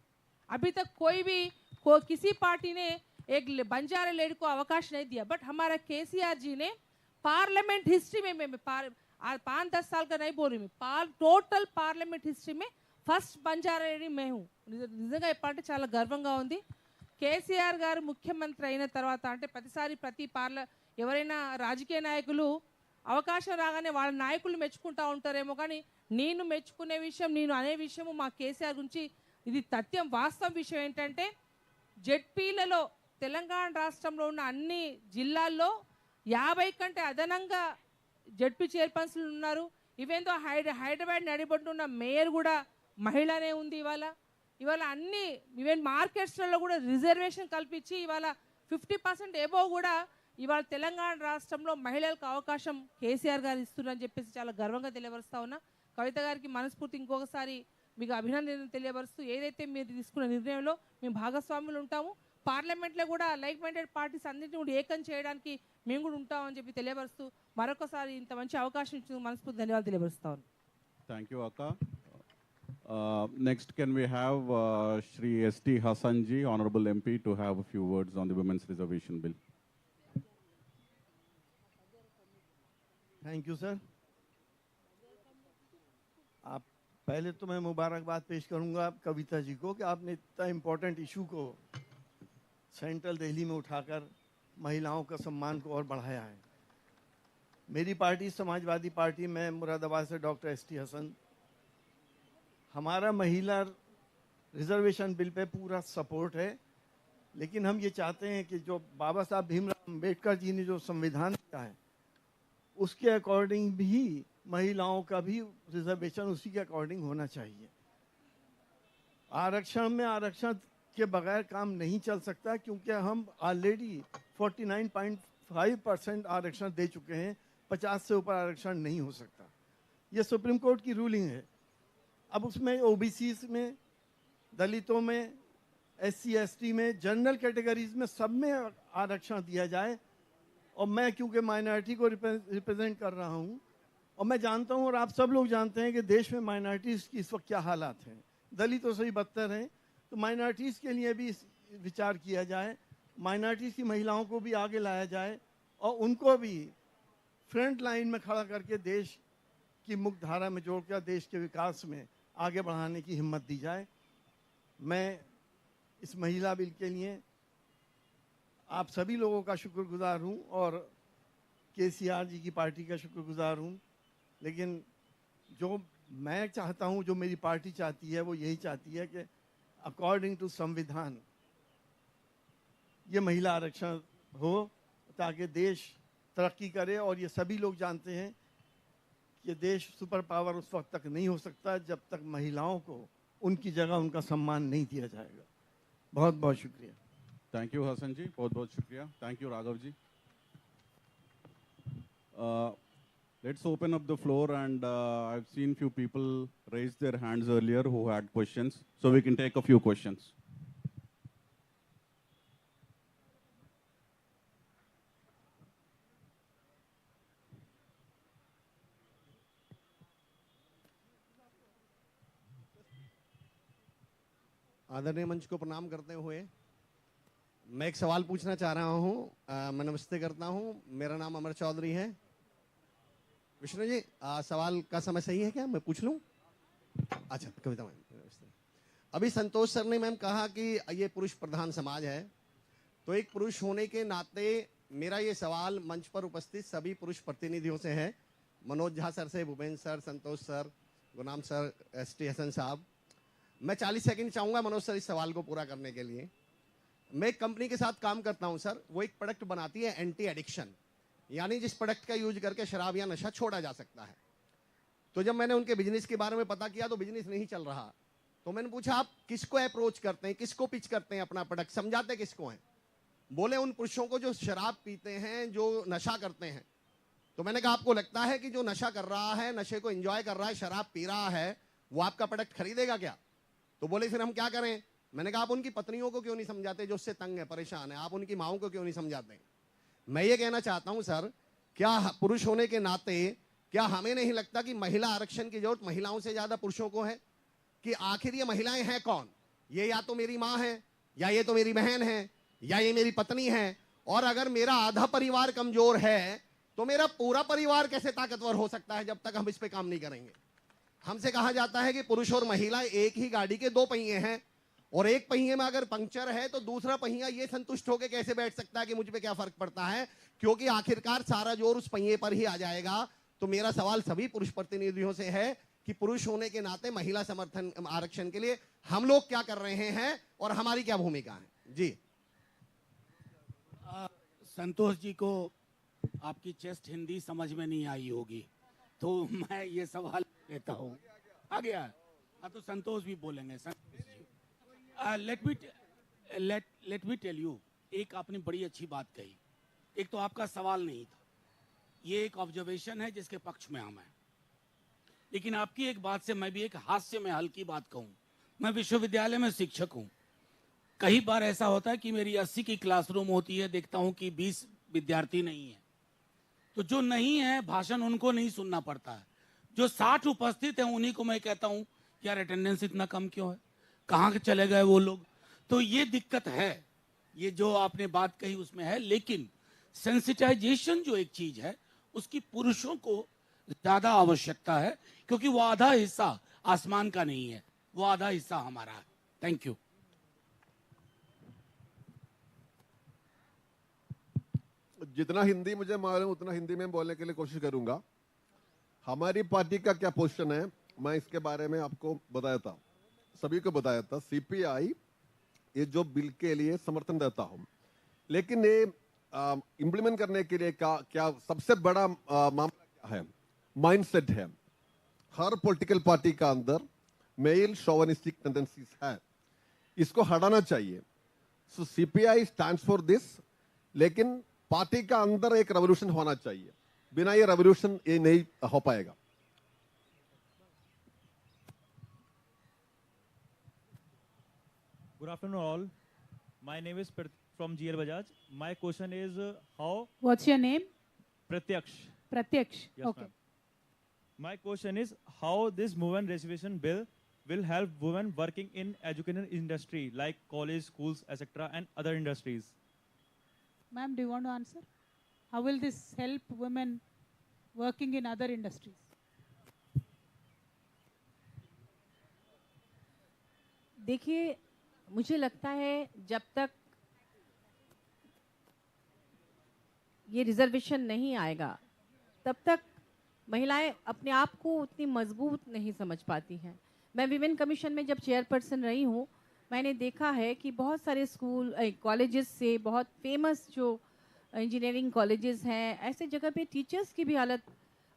अभी तक किसी पार्टी ने एक बंजारा लेडी को अवकाश नहीं दिया, बट हमारा केसीआर जी ने पार्लियामेंट हिस्ट्री में 5-10 साल का नहीं बोल रही मैं, टोटल पार्लियामेंट हिस्ट्री में फर्स्ट बंजारा लेडी मैं हूँ. నిజంగా చెప్పాలంటే చాలా గర్వంగా ఉంది. కేసీఆర్ గారు ముఖ్యమంత్రి అయిన తర్వాత అంటే ప్రతిసారి ఎవరైనా రాజకీయ నాయకులు అవకాశం రాగానే వాళ్ళ నాయకులు మెచ్చుకుంటూ ఉంటారేమో, కానీ నేను మెచ్చుకునే విషయం, నేను అనే విషయము మా కేసీఆర్ గురించి ఇది తథ్యం. వాస్తవం విషయం ఏంటంటే జెడ్పీలలో తెలంగాణ రాష్ట్రంలో ఉన్న అన్ని జిల్లాల్లో 50 కంటే అదనంగా జెడ్పీ చైర్పర్సన్లు ఉన్నారు. ఇవేందో హైదరాబాద్ నడిబొడ్డున్న మేయర్ కూడా మహిళనే ఉంది. ఇవాళ అన్ని ఈవెన్ మార్కెట్స్లలో కూడా రిజర్వేషన్ కల్పించి ఇవాళ 50% ఎబోవ్ కూడా ఇవాళ తెలంగాణ రాష్ట్రంలో మహిళలకు అవకాశం కేసీఆర్ గారు ఇస్తున్నారని చెప్పేసి చాలా గర్వంగా తెలియపరుస్తా ఉన్నా. కవిత గారికి మనస్ఫూర్తి ఇంకొకసారి మీకు అభినందనలు తెలియపరుస్తూ, ఏదైతే మీరు తీసుకున్న నిర్ణయంలో మేము భాగస్వాములు ఉంటాము, పార్లమెంట్లో కూడా లైక్ మైండెడ్ పార్టీస్ అన్నింటినీ కూడా ఏకం చేయడానికి మేము కూడా ఉంటామని చెప్పి తెలియపరుస్తూ మరొకసారి ఇంత మంచి అవకాశం ఇచ్చిన మనస్ఫూర్తి ధన్యవాదాలు తెలియపరుస్తా ఉన్నాను. థ్యాంక్ యూ అక్క. Next, can we have Shri S.T. Hassanji, Honorable MP, to have a few words on the Women's Reservation Bill. Thank you sir. आप पहले तो मैं मुबारकबाद पेश करूंगा कविता जी को कि आपने इतना इम्पोर्टेंट इशू को सेंट्रल दिल्ली में उठाकर महिलाओं का सम्मान को और बढ़ाया है. मेरी पार्टी समाजवादी पार्टी, मैं मुरादाबाद से डॉक्टर S.T. हसन, हमारा महिला रिजर्वेशन बिल पे पूरा सपोर्ट है. लेकिन हम ये चाहते हैं कि जो बाबा साहब भीमराव अम्बेडकर जी ने जो संविधान दिया है उसके अकॉर्डिंग भी महिलाओं का भी रिजर्वेशन उसी के अकॉर्डिंग होना चाहिए. आरक्षण में आरक्षण के बगैर काम नहीं चल सकता, क्योंकि हम ऑलरेडी 49.5% आरक्षण दे चुके हैं. 50 से ऊपर आरक्षण नहीं हो सकता. ये सुप्रीम कोर्ट की रूलिंग है. अब उसमें ओबीसी में, दलितों में, SC ST में, जनरल कैटेगरीज में सब में आरक्षण दिया जाए. और मैं क्योंकि माइनॉरिटी को रिप्रेजेंट कर रहा हूँ और मैं जानता हूँ और आप सब लोग जानते हैं कि देश में माइनॉरिटीज़ की इस वक्त क्या हालात हैं, दलितों से ही बदतर हैं. तो माइनॉरिटीज़ के लिए भी विचार किया जाए, माइनॉरिटीज़ की महिलाओं को भी आगे लाया जाए और उनको भी फ्रंट लाइन में खड़ा करके देश की मुख्य धारा में जोड़कर देश के विकास में आगे बढ़ाने की हिम्मत दी जाए. मैं इस महिला बिल के लिए आप सभी लोगों का शुक्रगुजार हूँ और केसीआर जी की पार्टी का शुक्रगुजार हूँ. लेकिन जो मैं चाहता हूँ, जो मेरी पार्टी चाहती है, वो यही चाहती है कि अकॉर्डिंग टू संविधान ये महिला आरक्षण हो ताकि देश तरक्की करे. और ये सभी लोग जानते हैं कि देश सुपर पावर उस वक्त तक नहीं हो सकता जब तक महिलाओं को उनकी जगह, उनका सम्मान नहीं दिया जाएगा. बहुत बहुत शुक्रिया. Thank you, Hassan ji. बहुत बहुत शुक्रिया. Thank you, Raghav ji. Let's open up the floor, and I've seen few people raise their hands earlier who had questions, so we can take a few questions. आदरणीय मंच को प्रणाम करते हुए मैं एक सवाल पूछना चाह रहा हूँ. मैं नमस्ते करता हूँ. मेरा नाम अमर चौधरी है. विष्णु जी, सवाल का समय सही है क्या? मैं पूछ लूँ? अच्छा, कविता मैम नमस्ते. अभी संतोष सर ने मैम कहा कि ये पुरुष प्रधान समाज है, तो एक पुरुष होने के नाते मेरा ये सवाल मंच पर उपस्थित सभी पुरुष प्रतिनिधियों से है, मनोज झा सर से, भूपेंद्र सर, संतोष सर, गुलाम सर, ST हसन साहब। मैं 40 सेकंड चाहूंगा मनोज सर इस सवाल को पूरा करने के लिए। मैं एक कंपनी के साथ काम करता हूं सर, वो एक प्रोडक्ट बनाती है एंटी एडिक्शन, यानी जिस प्रोडक्ट का यूज करके शराब या नशा छोड़ा जा सकता है। तो जब मैंने उनके बिजनेस के बारे में पता किया तो बिजनेस नहीं चल रहा, तो मैंने पूछा आप किसको अप्रोच करते हैं, किसको पिच करते हैं अपना प्रोडक्ट, समझाते किसको हैं? बोले उन पुरुषों को जो शराब पीते हैं, जो नशा करते हैं। तो मैंने कहा आपको लगता है कि जो नशा कर रहा है, नशे को एंजॉय कर रहा है, शराब पी रहा है, वो आपका प्रोडक्ट खरीदेगा क्या? तो बोले फिर हम क्या करें? मैंने कहा आप उनकी पत्नियों को क्यों नहीं समझाते जो उससे तंग है, परेशान है, आप उनकी माओं को क्यों नहीं समझाते? मैं ये कहना चाहता हूं सर, क्या पुरुष होने के नाते क्या हमें नहीं लगता कि महिला आरक्षण की जरूरत महिलाओं से ज्यादा पुरुषों को है? कि आखिर ये महिलाएं हैं कौन? ये या तो मेरी माँ है, या ये तो मेरी बहन है, या ये मेरी पत्नी है। और अगर मेरा आधा परिवार कमजोर है तो मेरा पूरा परिवार कैसे ताकतवर हो सकता है जब तक हम इस पे काम नहीं करेंगे? हमसे कहा जाता है कि पुरुष और महिला एक ही गाड़ी के दो पहिए हैं, और एक पहिए में अगर पंक्चर है तो दूसरा पहिया ये संतुष्ट होकर कैसे बैठ सकता है कि मुझ पे क्या फर्क पड़ता है, क्योंकि आखिरकार सारा जोर उस पहिए पर ही आ जाएगा। तो मेरा सवाल सभी पुरुष प्रतिनिधियों से है कि पुरुष होने के नाते महिला समर्थन आरक्षण के लिए हम लोग क्या कर रहे हैं और हमारी क्या भूमिका है? जी संतोष जी को आपकी चेस्ट हिंदी समझ में नहीं आई होगी, तो मैं ये सवाल लेता हूँ। आ गया? हाँ, तो संतोष भी बोलेंगे। लेट मी टेल यू, एक आपने बड़ी अच्छी बात कही। एक तो आपका सवाल नहीं था, ये एक ऑब्जर्वेशन है जिसके पक्ष में हम हैं। लेकिन आपकी एक बात से मैं भी एक हास्य में हल्की बात कहूँ। मैं विश्वविद्यालय में शिक्षक हूँ। कई बार ऐसा होता है कि मेरी 80 की क्लासरूम होती है, देखता हूँ कि 20 विद्यार्थी नहीं है, तो जो नहीं है भाषण उनको नहीं सुनना पड़ता है। जो 60 उपस्थित हैं उन्हीं को मैं कहता हूँ यार अटेंडेंस इतना कम क्यों है, कहाँ चले गए वो लोग। तो ये दिक्कत है, ये जो आपने बात कही उसमें है। लेकिन सेंसिटाइजेशन जो एक चीज है उसकी पुरुषों को ज्यादा आवश्यकता है, क्योंकि वो आधा हिस्सा आसमान का नहीं है, वो आधा हिस्सा हमारा है। Thank you. जितना हिंदी मुझे मालूम उतना हिंदी में बोलने के लिए कोशिश करूंगा। हमारी पार्टी का क्या पोजीशन है मैं इसके बारे में आपको बताया था, सभी को बताया था। CPI ये जो बिल के लिए समर्थन देता हूं, लेकिन ये इम्प्लीमेंट करने के लिए क्या सबसे बड़ा मामला क्या है? माइंडसेट है। हर पॉलिटिकल पार्टी का अंदर मेल शोविनिस्टिक टेंडेंसीज है, इसको हटाना चाहिए। सो CPI स्टैंड्स फॉर दिस, लेकिन पार्टी का अंदर एक रेवोल्यूशन होना चाहिए, बिना ये रेवोल्यूशन ये नहीं हो पाएगा। Good afternoon all. My name is from GL Bajaj. My question is how... What's your name? Pratyaksh. Pratyaksh. Yes, Okay. ma'am. My question is how this women reservation bill will help women working in education industry like college, schools, etc. and other industries. Ma'am, do you want to answer? How will this help women working in other industries? देखिए, मुझे लगता है जब तक ये reservation नहीं आएगा तब तक महिलाएं अपने आप को उतनी मजबूत नहीं समझ पाती हैं। मैं विमेन कमीशन में जब चेयरपर्सन रही हूँ, मैंने देखा है कि बहुत सारे स्कूल कॉलेजेस से, बहुत फेमस जो इंजीनियरिंग कॉलेजेस हैं, ऐसे जगह पे टीचर्स की भी हालत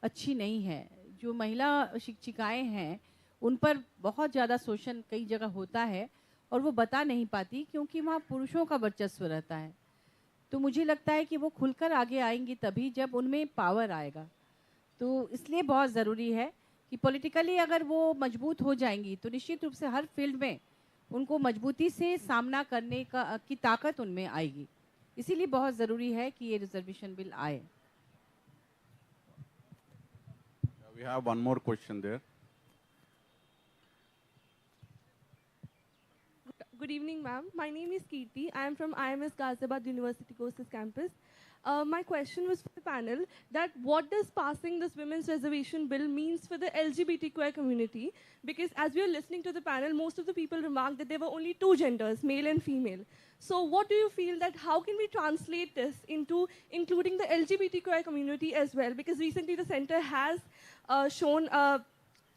अच्छी नहीं है। जो महिला शिक्षिकाएं हैं उन पर बहुत ज़्यादा शोषण कई जगह होता है और वो बता नहीं पाती क्योंकि वहाँ पुरुषों का वर्चस्व रहता है। तो मुझे लगता है कि वो खुलकर आगे आएंगी तभी जब उनमें पावर आएगा। तो इसलिए बहुत ज़रूरी है कि पॉलिटिकली अगर वो मजबूत हो जाएंगी तो निश्चित रूप से हर फील्ड में उनको मजबूती से सामना करने की ताकत उनमें आएगी। इसीलिए बहुत ज़रूरी है कि ये रिजर्वेशन बिल आए। We have one more question there. Good evening, ma'am. My name is Kirti. I am from IMS Ghaziabad University Courses campus. My question was for the panel that what does passing this women's reservation bill means for the LGBTQI community? Because as we are listening to the panel, most of the people remarked that there were only two genders, male and female. So what do you feel that how can we translate this into including the LGBTQI community as well? Because recently the center has shown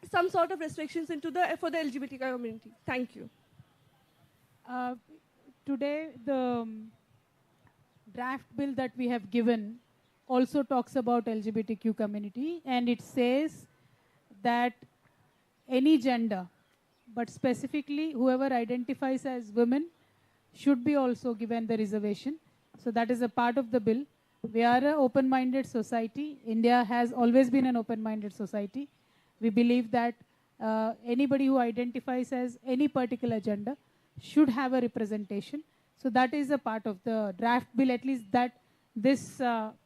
some sort of restrictions for the LGBTQI community. Thank you. Today, the draft bill that we have given also talks about LGBTQ community, and it says that any gender, but specifically whoever identifies as women, should be also given the reservation. So that is a part of the bill. We are an open-minded society. India has always been an open-minded society. We believe that anybody who identifies as any particular gender should have a representation. So that is a part of the draft bill, at least that this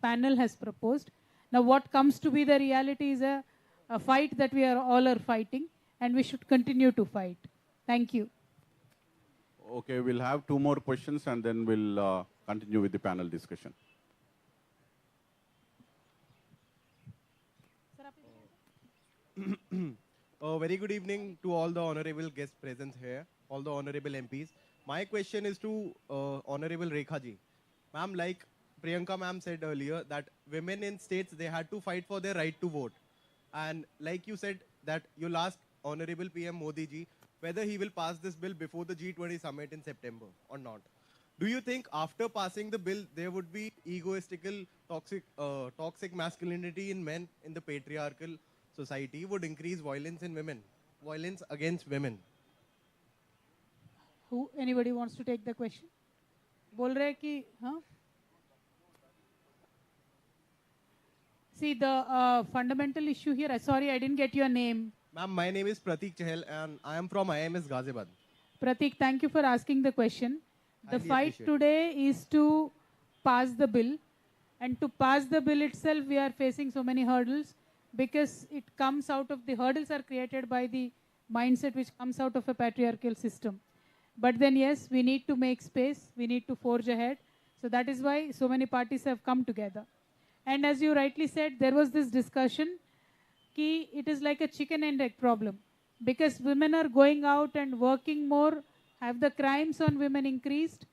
panel has proposed. Now what comes to be the reality is a fight that we all are fighting, and we should continue to fight. Thank you. Okay, we'll have two more questions and then we'll continue with the panel discussion. Very good evening to all the honorable guests present here, all the honorable MPs. My question is to Honorable Rekha ji. Ma'am, like Priyanka ma'am said earlier, that women in states, they had to fight for their right to vote. And like you said, that you'll ask Honorable PM Modi ji whether he will pass this bill before the G20 summit in September or not. Do you think after passing the bill, there would be egoistical, toxic masculinity in men in the patriarchal society, would increase violence in women, violence against women? Anybody wants to take the question? बोल रहे कि हाँ? See, the fundamental issue here, sorry, I didn't get your name. Ma'am, my name is Pratik Chahal and I am from IMS Ghaziabad. Pratik, thank you for asking the question. The Highly fight appreciate. today is to pass the bill. And to pass the bill itself, we are facing so many hurdles because it comes out of, the hurdles are created by the mindset which comes out of a patriarchal system. But then yes, we need to make space, we need to forge ahead. So that is why so many parties have come together. And as you rightly said, there was this discussion that it is like a chicken and egg problem. Because women are going out and working more, have the crimes on women increased?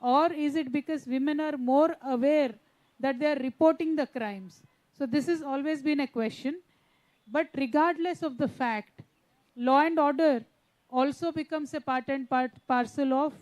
Or is it because women are more aware that they are reporting the crimes? So this has always been a question. But regardless of the fact, law and order also becomes a part and parcel of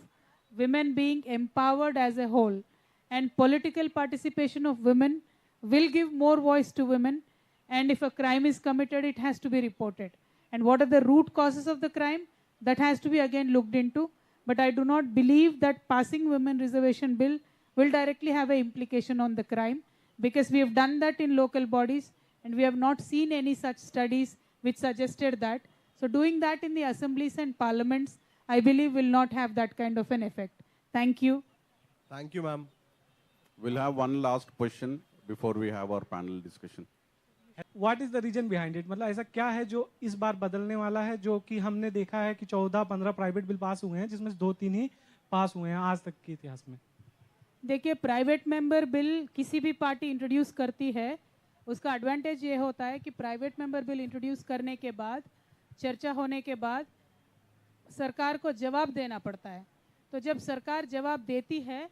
women being empowered as a whole. And political participation of women will give more voice to women. And if a crime is committed, it has to be reported. And what are the root causes of the crime? That has to be again looked into. But I do not believe that passing women reservation bill will directly have an implication on the crime, because we have done that in local bodies and we have not seen any such studies which suggested that. So doing that in the assemblies and parliaments, I believe will not have that kind of an effect. Thank you. Thank you, ma'am. We'll have one last question before we have our panel discussion. What is the reason behind it? मतलब ऐसा क्या है जो इस बार बदलने वाला है, जो कि हमने देखा है कि 14-15 प्राइवेट बिल पास हुए हैं जिसमें 2-3 ही पास हुए हैं आज तक के इतिहास में? देखिए, प्राइवेट मेंबर बिल किसी भी पार्टी इंट्रोड्यूस करती है, उसका एडवांटेज ये होता है कि प्राइवेट मेंबर बिल इंट्रोड्यूस करने के बाद, चर्चा होने के बाद सरकार को जवाब देना पड़ता है. तो जब सरकार जवाब देती है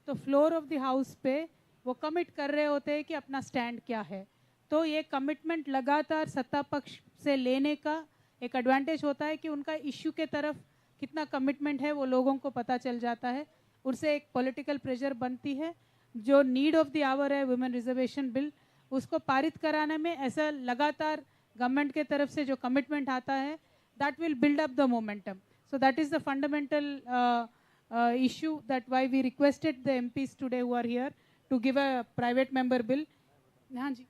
तो फ्लोर ऑफ द हाउस पे वो कमिट कर रहे होते हैं कि अपना स्टैंड क्या है. तो ये कमिटमेंट लगातार सत्ता पक्ष से लेने का एक एडवांटेज होता है कि उनका इश्यू के तरफ कितना कमिटमेंट है वो लोगों को पता चल जाता है. उससे एक पॉलिटिकल प्रेशर बनती है. जो नीड ऑफ द आवर है वुमेन रिजर्वेशन बिल, उसको पारित कराने में ऐसा लगातार गवर्नमेंट के तरफ से जो कमिटमेंट आता है, that will build up the momentum. So that is the fundamental issue that why we requested the MPs today who are here to give a private member bill. हाँ जी.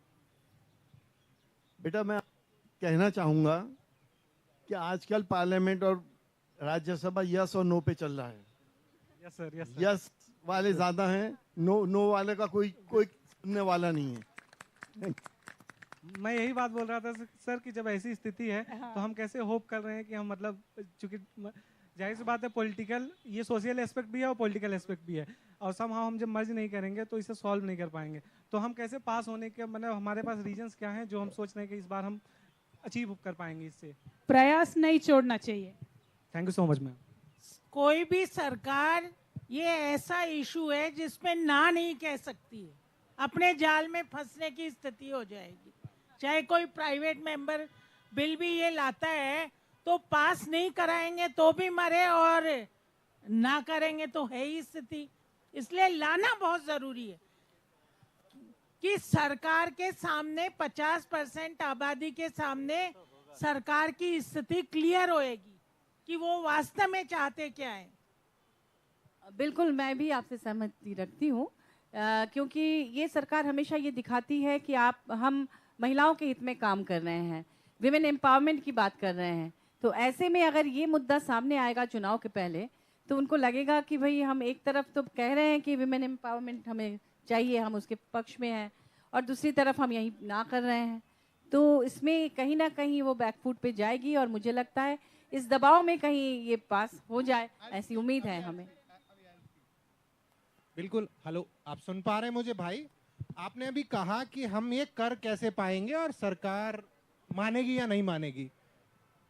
बेटा, मैं कहना चाहूँगा कि आजकल पार्लियामेंट और राज्यसभा यस और नो पे चल रहा है. Yes sir, yes sir. Yes वाले ज़्यादा हैं, नो वाले का कोई सुनने वाला नहीं है. मैं यही बात बोल रहा था सर कि जब ऐसी स्थिति है तो हम कैसे होप कर रहे हैं कि हम मतलब चूंकि जाहिर सी बात है पॉलिटिकल, ये सोशल एस्पेक्ट भी है और पॉलिटिकल एस्पेक्ट भी है, और somehow हम जब मर्ज नहीं करेंगे तो इसे सॉल्व नहीं कर पाएंगे। तो हम कैसे पास होने के, मतलब हमारे पास रीजंस क्या हैं जो हम सोच रहे हैं कि इस बार हम अचीव कर पाएंगे इससे? प्रयास नहीं छोड़ना चाहिए। Thank you so much ma'am. कोई भी सरकार ये ऐसा इशू है जिसमें ना नहीं कह सकती है, अपने जाल में फंसने की स्थिति हो जाएगी। चाहे कोई प्राइवेट मेंबर बिल भी ये लाता है तो पास नहीं कराएंगे तो भी मरे, और ना करेंगे तो है ही स्थिति। इसलिए लाना बहुत जरूरी है कि सरकार के सामने 50% आबादी के सामने सरकार की स्थिति क्लियर होएगी कि वो वास्तव में चाहते क्या है। बिल्कुल, मैं भी आपसे सहमति रखती हूँ, क्योंकि ये सरकार हमेशा ये दिखाती है कि हम महिलाओं के हित में काम कर रहे हैं, विमेन एम्पावरमेंट की बात कर रहे हैं। तो ऐसे में अगर ये मुद्दा सामने आएगा चुनाव के पहले, तो उनको लगेगा कि भाई हम एक तरफ तो कह रहे हैं कि विमेन एम्पावरमेंट हमें चाहिए, हम उसके पक्ष में हैं, और दूसरी तरफ हम यही ना कर रहे हैं। तो इसमें कहीं ना कहीं वो बैकफुट पे जाएगी, और मुझे लगता है इस दबाव में कहीं ये पास हो जाए, ऐसी उम्मीद है हमें। बिल्कुल। हेलो, आप सुन पा रहे हैं मुझे भाई? आपने अभी कहा कि हम ये कर कैसे पाएंगे और सरकार मानेगी या नहीं मानेगी।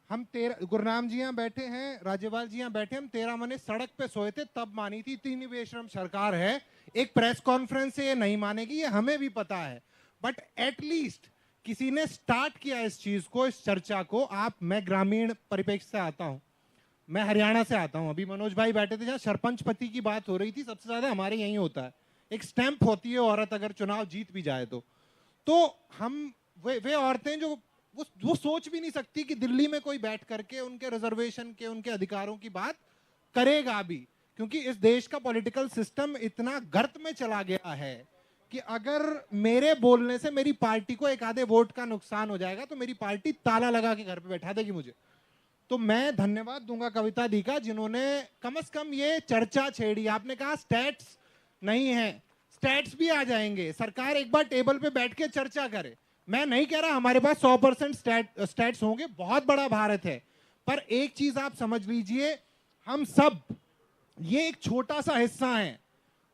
हम गुरनाम जी यहाँ बैठे हैं, राज्यपाल जी यहाँ बैठे, हम 13 महीने सड़क पे सोए थे तब मानी थी। इतनी बेशरम सरकार है, एक प्रेस कॉन्फ्रेंस से ये नहीं मानेगी, ये हमें भी पता है। बट एटलीस्ट किसी ने स्टार्ट किया इस चीज को, इस चर्चा को। मैं ग्रामीण परिप्रेक्ष्य से आता हूँ, मैं हरियाणा से आता हूँ। अभी मनोज भाई बैठे थे जहाँ सरपंच पति की बात हो रही थी, सबसे ज्यादा हमारे यहीं होता है। एक स्टैंप होती है औरत अगर चुनाव जीत भी जाए तो हम वे औरतें जो वो सोच भी नहीं सकती कि दिल्ली में कोई बैठ करके उनके रिजर्वेशन के, उनके अधिकारों की बात करेगा भी, क्योंकि इस देश का पॉलिटिकल सिस्टम इतना गर्त में चला गया है कि अगर मेरे बोलने से मेरी पार्टी को एक आधे वोट का नुकसान हो जाएगा तो मेरी पार्टी ताला लगा के घर पे बैठा देगी मुझे। तो मैं धन्यवाद दूंगा कविता दी का, जिन्होंने कम से कम ये चर्चा छेड़ी। आपने कहा स्टैट्स नहीं है, स्टैट्स भी आ जाएंगे, सरकार एक बार टेबल पे बैठ के चर्चा करे। मैं नहीं कह रहा हमारे पास 100% स्टैट्स होंगे, बहुत बड़ा भारत है, पर एक चीज आप समझ लीजिए, हम सब ये एक छोटा सा हिस्सा हैं।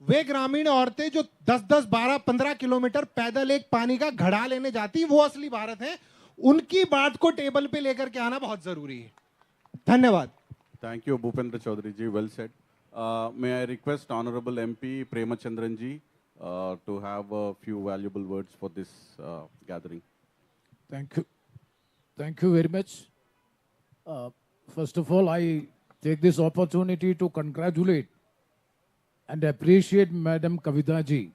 वे ग्रामीण औरतें जो 10-10, 12, 15 किलोमीटर पैदल एक पानी का घड़ा लेने जाती, वो असली भारत है। उनकी बात को टेबल पे लेकर के आना बहुत जरूरी है। धन्यवाद। Thank you, Bhupendra Chaudhary ji. Well said. May I request Honorable MP Premachandran ji to have a few valuable words for this gathering. Thank you. Thank you very much. First of all, I take this opportunity to congratulate and appreciate Madam Kavitha ji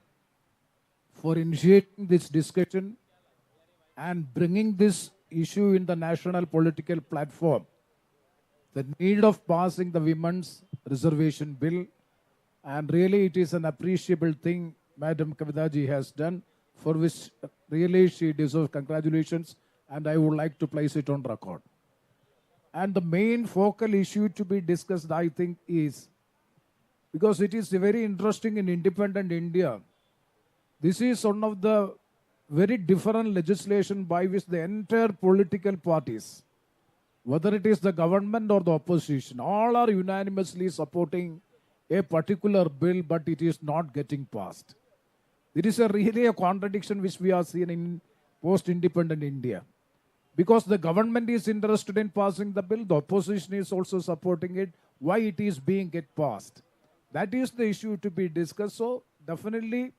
for initiating this discussion and bringing this issue in the national political platform. The need of passing the Women's Reservation Bill, and really it is an appreciable thing Madam Kavitha ji has done, for which really she deserves congratulations, and I would like to place it on record. And the main focal issue to be discussed, I think, is, because it is very interesting in independent India, this is one of the very different legislation by which the entire political parties, whether it is the government or the opposition, all are unanimously supporting a particular bill, but it is not getting passed. There is really a contradiction which we are seeing in post-independent India. Because the government is interested in passing the bill, the opposition is also supporting it. Why it is being get passed? That is the issue to be discussed. So definitely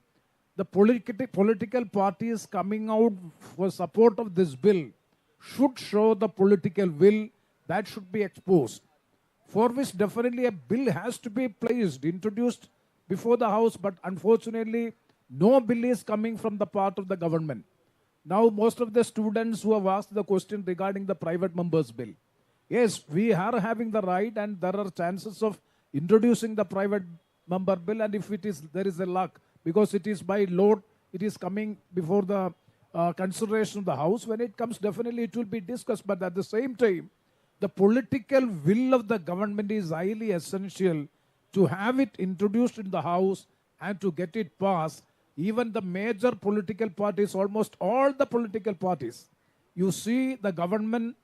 the political parties coming out for support of this bill should show the political will that should be exposed. For which definitely a bill has to be placed, introduced before the House, but unfortunately no bill is coming from the part of the government. Now most of the students who have asked the question regarding the private members bill. Yes, we are having the right and there are chances of introducing the private member bill, and if it is, there is a luck, because it is by law, it is coming before the consideration of the House. When it comes, definitely it will be discussed, but at the same time, the political will of the government is highly essential to have it introduced in the House and to get it passed. Even the major political parties, almost all the political parties, you see the government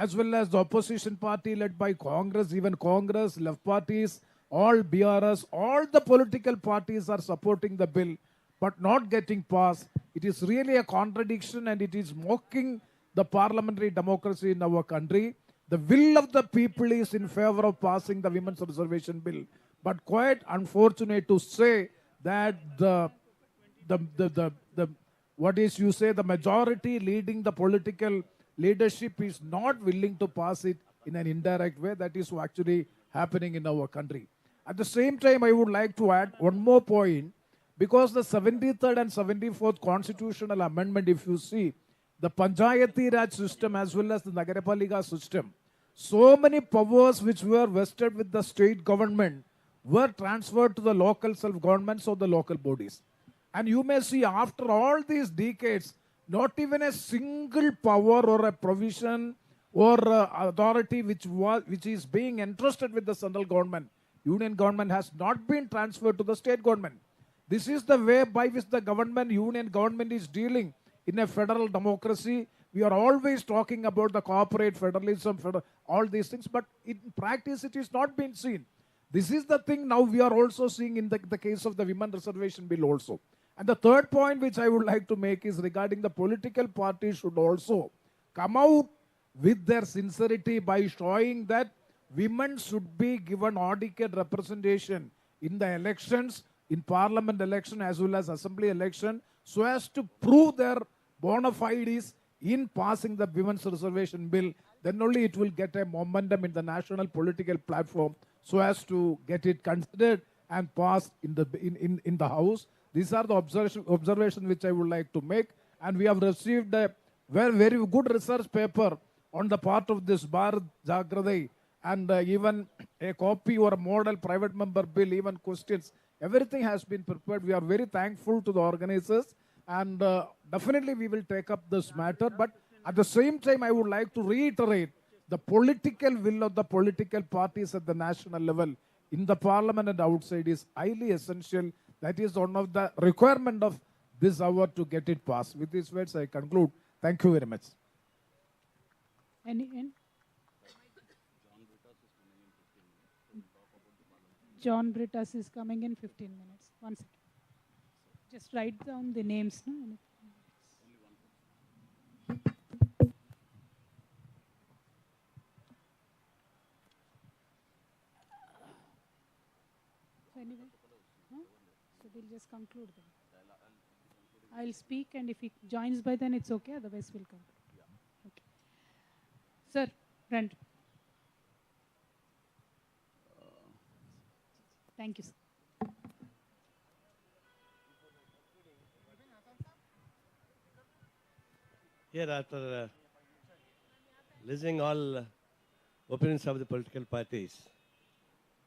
as well as the opposition party led by Congress, even Congress, left parties, all BRS, all the political parties are supporting the bill, but not getting passed. It is really a contradiction and it is mocking the parliamentary democracy in our country. The will of the people is in favor of passing the Women's Reservation Bill. But quite unfortunate to say that the majority leading the political leadership is not willing to pass it in an indirect way. That is actually happening in our country. At the same time, I would like to add one more point, because the 73rd and 74th constitutional amendment, if you see, the Panchayati Raj system as well as the Nagarapalika system, so many powers which were vested with the state government were transferred to the local self-governments or the local bodies. And you may see after all these decades, not even a single power or a provision or authority which is being entrusted with the central government, union government, has not been transferred to the state government. This is the way by which the government, union government, is dealing in a federal democracy. We are always talking about the corporate federalism, all these things, but in practice it is not being seen. This is the thing now we are also seeing in the case of the Women Reservation Bill also. And the third point which I would like to make is regarding the political parties should also come out with their sincerity by showing that women should be given adequate representation in the elections, in parliament election as well as assembly election, so as to prove their bona fides in passing the Women's Reservation Bill. Then only it will get a momentum in the national political platform so as to get it considered and passed in the House. These are the observations which I would like to make. And we have received a very good research paper on the part of this Bharat Jagruthi, and even a copy or a model private member bill, even questions. Everything has been prepared. We are very thankful to the organizers, and definitely we will take up this matter. But at the same time, I would like to reiterate the political will of the political parties at the national level, in the parliament and outside, is highly essential. That is one of the requirement of this hour to get it passed. With these words, I conclude. Thank you very much. John Britas is coming in 15 minutes. 1 second. Just write down the names. No? So anyway, no? So we'll just conclude then. I'll speak, and if he joins by then, it's okay. Otherwise, we'll conclude. Okay. Sir, Brent. Thank you, sir. Here, after listening all opinions of the political parties,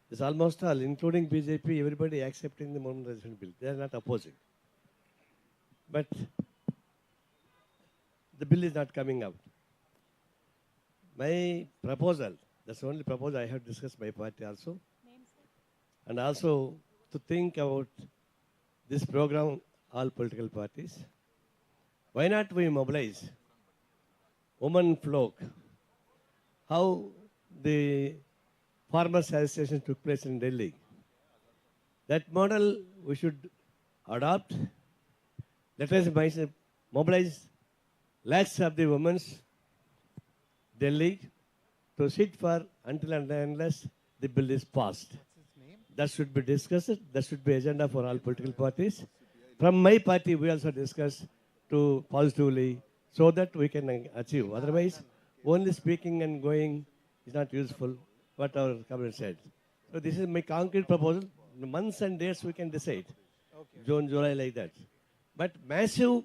it's almost all, including BJP, everybody accepting the Women Reservation Bill. They are not opposing. But the bill is not coming out. My proposal, that's the only proposal I have discussed by party also, and also to think about this program, all political parties. Why not we mobilize women folk? How the farmers' association took place in Delhi. That model we should adopt. Let us mobilize lakhs of the women's Delhi to sit for until and unless the bill is passed. That should be discussed. That should be agenda for all political parties. From my party, we also discuss to positively so that we can achieve. Otherwise, only speaking and going is not useful, what our cabinet said. So this is my concrete proposal. The months and dates we can decide. Okay. June, July, like that. But massive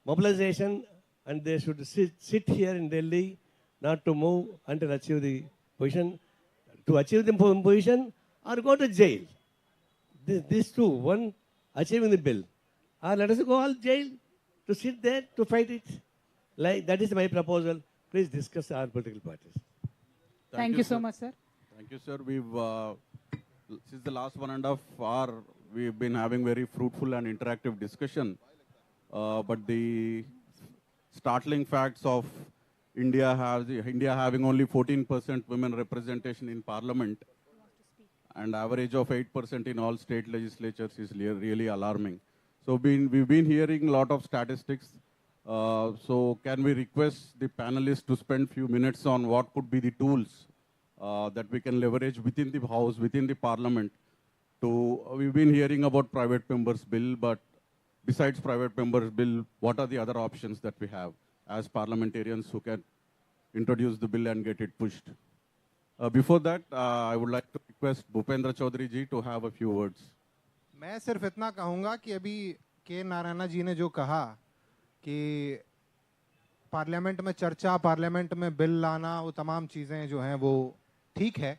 mobilization, and they should sit here in Delhi, not to move until achieve the position. To achieve the position or go to jail. These two, one achieving the bill, or let us go all jail to sit there to fight it. Like that is my proposal. Please discuss our political parties. Thank you so much, sir. Thank you, sir. We've since the last 1.5 hours, we've been having very fruitful and interactive discussion. But the startling facts of India having only 14% women representation in parliament and average of 8% in all state legislatures is really alarming. So we've been hearing a lot of statistics. So can we request the panelists to spend few minutes on what could be the tools that we can leverage within the House, within the Parliament. We've been hearing about private members bill, but besides private members bill, what are the other options that we have as parliamentarians who can introduce the bill and get it pushed? Before that, I would like to request Bhupendra Chaudhary ji to have a few words. मैं सिर्फ इतना कहूँगा कि अभी के नारायण जी ने जो कहा कि पार्लियामेंट में चर्चा, पार्लियामेंट में बिल लाना, वो तमाम चीज़ें जो हैं वो ठीक है,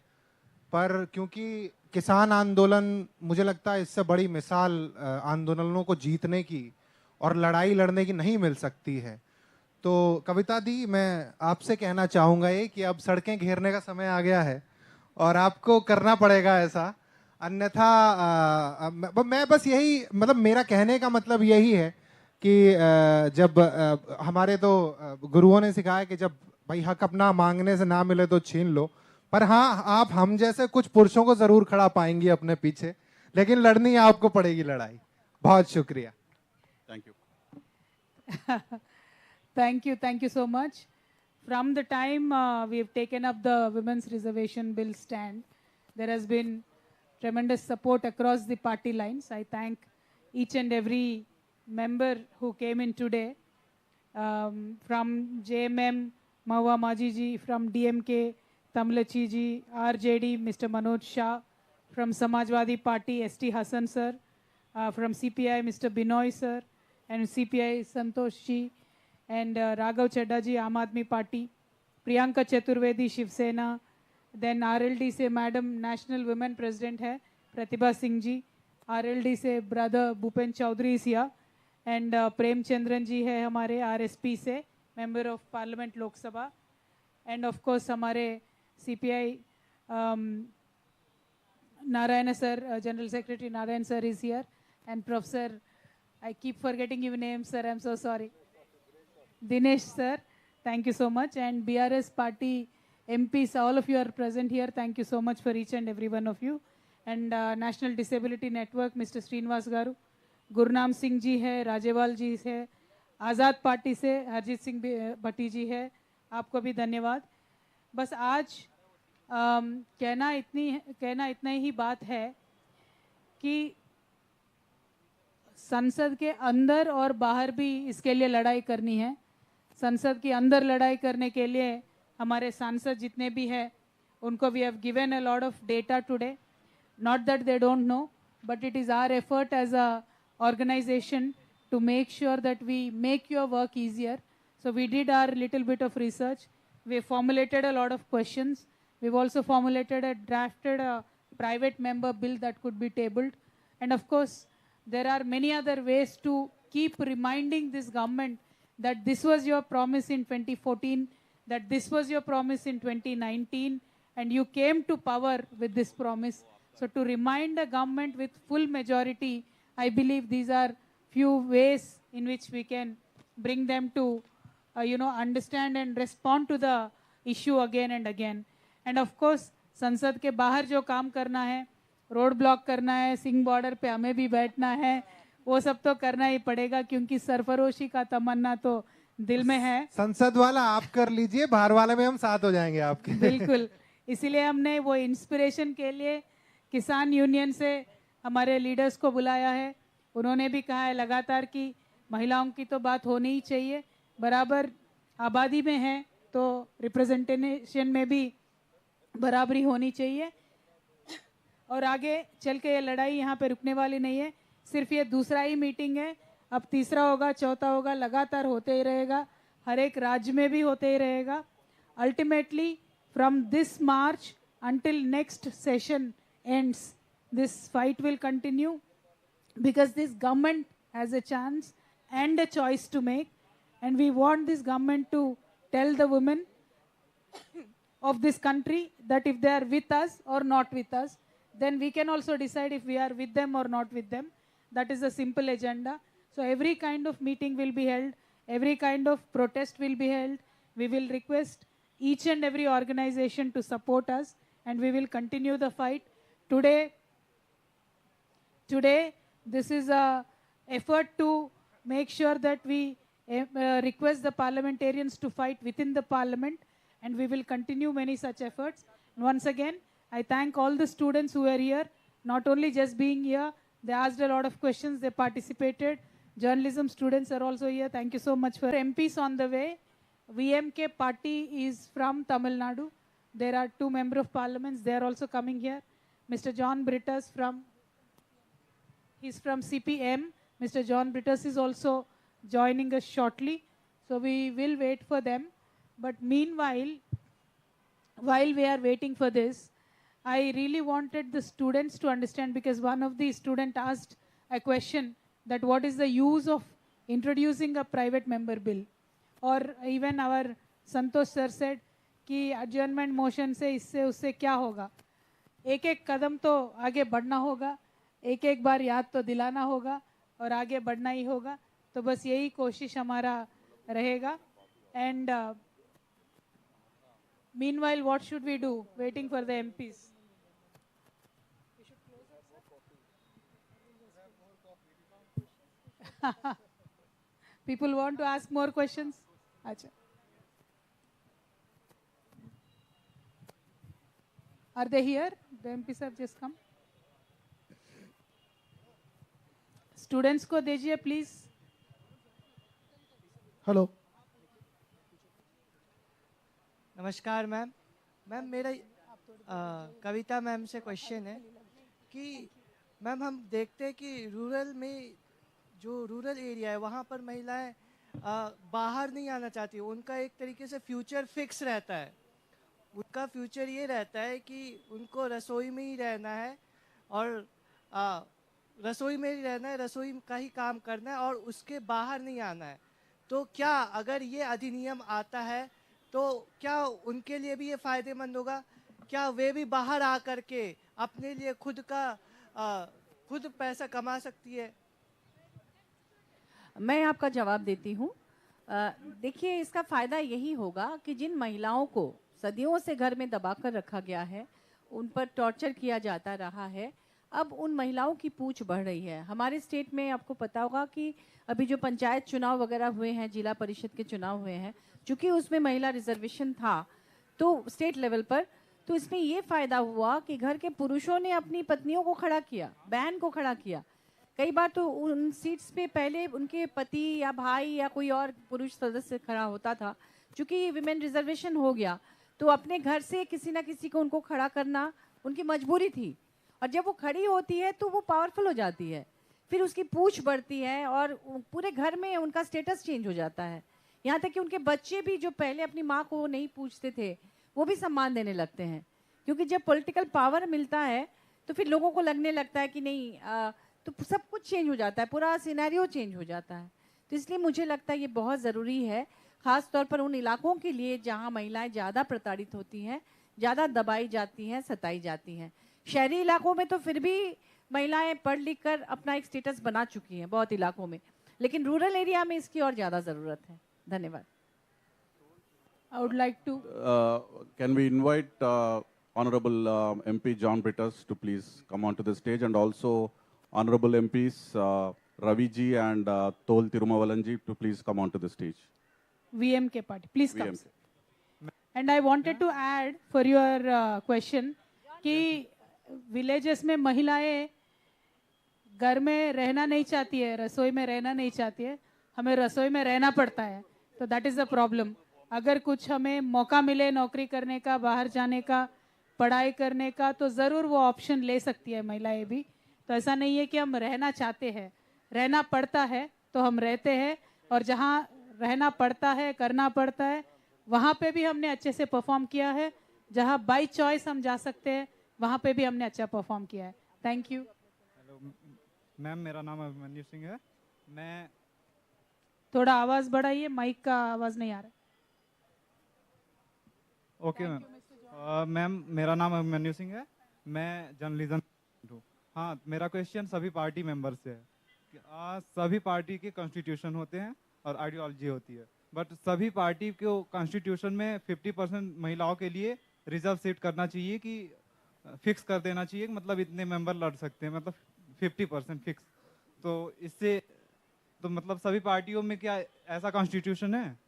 पर क्योंकि किसान आंदोलन मुझे लगता है इससे बड़ी मिसाल आंदोलनों को जीतने की और लड़ाई लड़ने की नहीं मिल सकती है। तो कविता दी, मैं आपसे कहना चाहूँगा ये कि अब सड़कें घेरने का समय आ गया है और आपको करना पड़ेगा ऐसा, अन्यथा मैं बस यही, मतलब मेरा कहने का मतलब यही है कि जब हमारे तो गुरुओं ने सिखाया कि जब भाई हक अपना मांगने से ना मिले तो छीन लो, पर हाँ आप हम जैसे कुछ पुरुषों को जरूर खड़ा पाएंगी अपने पीछे, लेकिन लड़नी आपको पड़ेगी लड़ाई। बहुत शुक्रिया। Thank you. Thank you so much. From the time we have taken up the women's reservation bill stand, there has been tremendous support across the party lines. I thank each and every member who came in today, from JMM, Mahua Majiji, from DMK, Tamlachi ji, RJD, Mr. Manoj Shah, from Samajwadi Party, ST Hassan sir, from CPI, Mr. Binoy sir, and CPI Santosh ji, and Raghav Chadda ji, Aam Aadmi Party, Priyanka Chaturvedi, Shiv Sena, then RLD से madam national women president है Pratibha Singh ji, RLD से brother Bhupen Chaudhary Siya, and Premachandran जी है हमारे RSP से member of parliament Lok Sabha, end of course हमारे CPI Narayan sir, general secretary Narayan sir is here, and professor, I keep forgetting your name sir, I'm so sorry, Dinesh sir, thank you so much, and BRS party MPs, all of you are present here. Thank you so much for each and every one of you. And National Disability Network, Mr. Srinivas Garu, Gurnam Singh ji है, राजेवाल जी है, आज़ाद party से हरजीत सिंह भट्टी जी है, आपको भी धन्यवाद। बस आज कहना इतना ही बात है कि संसद के अंदर और बाहर भी इसके लिए लड़ाई करनी है। संसद के अंदर लड़ाई करने के लिए हमारे सांसद जितने भी हैं उनको we have given a lot of data today, not that they don't know, but it is our effort as a organization to make sure that we make your work easier. So we did our little bit of research. We formulated a lot of questions. We've also drafted a private member bill that could be tabled. And of course, there are many other ways to keep reminding this government that this was your promise in 2014, that this was your promise in 2019, and you came to power with this promise. So to remind the government with full majority, I believe these are few ways in which we can bring them to, understand and respond to the issue again and again. And of course, संसद के बाहर जो काम करना है, road block करना है, Singh border पे हमें भी बैठना है, वो सब तो करना ही पड़ेगा क्योंकि सरफरोशी का तमन्ना तो दिल में है। संसद वाला आप कर लीजिए, बाहर वाले में हम साथ हो जाएंगे आपके। बिल्कुल, इसीलिए हमने वो इंस्पिरेशन के लिए किसान यूनियन से हमारे लीडर्स को बुलाया है। उन्होंने भी कहा है लगातार कि महिलाओं की तो बात होनी ही चाहिए, बराबर आबादी में है तो रिप्रेजेंटेशन में भी बराबरी होनी चाहिए, और आगे चल के ये लड़ाई यहाँ पे रुकने वाली नहीं है। सिर्फ ये दूसरा ही मीटिंग है, अब तीसरा होगा, चौथा होगा, लगातार होते ही रहेगा, हर एक राज्य में भी होते ही रहेगा। Ultimately from this March until next session ends, this fight will continue because this government has a chance and a choice to make, and we want this government to tell the women of this country that if they are with us or not with us, then we can also decide if we are with them or not with them. That is a simple agenda. So every kind of meeting will be held, every kind of protest will be held, We will request each and every organization to support us, and we will continue the fight. Today, this is a effort to make sure that we request the parliamentarians to fight within the parliament, and we will continue many such efforts. And once again, I thank all the students who are here, not only just being here, they asked a lot of questions, they participated. Journalism students are also here. Thank you so much for MPs on the way. VMK party is from Tamil Nadu. There are 2 members of parliaments. They are also coming here. Mr. John Brittas he's from CPM. Mr. John Brittas is also joining us shortly. So we will wait for them. But meanwhile, while we are waiting for this, I really wanted the students to understand, because one of the students asked a question that what is the use of introducing a private member bill? Or even our Santosh sir said कि adjournment motion से इससे उससे क्या होगा? एक एक कदम तो आगे बढ़ना होगा, एक एक बार याद तो दिलाना होगा और आगे बढ़ना ही होगा. तो बस यही कोशिश हमारा रहेगा. And meanwhile, what should we do? Waiting for the MPs. People want to ask more questions? Achha. Are they here? The MPs have just come. Students को दीजिए please. हेलो, नमस्कार मैम. मैम मेरा कविता मैम से question है कि ma'am हम देखते हैं कि रूरल में जो रूरल एरिया है वहाँ पर महिलाएं बाहर नहीं आना चाहती. उनका एक तरीके से फ्यूचर फिक्स रहता है. उनका फ्यूचर ये रहता है कि उनको रसोई में ही रहना है और रसोई में ही रहना है, रसोई का ही काम करना है और उसके बाहर नहीं आना है. तो क्या अगर ये अधिनियम आता है तो क्या उनके लिए भी ये फायदेमंद होगा? क्या वे भी बाहर आ करके अपने लिए खुद पैसा कमा सकती है? मैं आपका जवाब देती हूँ. देखिए, इसका फ़ायदा यही होगा कि जिन महिलाओं को सदियों से घर में दबाकर रखा गया है, उन पर टॉर्चर किया जाता रहा है, अब उन महिलाओं की पूछ बढ़ रही है. हमारे स्टेट में आपको पता होगा कि अभी जो पंचायत चुनाव वगैरह हुए हैं, जिला परिषद के चुनाव हुए हैं, चूँकि उसमें महिला रिजर्वेशन था तो स्टेट लेवल पर, तो इसमें ये फ़ायदा हुआ कि घर के पुरुषों ने अपनी पत्नियों को खड़ा किया, बहन को खड़ा किया. कई बार तो उन सीट्स पे पहले उनके पति या भाई या कोई और पुरुष सदस्य खड़ा होता था. चूँकि विमेन रिजर्वेशन हो गया तो अपने घर से किसी ना किसी को उनको खड़ा करना उनकी मजबूरी थी. और जब वो खड़ी होती है तो वो पावरफुल हो जाती है, फिर उसकी पूछ बढ़ती है और पूरे घर में उनका स्टेटस चेंज हो जाता है. यहाँ तक कि उनके बच्चे भी जो पहले अपनी माँ को नहीं पूछते थे वो भी सम्मान देने लगते हैं. क्योंकि जब पॉलिटिकल पावर मिलता है तो फिर लोगों को लगने लगता है कि नहीं, तो सब कुछ चेंज हो जाता है, पूरा सिनेरियो चेंज हो जाता है. तो इसलिए मुझे लगता है ये बहुत ज़रूरी है, ख़ास तौर पर उन इलाकों के लिए जहाँ महिलाएं ज़्यादा प्रताड़ित होती हैं, ज़्यादा दबाई जाती हैं, सताई जाती हैं. शहरी इलाकों में तो फिर भी महिलाएं पढ़ लिख कर अपना एक स्टेटस बना चुकी हैं बहुत इलाकों में, लेकिन रूरल एरिया में इसकी और ज़्यादा ज़रूरत है. धन्यवाद. I would like to. Can we invite Honorable MP John Brittas to please come onto the stage, and also Honorable MPs Ravi ji and Tol Tirumavalan ji to please come onto the stage. VMK party, please come. VMK. And I wanted to add for your question कि villages में महिलाएं घर में रहना नहीं चाहती है, रसोई में रहना नहीं चाहती है, हमें रसोई में रहना पड़ता है. तो that is the problem. अगर कुछ हमें मौका मिले नौकरी करने का, बाहर जाने का, पढ़ाई करने का, तो ज़रूर वो ऑप्शन ले सकती है महिलाएं भी. तो ऐसा नहीं है कि हम रहना चाहते हैं, रहना पड़ता है तो हम रहते हैं. और जहाँ रहना पड़ता है, करना पड़ता है, वहाँ पे भी हमने अच्छे से परफॉर्म किया है. जहाँ बाई चॉइस हम जा सकते हैं वहाँ पे भी हमने अच्छा परफॉर्म किया है. Thank you. हेलो मैम, मेरा नाम अभिमन्यु सिंह है. मैं थोड़ा आवाज़ बढ़ाइए, माइक का आवाज़ नहीं आ रहा. Okay ma'am. मैम मेरा नाम अभिमन्यु सिंह है, मैं जर्नलिज्म हूँ. हाँ, मेरा क्वेश्चन सभी पार्टी मेंबर से है. सभी पार्टी के कॉन्स्टिट्यूशन होते हैं और आइडियोलॉजी होती है. बट सभी पार्टी को कॉन्स्टिट्यूशन में 50% महिलाओं के लिए रिजर्व सीट करना चाहिए कि फिक्स कर देना चाहिए, मतलब इतने मेंबर लड़ सकते हैं, मतलब 50% फिक्स। तो इससे तो मतलब सभी पार्टियों में क्या ऐसा कॉन्स्टिट्यूशन है?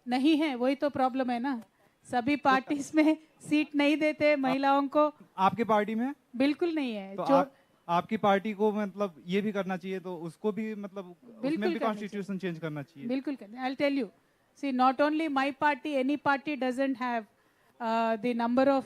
नहीं है, वही तो प्रॉब्लम है ना, सभी पार्टीज में सीट नहीं देते महिलाओं को। आपकी पार्टी में बिल्कुल नहीं है। तो आपकी पार्टी को मतलब ये भी करना चाहिए, तो उसको भी मतलब उसमें भी करना कॉन्स्टिट्यूशन चेंज करना चाहिए। बिल्कुल करना। I'll tell you. See, not only my party, any party doesn't have the number of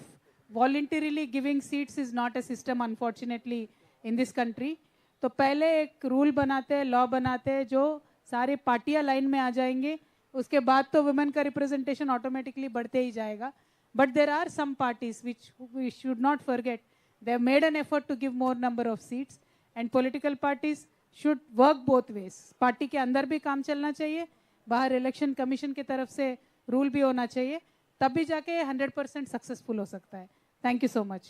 voluntarily giving seats is not a system, unfortunately, in this country. तो पहले एक रूल बनाते हैं, लॉ बनाते हैं, जो सारे पार्टियां लाइन में आ जाएंगे, उसके बाद तो वुमेन का रिप्रेजेंटेशन ऑटोमेटिकली बढ़ते ही जाएगा. But there are some parties which we should not forget, they have made an effort to give more number of seats, and political parties should work both ways. Party के अंदर भी काम चलना चाहिए, बाहर इलेक्शन कमीशन की तरफ से रूल भी होना चाहिए, तब भी जाके 100% सक्सेसफुल हो सकता है. Thank you so much.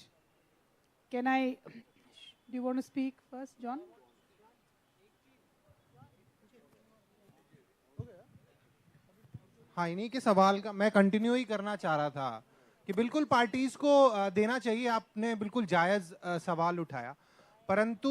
Can I, do you want to speak first, John? हाँ, इन्हीं के सवाल का मैं कंटिन्यू ही करना चाह रहा था कि बिल्कुल पार्टीज को देना चाहिए. आपने बिल्कुल जायज सवाल उठाया, परंतु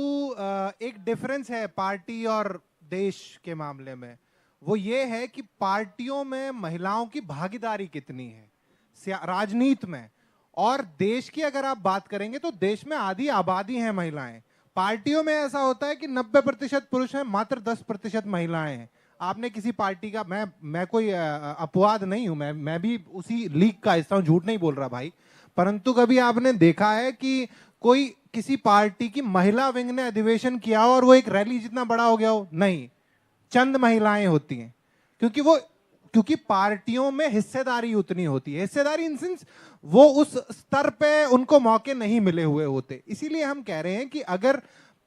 एक डिफरेंस है पार्टी और देश के मामले में. वो ये है कि पार्टियों में महिलाओं की भागीदारी कितनी है राजनीति में, और देश की अगर आप बात करेंगे तो देश में आधी आबादी है महिलाएं. पार्टियों में ऐसा होता है कि 90% पुरुष हैं, मात्र 10% महिलाएं हैं. आपने किसी पार्टी का, मैं कोई अपवाद नहीं हूं, मैं भी उसी लीग का हिस्सा हूं, झूठ नहीं बोल रहा भाई, परंतु कभी आपने देखा है कि कोई किसी पार्टी की महिला विंग ने अधिवेशन किया हो और वो एक रैली जितना बड़ा हो गया हो? नहीं, चंद महिलाएं होती हैं, क्योंकि पार्टियों में हिस्सेदारी उतनी होती है. हिस्सेदारी इन सेंस वो उस स्तर पे उनको मौके नहीं मिले हुए होते. इसीलिए हम कह रहे हैं कि अगर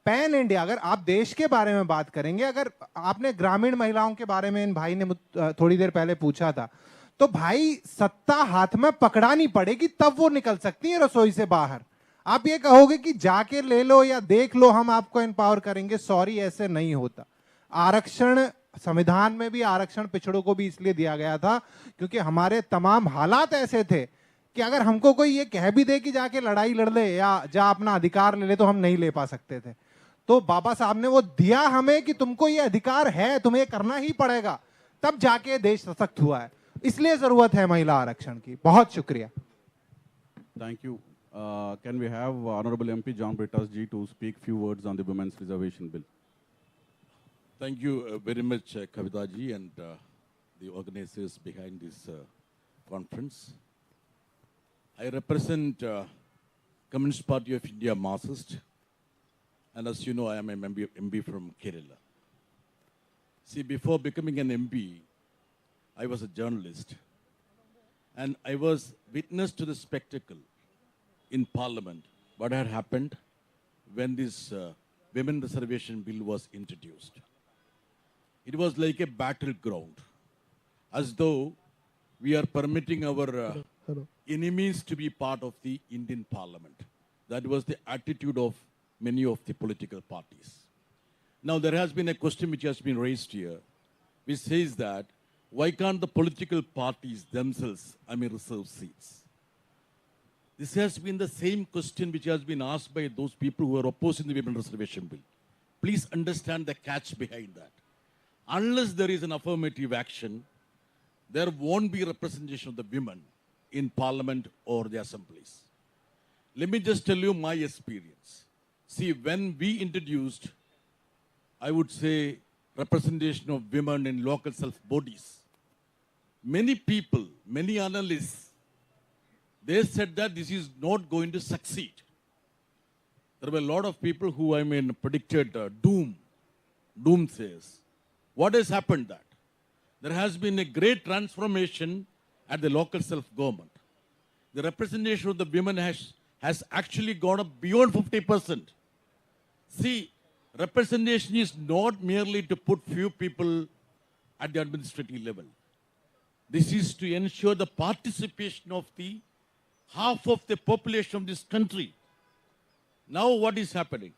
पैन इंडिया, अगर आप देश के बारे में बात करेंगे, अगर आपने ग्रामीण महिलाओं के बारे में इन भाई ने थोड़ी देर पहले पूछा था, तो भाई सत्ता हाथ में पकड़ानी पड़ेगी तब वो निकल सकती है रसोई से बाहर. आप ये कहोगे कि जाके ले लो या देख लो, हम आपको एम्पावर करेंगे, सॉरी, ऐसे नहीं होता. आरक्षण, संविधान में भी आरक्षण पिछड़ों को भी इसलिए दिया गया था क्योंकि हमारे तमाम हालात ऐसे थे कि अगर हमको कोई ये कह भी दे कि जाके लड़ाई लड़ ले या जा अपना अधिकार ले ले, तो हम नहीं ले पा सकते थे. तो बाबा साहब ने वो दिया हमें कि तुमको ये अधिकार है, तुम्हें करना ही पड़ेगा, तब जाके देश सशक्त हुआ है. इसलिए जरूरत है महिला आरक्षण की. बहुत शुक्रिया. Thank you. Can we have honourable MP John Brittas ji to speak few words on the women's reservation bill. Thank you very much, Kavitha ji, and the organizers behind this conference. I represent Communist Party of India, Marxist, and as you know, I am an MB from Kerala. See, before becoming an MB, I was a journalist, and I was witness to the spectacle in Parliament, what had happened when this women reservation bill was introduced. It was like a battleground, as though we are permitting our enemies to be part of the Indian Parliament. That was the attitude of many of the political parties. Now, there has been a question which has been raised here, which says that, why can't the political parties themselves, reserve seats? This has been the same question which has been asked by those people who are opposing the women reservation bill. Please understand the catch behind that. Unless there is an affirmative action, there won't be representation of the women in parliament or the assemblies. Let me just tell you my experience. See, when we introduced, I would say, representation of women in local self-bodies, many people, many analysts, they said that this is not going to succeed. There were a lot of people who, predicted doomsayers. What has happened that? There has been a great transformation at the local self-government. The representation of the women has actually gone up beyond 50%. See, representation is not merely to put few people at the administrative level. This is to ensure the participation of the half of the population of this country. Now what is happening?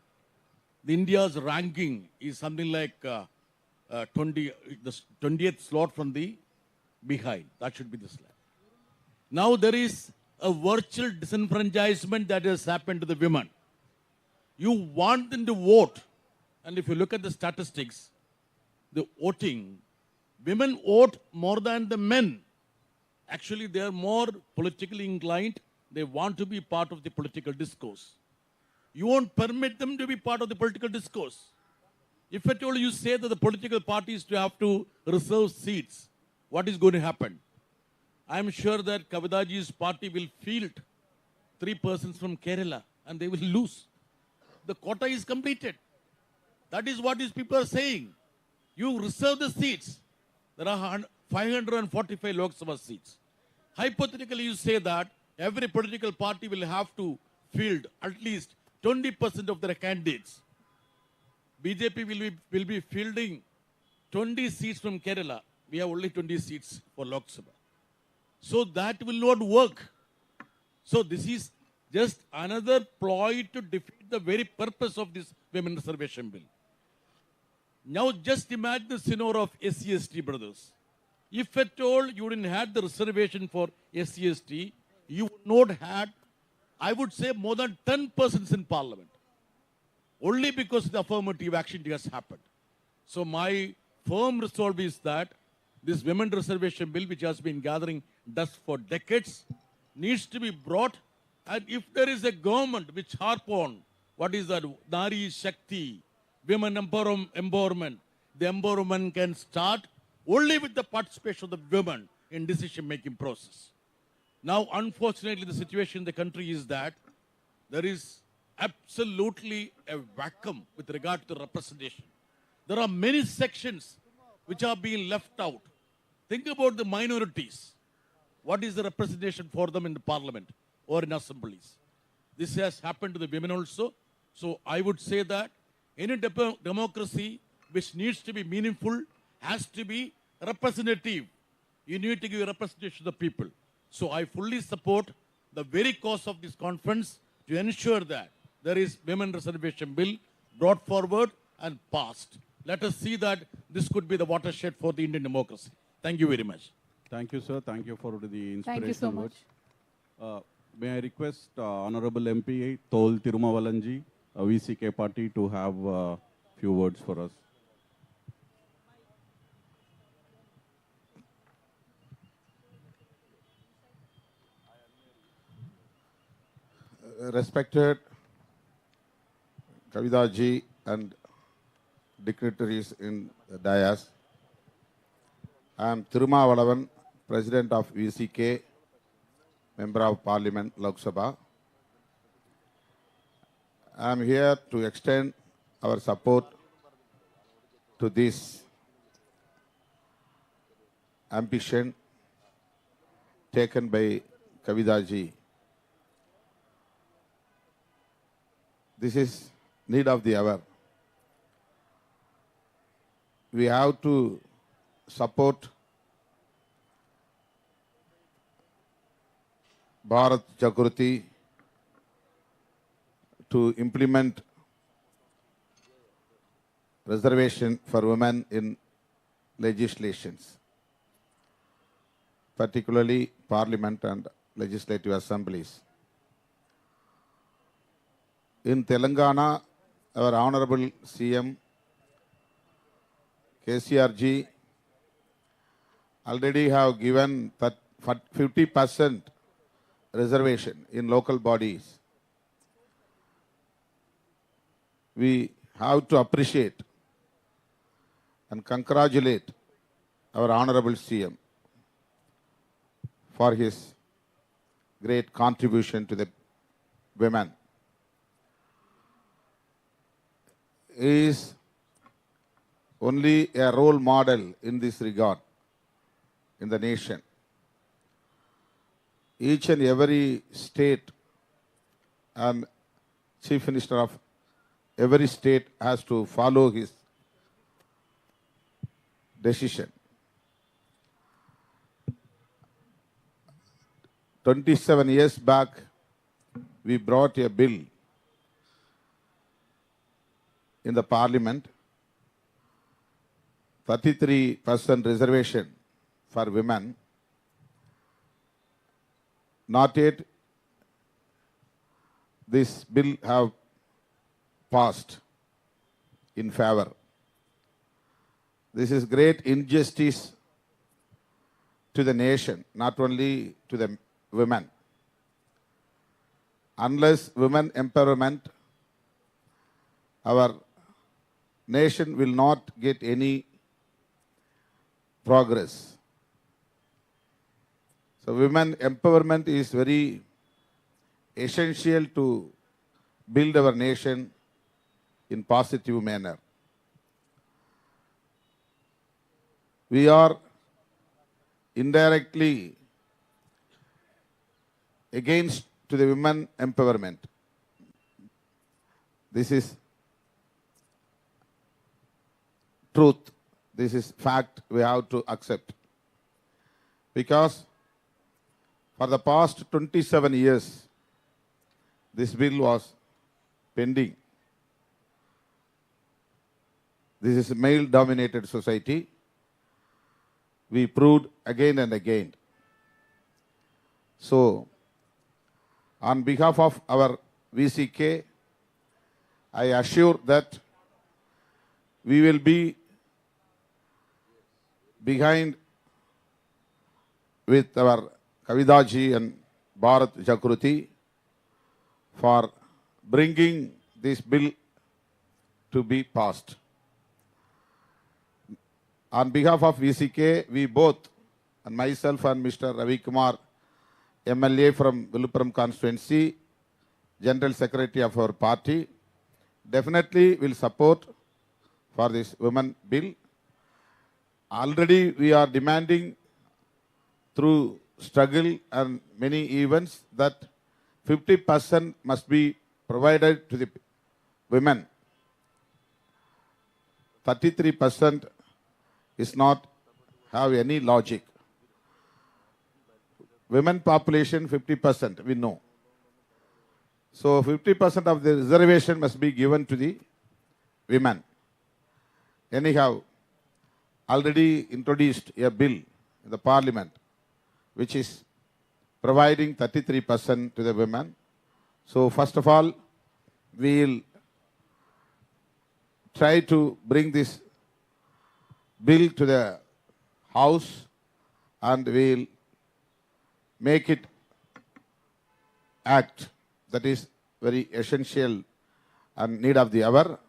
The India's ranking is something like the 20th slot from the behind. That should be the slide. Now there is a virtual disenfranchisement that has happened to the women. You want them to vote. And if you look at the statistics, the voting, women vote more than the men. Actually, they are more politically inclined. They want to be part of the political discourse. You won't permit them to be part of the political discourse. If at all you say that the political parties have to reserve seats, what is going to happen? I am sure that Kavithaji's party will field 3 persons from Kerala and they will lose. The quota is completed. That is what these people are saying. You reserve the seats. There are 545 Lok Sabha seats. Hypothetically, you say that every political party will have to field at least 20% of their candidates. BJP will be fielding 20 seats from Kerala. We have only 20 seats for Lok Sabha. So that will not work. So this is just another ploy to defeat the very purpose of this women reservation bill. Now just imagine the scenario of SC/ST brothers. If at all you didn't have the reservation for SC/ST, you would not have, I would say, more than 10 persons in parliament. Only because the affirmative action has happened. So my firm resolve is that this women reservation bill, which has been gathering dust for decades, needs to be brought. And if there is a government which harp on what is that Nari Shakti, women empowerment, the empowerment can start only with the participation of the women in decision-making process. Now, unfortunately, the situation in the country is that there is absolutely a vacuum with regard to representation. There are many sections which are being left out. Think about the minorities. What is the representation for them in the parliament or in assemblies? This has happened to the women also. So I would say that any democracy which needs to be meaningful has to be representative. You need to give representation to the people. So I fully support the very cause of this conference to ensure that there is women reservation bill brought forward and passed. Let us see that this could be the watershed for the Indian democracy. Thank you very much. Thank you, sir. Thank you for the inspirational Thank you so much. words. May I request Honorable MP Tol Tirumavalanji, VCK party, to have a few words for us. Respected Kavitha ji and dignitaries in the dais, I am Tirumavalavan, President of VCK, Member of Parliament, Lok Sabha. I am here to extend our support to this ambition taken by Kavitha ji. This is need of the hour. We have to support Bharat Jagruthi to implement reservation for women in legislations, particularly parliament and legislative assemblies. In Telangana, our Honorable CM KCR ji already have given 50% reservation in local bodies. We have to appreciate and congratulate our Honorable CM for his great contribution to the women. He is only a role model in this regard in the nation. Each and every state and Chief Minister of every state has to follow his decision. 27 years back, we brought a bill in the parliament, 33% reservation for women, not yet this bill have passed in favor. This is great injustice to the nation, not only to the women. Unless women empowerment, our nation will not get any progress. So women empowerment is very essential to build our nation in positive manner. We are indirectly against to the women empowerment. This is truth. This is fact we have to accept. Because for the past 27 years, this bill was pending. This is a male-dominated society. We proved again and again. So, on behalf of our VCK, I assure that we will be behind with our Kavitha ji and Bharat Jagruthi for bringing this bill to be passed. On behalf of VCK, we both, and myself and Mr. Ravi Kumar, MLA from Viluppuram constituency, General Secretary of our party, definitely will support for this women bill. Already we are demanding through struggle and many events that 50% must be provided to the women. 33% is not have any logic. Women population 50%, we know. So 50% of the reservation must be given to the women. Anyhow, already introduced a bill in the parliament which is providing 33% to the women. So first of all, we will try to bring this bill to the House and we will make it act. That is very essential and need of the hour.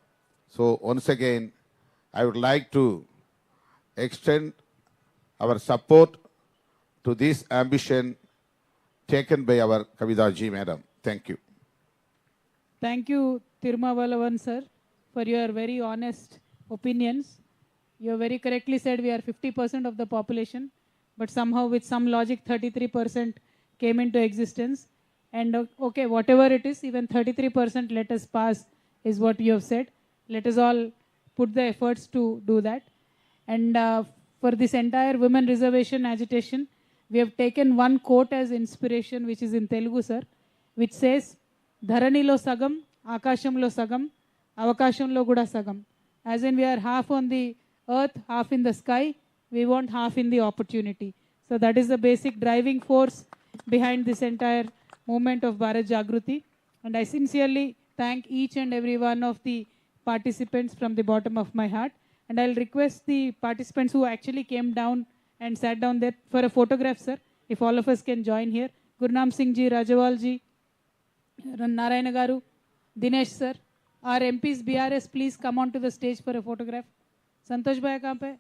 So once again, I would like to extend our support to this ambition taken by our Kavitha ji, madam. Thank you. Thank you, Tirumavalavan sir, for your very honest opinions. You very correctly said we are 50% of the population, but somehow with some logic 33% came into existence. And okay, whatever it is, even 33% let us pass is what you have said. Let us all put the efforts to do that. And for this entire women reservation agitation, we have taken one quote as inspiration, which is in Telugu, sir, which says, Dharanilo sagam, Akashamlo sagam, Avakashamlo guda sagam. As in we are half on the earth, half in the sky, we want half in the opportunity. So that is the basic driving force behind this entire movement of Bharat Jagruthi. And I sincerely thank each and every one of the participants from the bottom of my heart. And I'll request the participants who actually came down and sat down there for a photograph, sir, if all of us can join here. Gurnam Singh ji, Rajawal ji, Narayana Garu, Dinesh sir, our MPs BRS, please come on to the stage for a photograph. Santosh Bhai, kahan pe?